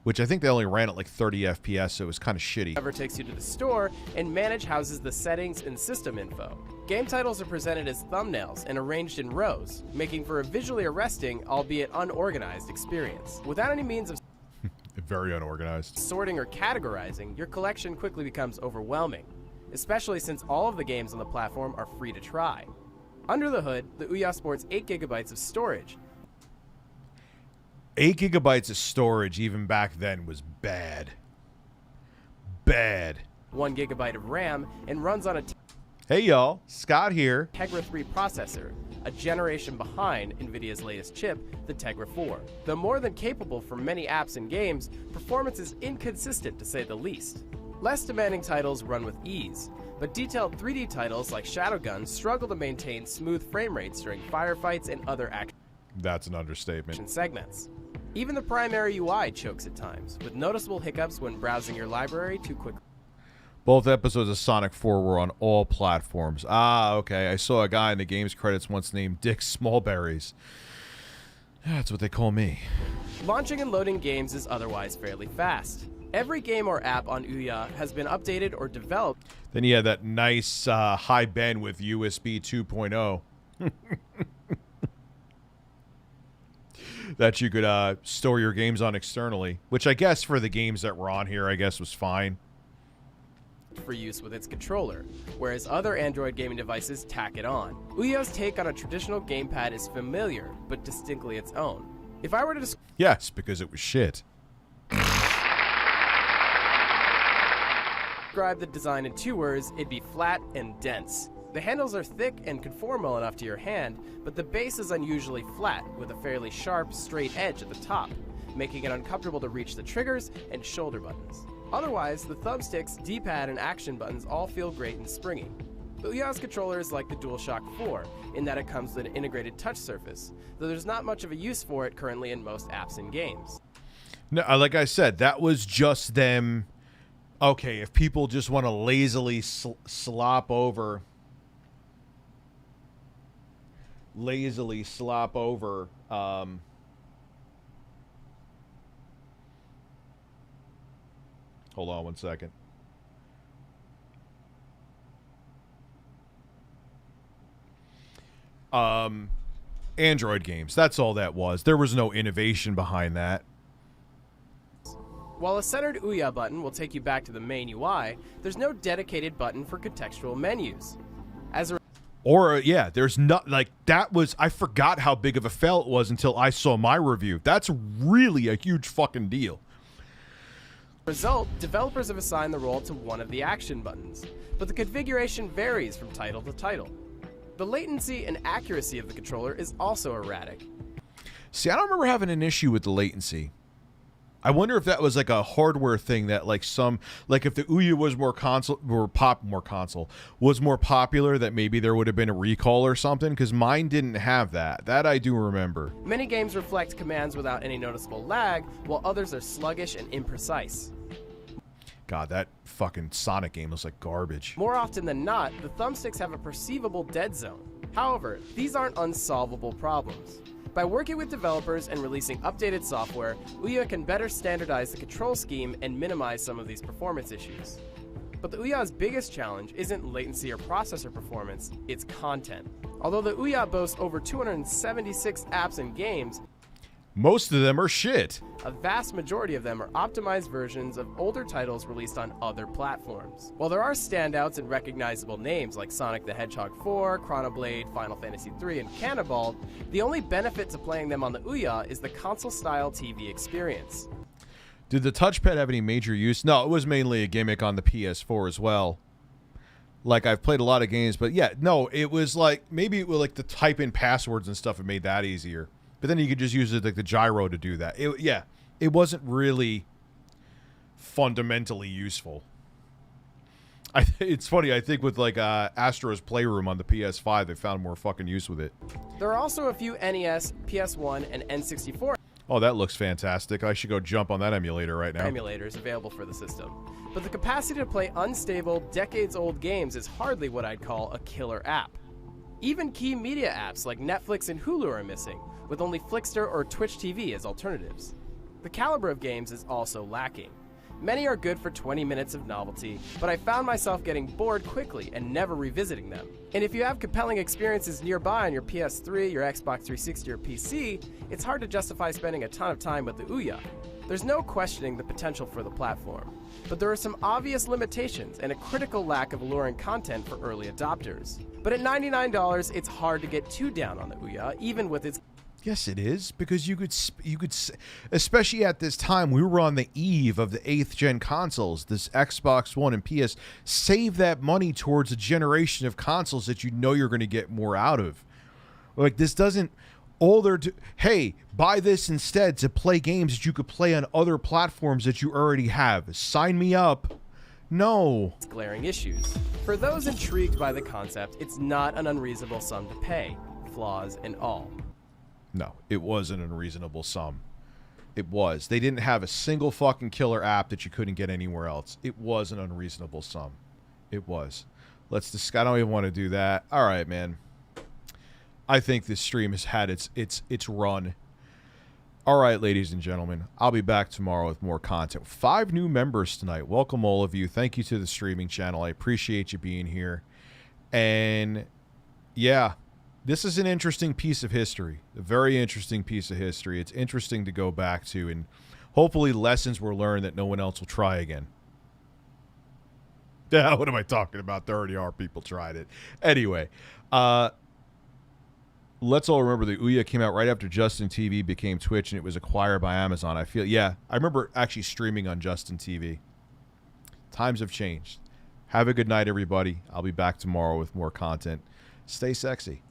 which I think they only ran at like 30 FPS, so it was kind of shitty. Discover takes you to the store, and manage houses the settings and system info. Game titles are presented as thumbnails and arranged in rows, making for a visually arresting, albeit unorganized, experience. Without any means of very unorganized sorting or categorizing, your collection quickly becomes overwhelming, especially since all of the games on the platform are free to try. Under the hood, the Ouya sports 8 gigabytes of storage. 8 gigabytes of storage even back then was bad. Bad. 1 gigabyte of RAM, and runs on a Hey y'all, Scott here. Tegra 3 processor, a generation behind NVIDIA's latest chip, the Tegra 4. Though more than capable for many apps and games, performance is inconsistent to say the least. Less demanding titles run with ease, but detailed 3D titles like Shadowgun struggle to maintain smooth frame rates during firefights and other action That's an understatement. segments. Even the primary UI chokes at times, with noticeable hiccups when browsing your library too quickly. Both episodes of Sonic 4 were on all platforms. Ah, okay. I saw a guy in the game's credits once named Dick Smallberries. That's what they call me. Launching and loading games is otherwise fairly fast. Every game or app on Ouya has been updated or developed. Then you had that nice high bandwidth USB 2.0 that you could store your games on externally, which I guess for the games that were on here, I guess was fine. For use with its controller, whereas other Android gaming devices tack it on. Ouya's take on a traditional gamepad is familiar, but distinctly its own. If I were to Yes, because it was shit. describe the design in 2 words, it'd be flat and dense. The handles are thick and conform well enough to your hand, but the base is unusually flat, with a fairly sharp, straight edge at the top, making it uncomfortable to reach the triggers and shoulder buttons. Otherwise, the thumbsticks, D-pad, and action buttons all feel great and springy. The Ouya's controller is like the DualShock 4, in that it comes with an integrated touch surface, though there's not much of a use for it currently in most apps and games. No, like I said, that was just them. Okay, if people just want to lazily slop over hold on one second. Android games. That's all that was. There was no innovation behind that. While a centered Ouya button will take you back to the main UI, there's no dedicated button for contextual menus. Yeah, there's not, like, that was, I forgot how big of a fail it was until I saw my review. That's really a huge fucking deal. Result, developers have assigned the role to one of the action buttons, but the configuration varies from title to title. The latency and accuracy of the controller is also erratic. See, I don't remember having an issue with the latency. I wonder if that was like a hardware thing that like if the Ouya was more popular, that maybe there would have been a recall or something, because mine didn't have that. That I do remember. Many games reflect commands without any noticeable lag, while others are sluggish and imprecise. God, that fucking Sonic game looks like garbage. More often than not, the thumbsticks have a perceivable dead zone. However, these aren't unsolvable problems. By working with developers and releasing updated software, Ouya can better standardize the control scheme and minimize some of these performance issues. But the Ouya's biggest challenge isn't latency or processor performance, it's content. Although the Ouya boasts over 276 apps and games, most of them are shit. A vast majority of them are optimized versions of older titles released on other platforms. While there are standouts and recognizable names like Sonic the Hedgehog 4, Chronoblade, Final Fantasy III, and Cannonball, the only benefit to playing them on the Ouya is the console-style TV experience. Did the touchpad have any major use? No, it was mainly a gimmick on the PS4 as well. Like, I've played a lot of games, but yeah, no, it was like, maybe it was like the type in passwords and stuff, it made that easier. But then you could just use it like the gyro to do that. It wasn't really fundamentally useful. It's funny, I think with like Astro's Playroom on the PS5, they found more fucking use with it. There are also a few NES, PS1, and N64 Oh, that looks fantastic. I should go jump on that emulator right now. emulators available for the system. But the capacity to play unstable, decades-old games is hardly what I'd call a killer app. Even key media apps like Netflix and Hulu are missing, with only Flickster or Twitch TV as alternatives. The caliber of games is also lacking. Many are good for 20 minutes of novelty, but I found myself getting bored quickly and never revisiting them. And if you have compelling experiences nearby on your PS3, your Xbox 360, or PC, it's hard to justify spending a ton of time with the Ouya. There's no questioning the potential for the platform, but there are some obvious limitations and a critical lack of alluring content for early adopters. But at $99, it's hard to get too down on the Ouya, even with its... Yes, it is, because you could, especially at this time, we were on the eve of the 8th gen consoles, this Xbox One and PS. Save that money towards a generation of consoles that you know you're going to get more out of. Like, this doesn't, hey, buy this instead to play games that you could play on other platforms that you already have. Sign me up. No. Glaring issues. For those intrigued by the concept, it's not an unreasonable sum to pay, flaws and all. No, it was an unreasonable sum. It was. They didn't have a single fucking killer app that you couldn't get anywhere else. It was an unreasonable sum. It was. I don't even want to do that. All right, man. I think this stream has had its run. All right, ladies and gentlemen. I'll be back tomorrow with more content. 5 new members tonight. Welcome, all of you. Thank you to the streaming channel. I appreciate you being here. And, yeah. This is an interesting piece of history, a very interesting piece of history. It's interesting to go back to, and hopefully lessons were learned that no one else will try again. Yeah, what am I talking about? There already are people tried it. Anyway, let's all remember the Ouya came out right after Justin TV became Twitch, and it was acquired by Amazon. I remember actually streaming on Justin TV. Times have changed. Have a good night, everybody. I'll be back tomorrow with more content. Stay sexy.